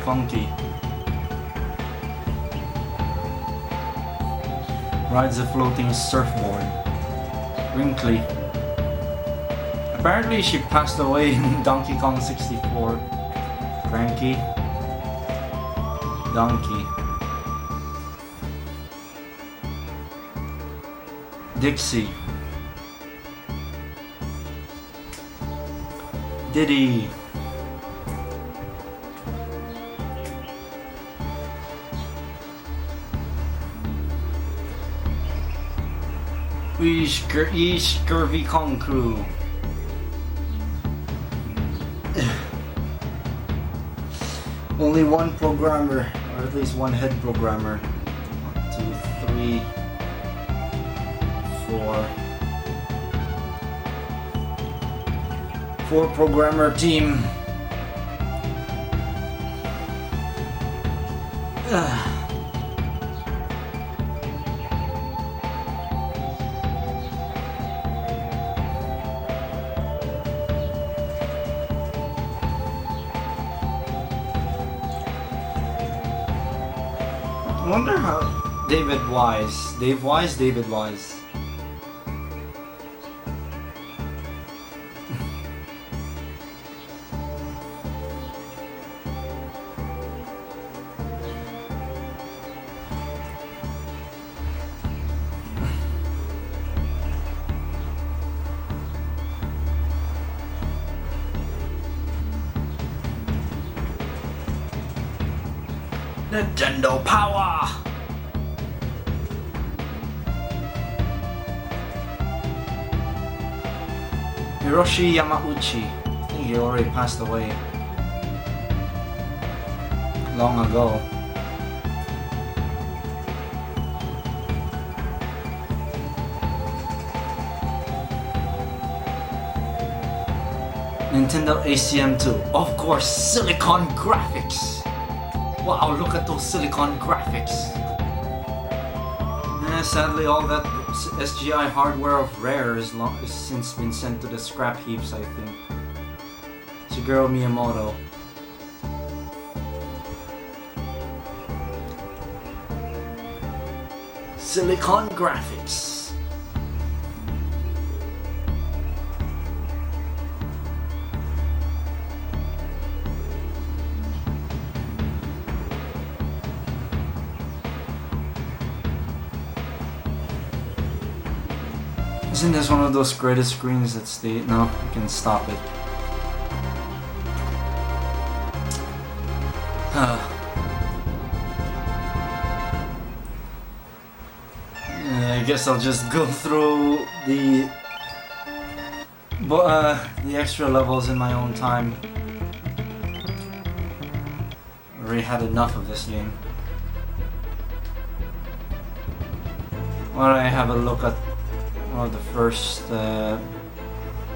Funky. Rides a floating surfboard. Wrinkly. Apparently she passed away in Donkey Kong 64. Cranky. Donkey. Dixie. Diddy. Ye Scurvy Kong crew. Only one programmer, or at least one head programmer. 1, 2, 3, 4. 4 programmer team. I wonder how David Wise. Nintendo Power! Hiroshi Yamauchi. I think he already passed away long ago. Nintendo ACM2. Of course, Silicon Graphics! Wow, look at those Silicon Graphics! Sadly, all that SGI hardware of Rare is since been sent to the scrap heaps, I think. Shigeru Miyamoto. Silicon Graphics. Isn't this one of those greatest screens that stay? No, you can stop it. I guess I'll just go through the extra levels in my own time. Already had enough of this game. Why don't I have a look at one of the first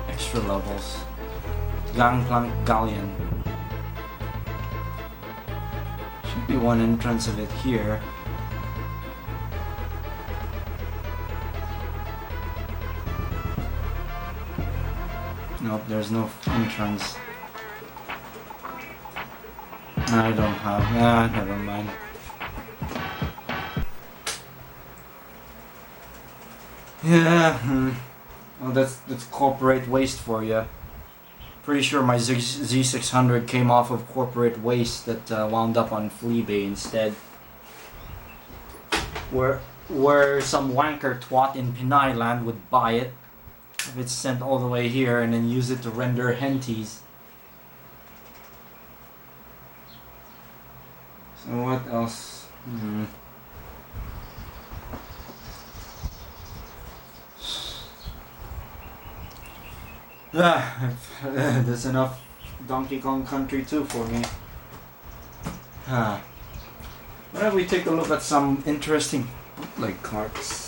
extra levels? Gangplank Galleon. Should be one entrance of it here. Nope, there's no entrance. I don't have. Never mind. Yeah. Well, that's corporate waste for you. Pretty sure my Z600 came off of corporate waste that wound up on Fleabay instead. Where some wanker twat in Pinay land would buy it if it's sent all the way here and then use it to render henties. So what else? That's enough Donkey Kong Country 2 for me. Why don't we take a look at some interesting bootleg carts?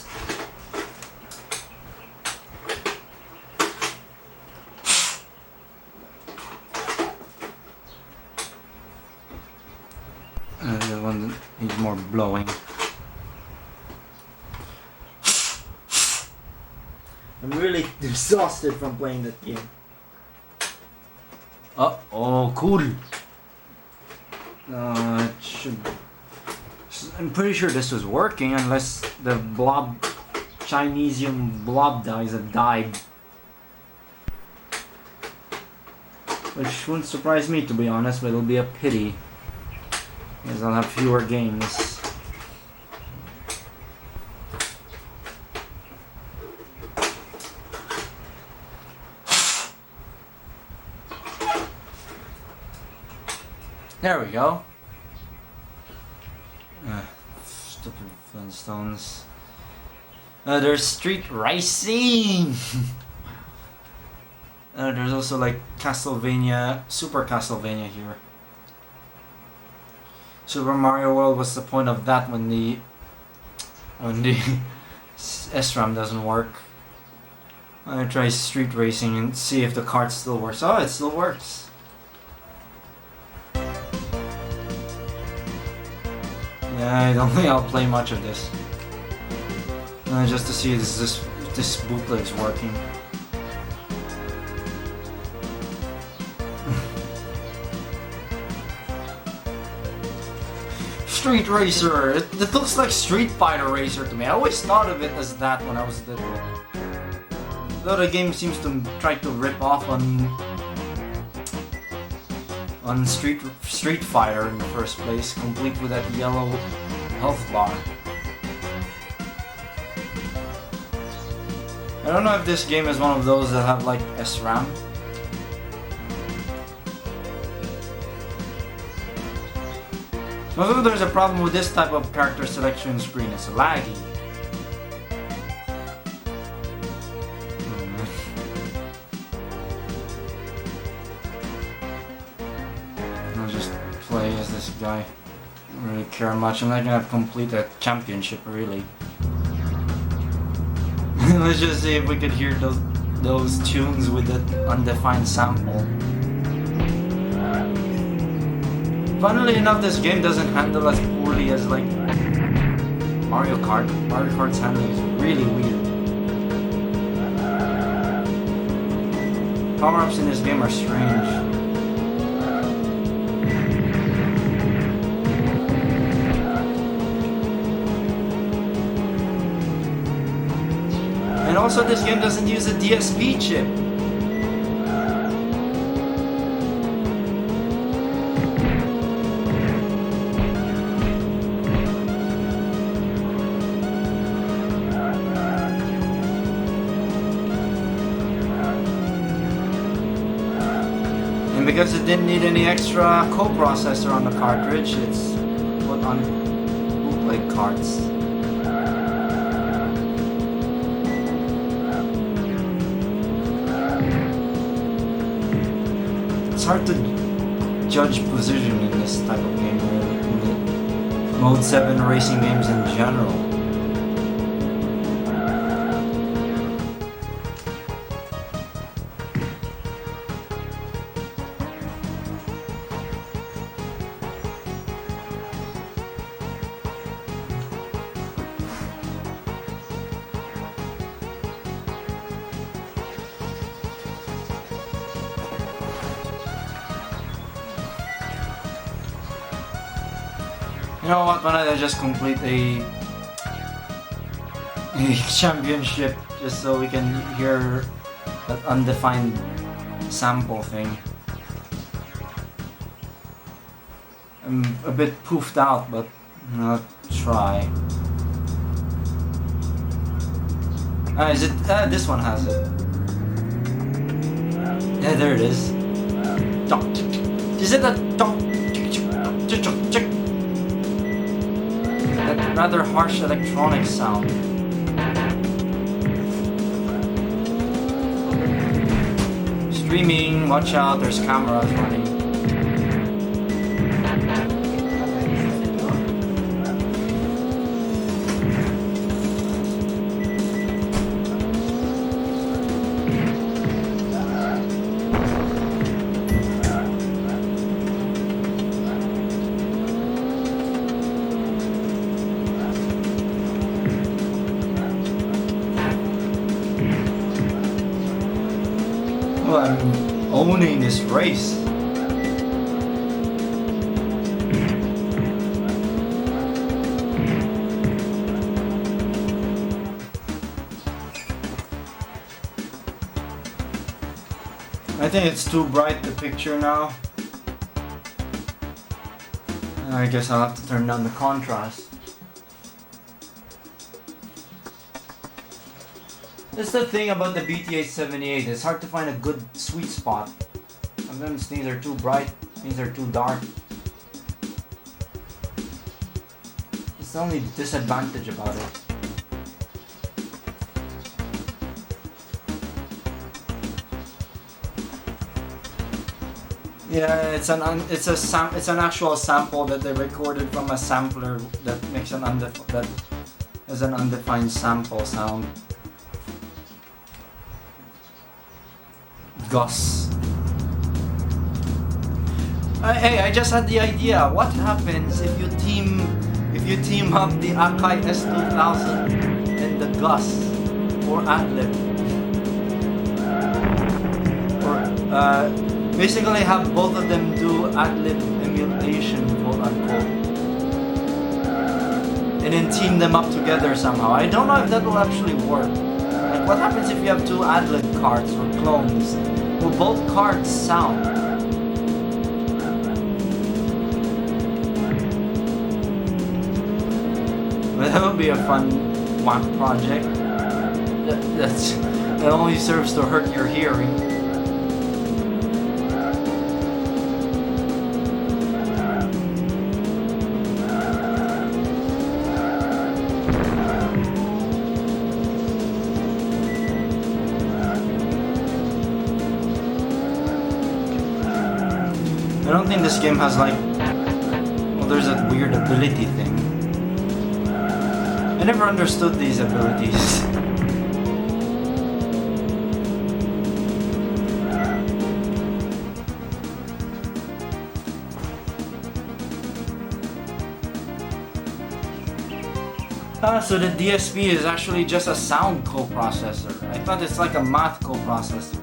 The one that needs more blowing. I'm really exhausted from playing that game. Oh, cool. It should. I'm pretty sure this was working, unless the Chinesium blob guys have died. Which wouldn't surprise me, to be honest, but it'll be a pity, because I'll have fewer games. There we go. Stupid Flintstones. There's Street Racing. There's also like Castlevania, Super Castlevania here. Super Mario World. What's the point of that when the SRAM doesn't work? I'm gonna try Street Racing and see if the cart still works. Oh, it still works. Yeah, I don't think I'll play much of this. Just to see if this bootleg's working. Street Racer! It looks like Street Fighter Racer to me. I always thought of it as that when I was little. Though the game seems to try to rip off on Street Fighter in the first place, complete with that yellow health bar. I don't know if this game is one of those that have like SRAM. Although there's a problem with this type of character selection screen, it's laggy. I'll just play as this guy. I don't really care much. I'm not gonna complete a championship really. Let's just see if we could hear those tunes with the undefined sample. Funnily enough, this game doesn't handle as poorly as like Mario Kart. Mario Kart's handling is really weird. Power-ups in this game are strange. And also this game doesn't use a DSP chip. And because it didn't need any extra coprocessor on the cartridge, it's put on bootleg carts. It's hard to judge position in this type of game, really, in the Mode 7 racing games in general. You know what, why not I just complete a championship just so we can hear that undefined sample thing. I'm a bit poofed out, but I'll try. Is it? This one has it. Yeah, there it is. Is it a that rather harsh electronic sound? Streaming, watch out, there's cameras running. Oh, I'm owning this race. I think it's too bright, the picture now. I guess I'll have to turn down the contrast. That's the thing about the BT-878, it's hard to find a good sweet spot. Sometimes things are too bright, things are too dark. It's the only disadvantage about it. Yeah, it's an actual sample that they recorded from a sampler that makes that is an undefined sample sound. Gus. Hey, I just had the idea. What happens if you team up the Akai S2000 and the Gus or Adlib? Or basically have both of them do Adlib emulation, quote unquote, and then team them up together somehow. I don't know if that will actually work. Like, what happens if you have two Adlib cards or clones? Will both cards sound? But that would be a fun whack project. That only serves to hurt your hearing. I don't think this game has like, well, there's a weird ability thing. I never understood these abilities. So the DSP is actually just a sound coprocessor. I thought it's like a math coprocessor.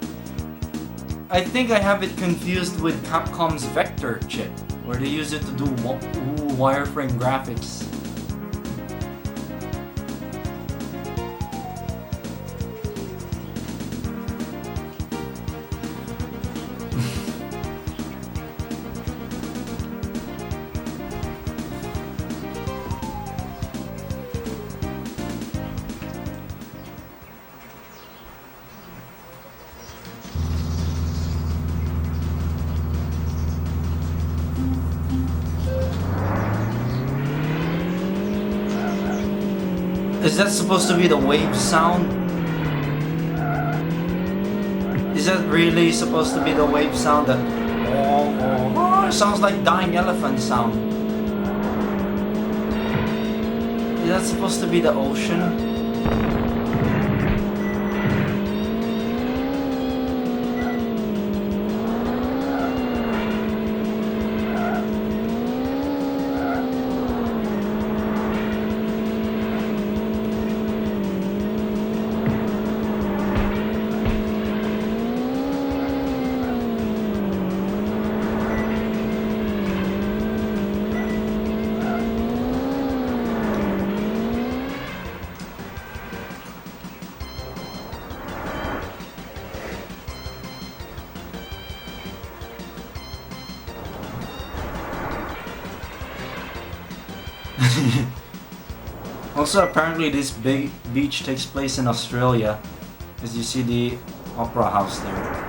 I think I have it confused with Capcom's Vector chip, where they use it to do wireframe graphics. Is that supposed to be the wave sound? Is that really supposed to be the wave sound that... Oh, it sounds like dying elephant sound. Is that supposed to be the ocean? Also, apparently this big beach takes place in Australia, as you see the opera house there.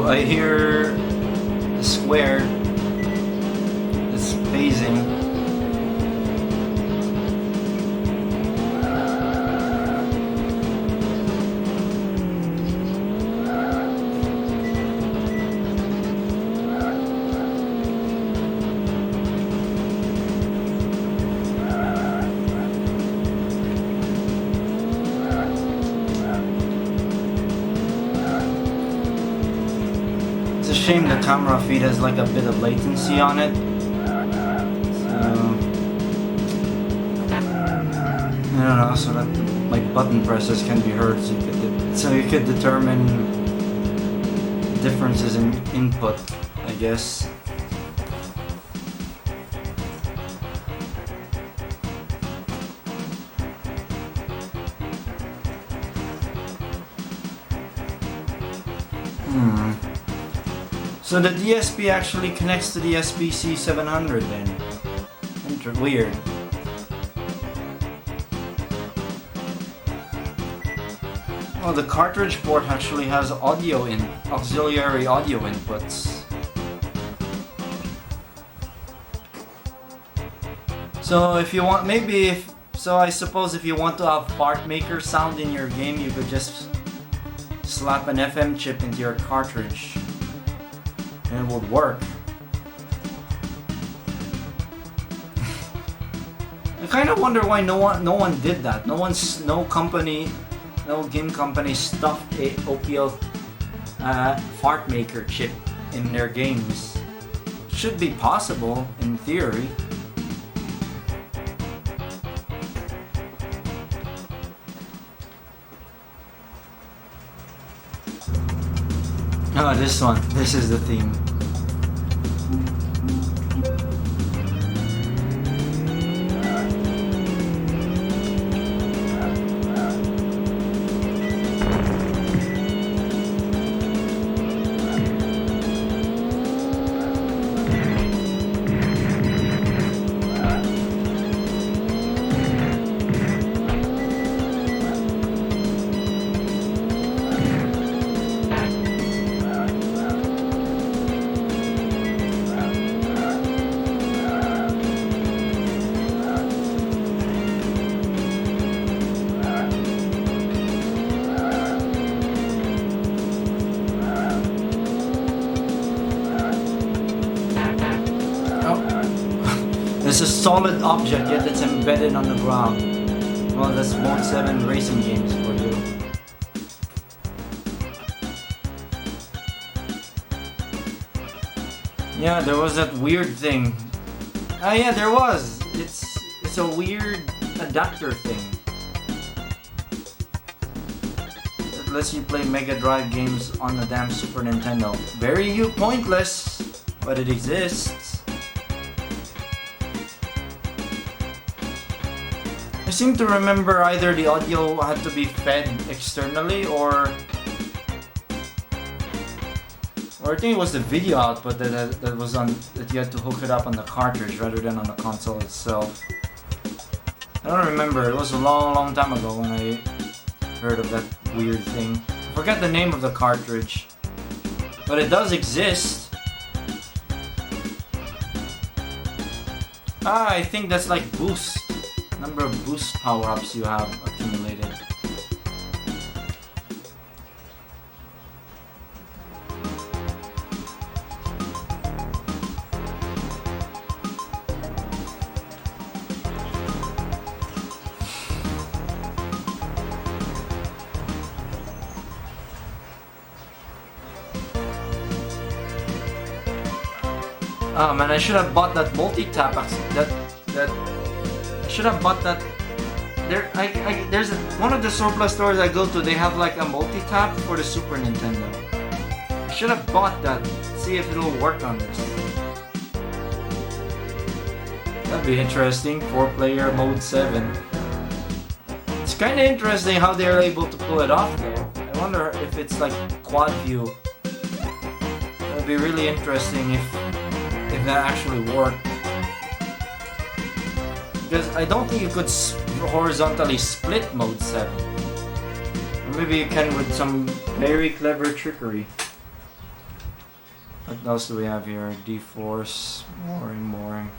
I hear the square is phasing. Shame the camera feed has like a bit of latency on it. So I don't know, so that like button presses can be heard, so you could determine differences in input, I guess. So the DSP actually connects to the SPC 700 then. Weird. Oh, the cartridge port actually has auxiliary audio inputs. So if you want, I suppose if you want to have part maker sound in your game, you could just slap an FM chip into your cartridge and it would work. I kind of wonder why no one did that. No game company stuffed a OPL fart maker chip in their games. Should be possible in theory. Oh, this one. This is the theme. It's a solid object, yet it's embedded on the ground. Well, that's Mode 7 racing games for you. Yeah, there was that weird thing. Ah, yeah, there was. It's a weird adapter thing that lets you play Mega Drive games on the damn Super Nintendo. Very pointless, but it exists. I seem to remember either the audio had to be fed externally or I think it was the video output that was on, that you had to hook it up on the cartridge rather than on the console itself. I don't remember, it was a long time ago when I heard of that weird thing. I forget the name of the cartridge, but it does exist. Ah, I think that's like boost. Number of boost power-ups you have accumulated. Oh man, I should have bought that multi-tap. I should have bought that. There's one of the surplus stores I go to. They have like a multi-tap for the Super Nintendo. I should have bought that. See if it'll work on this. That'd be interesting. 4-player Mode 7. It's kind of interesting how they're able to pull it off though. I wonder if it's like quad view. That'd be really interesting if that actually worked. Because I don't think you could horizontally split Mode 7. Or maybe you can with some very clever trickery. What else do we have here? D-Force, boring.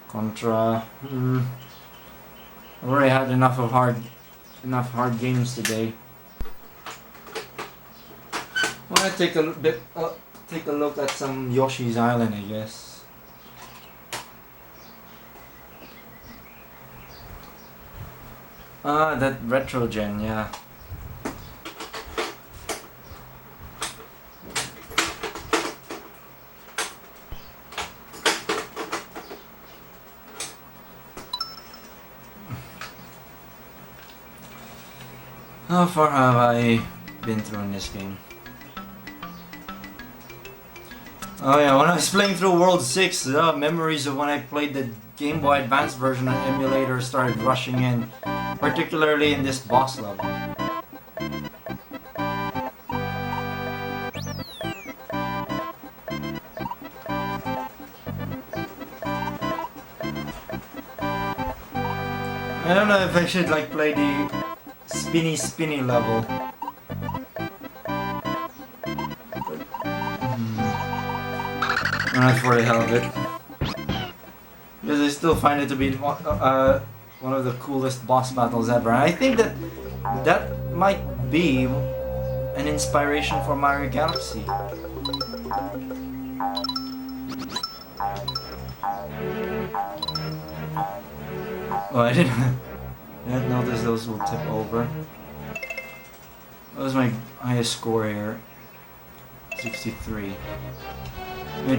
Contra. I've already had enough hard games today. I want to take a look at some Yoshi's Island, I guess. Ah, that retro gen, yeah. How far have I been through in this game? Oh yeah, when I was playing through World 6, memories of when I played the Game Boy Advance version on emulator started rushing in, particularly in this boss level. I don't know if I should like play the spinny level. Not for the hell of it. Because I still find it to be one of the coolest boss battles ever. And I think that that might be an inspiration for Mario Galaxy. Oh, I didn't notice those will tip over. That was my highest score here. 63. Let me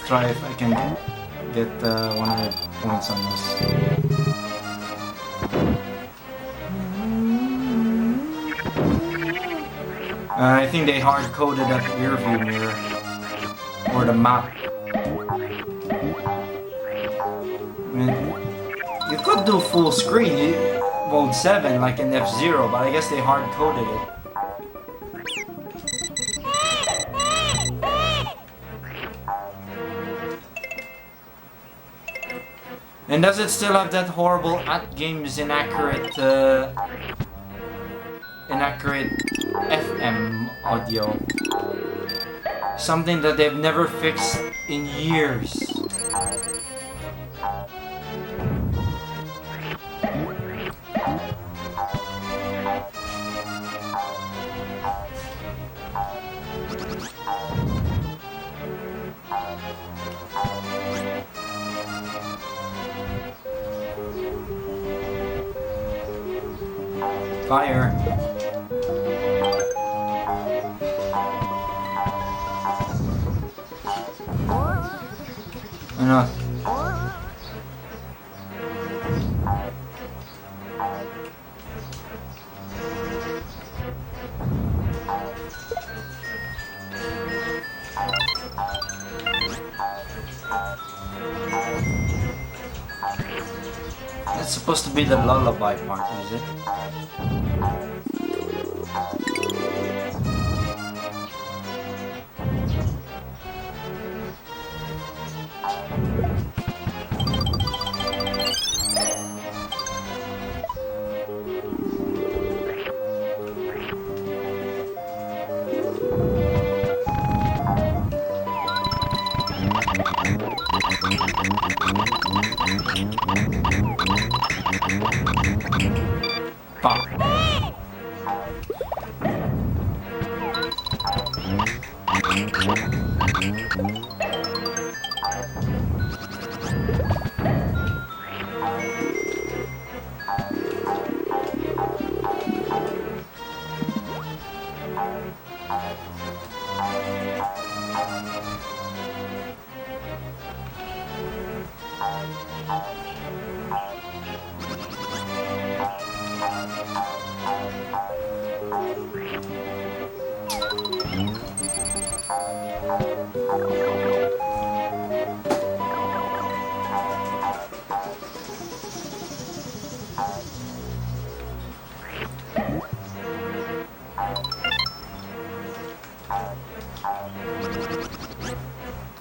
try if I can get 100 points on this. I think they hard-coded that rear view mirror. Or the map. I mean, you could do full screen, mode 7 like in F-Zero, but I guess they hard-coded it. And does it still have that horrible at-games inaccurate FM audio? Something that they've never fixed in years. Fire. Why not? That's supposed to be the lullaby part, is it?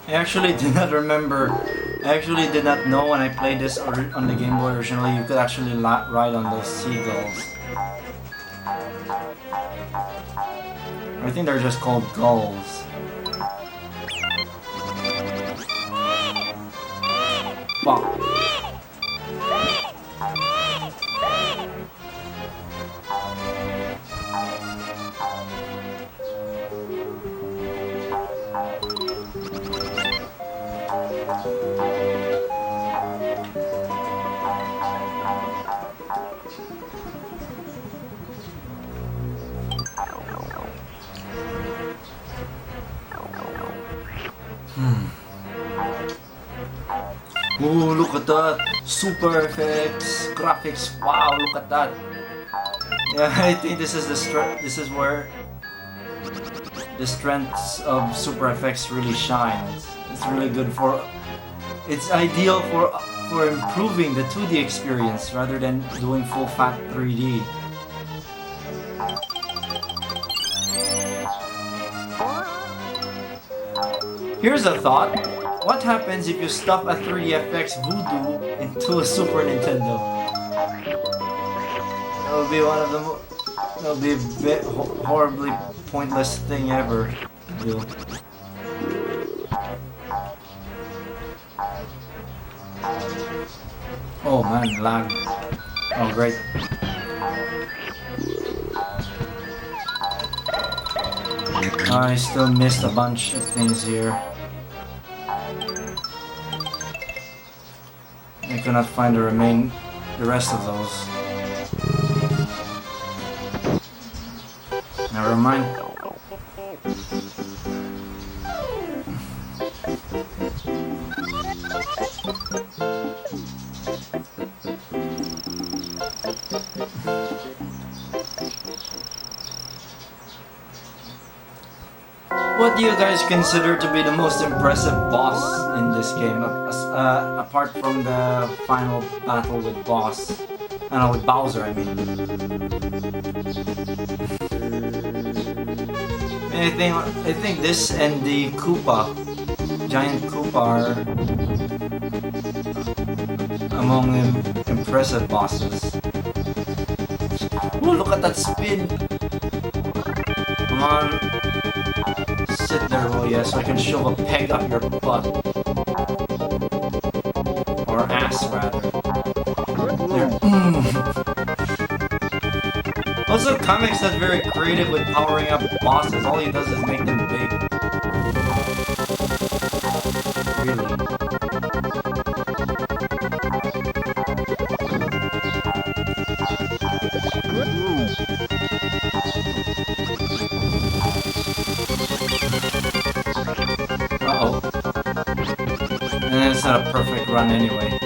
I actually did not remember. I actually did not know when I played this on the Game Boy originally, you could actually ride on those seagulls. I think they're just called gulls. Wow. Ooh, look at that! Super effects, graphics. Wow, look at that! Yeah, I think this is the This is where the strengths of Super FX really shines. It's really good for. It's ideal for improving the 2D experience rather than doing full fat 3D. Here's a thought. What happens if you stuff a 3DFX Voodoo into a Super Nintendo? That'll be one of the that'll be a bit horribly pointless thing ever. Do. Oh man, lag. Oh great. I still missed a bunch of things here. I could not find the rest of those. Never mind. What do you guys consider to be the most impressive boss in this game, apart from the final battle with boss? I know, with Bowser, I mean. I think this and the Koopa, giant Koopa, are among the impressive bosses. Oh, look at that spin! Come on. Sit there, oh yeah, so I can shove a peg up your butt. Or ass, rather. There. Also, Kamek's not very creative with powering up bosses. All he does is make them big. Really. Uh-oh. And then it's not a perfect run anyway.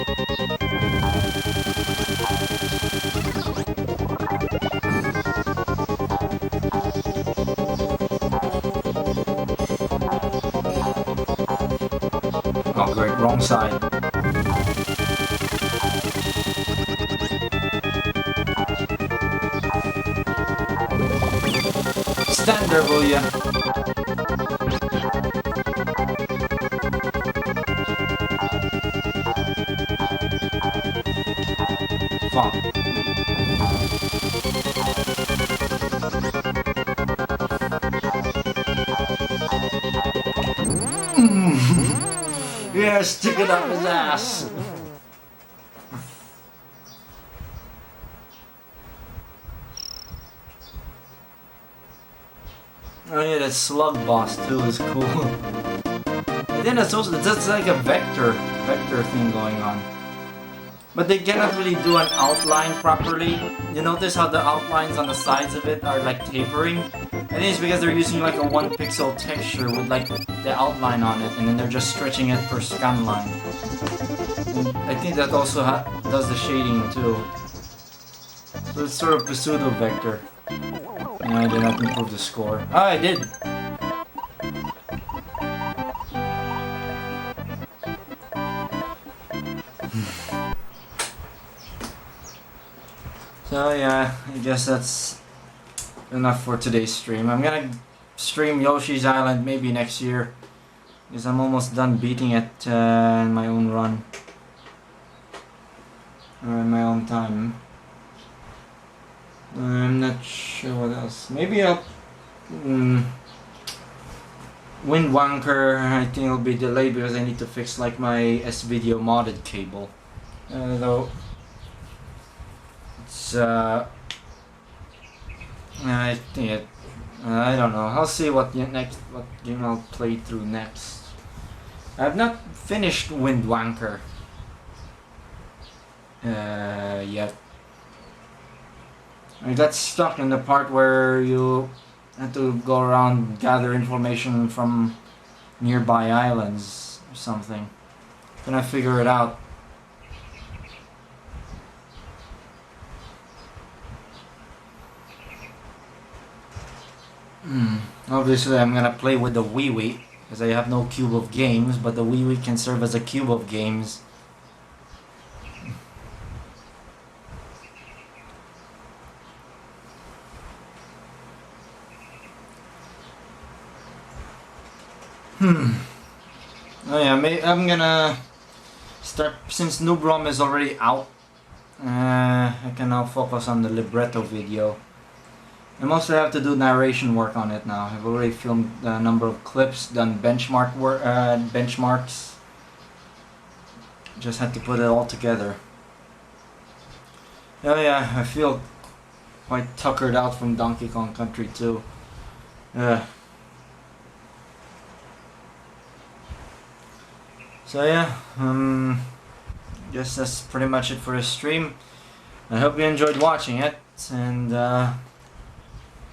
Oh great, wrong side. Stand there, will ya? Fuck. Yeah, stick it up his ass. Oh yeah, that slug boss too is cool. And then it's also that's like a vector thing going on. But they cannot really do an outline properly. You notice how the outlines on the sides of it are like tapering? I think it's because they're using like a 1 pixel texture with like the outline on it, and then they're just stretching it per scan line. And I think that also does the shading too. So it's sort of a pseudo vector. And I did not improve the score. Oh, I did! So yeah, I guess that's enough for today's stream. I'm gonna stream Yoshi's Island maybe next year, because I'm almost done beating it in my own run. Or in my own time. I'm not sure what else. Maybe I'll... Wind Wanker, I think it'll be delayed because I need to fix like my S-Video modded cable. Though... It's I think it... I don't know. I'll see what game I'll play through next. I've not finished Wind Wanker yet. I got stuck in the part where you had to go around gather information from nearby islands or something. Can I figure it out? Obviously I'm gonna play with the Wii Wii because I have no cube of games, but the Wii Wii can serve as a cube of games. Oh yeah, I'm gonna start, since Noob ROM is already out, I can now focus on the libretto video. I mostly have to do narration work on it now. I've already filmed a number of clips, done benchmarks. Just had to put it all together. Oh yeah, I feel quite tuckered out from Donkey Kong Country 2. So yeah, guess that's pretty much it for the stream. I hope you enjoyed watching it, and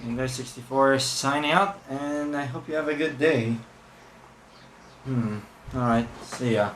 Guy64 is signing out, and I hope you have a good day. Alright, see ya.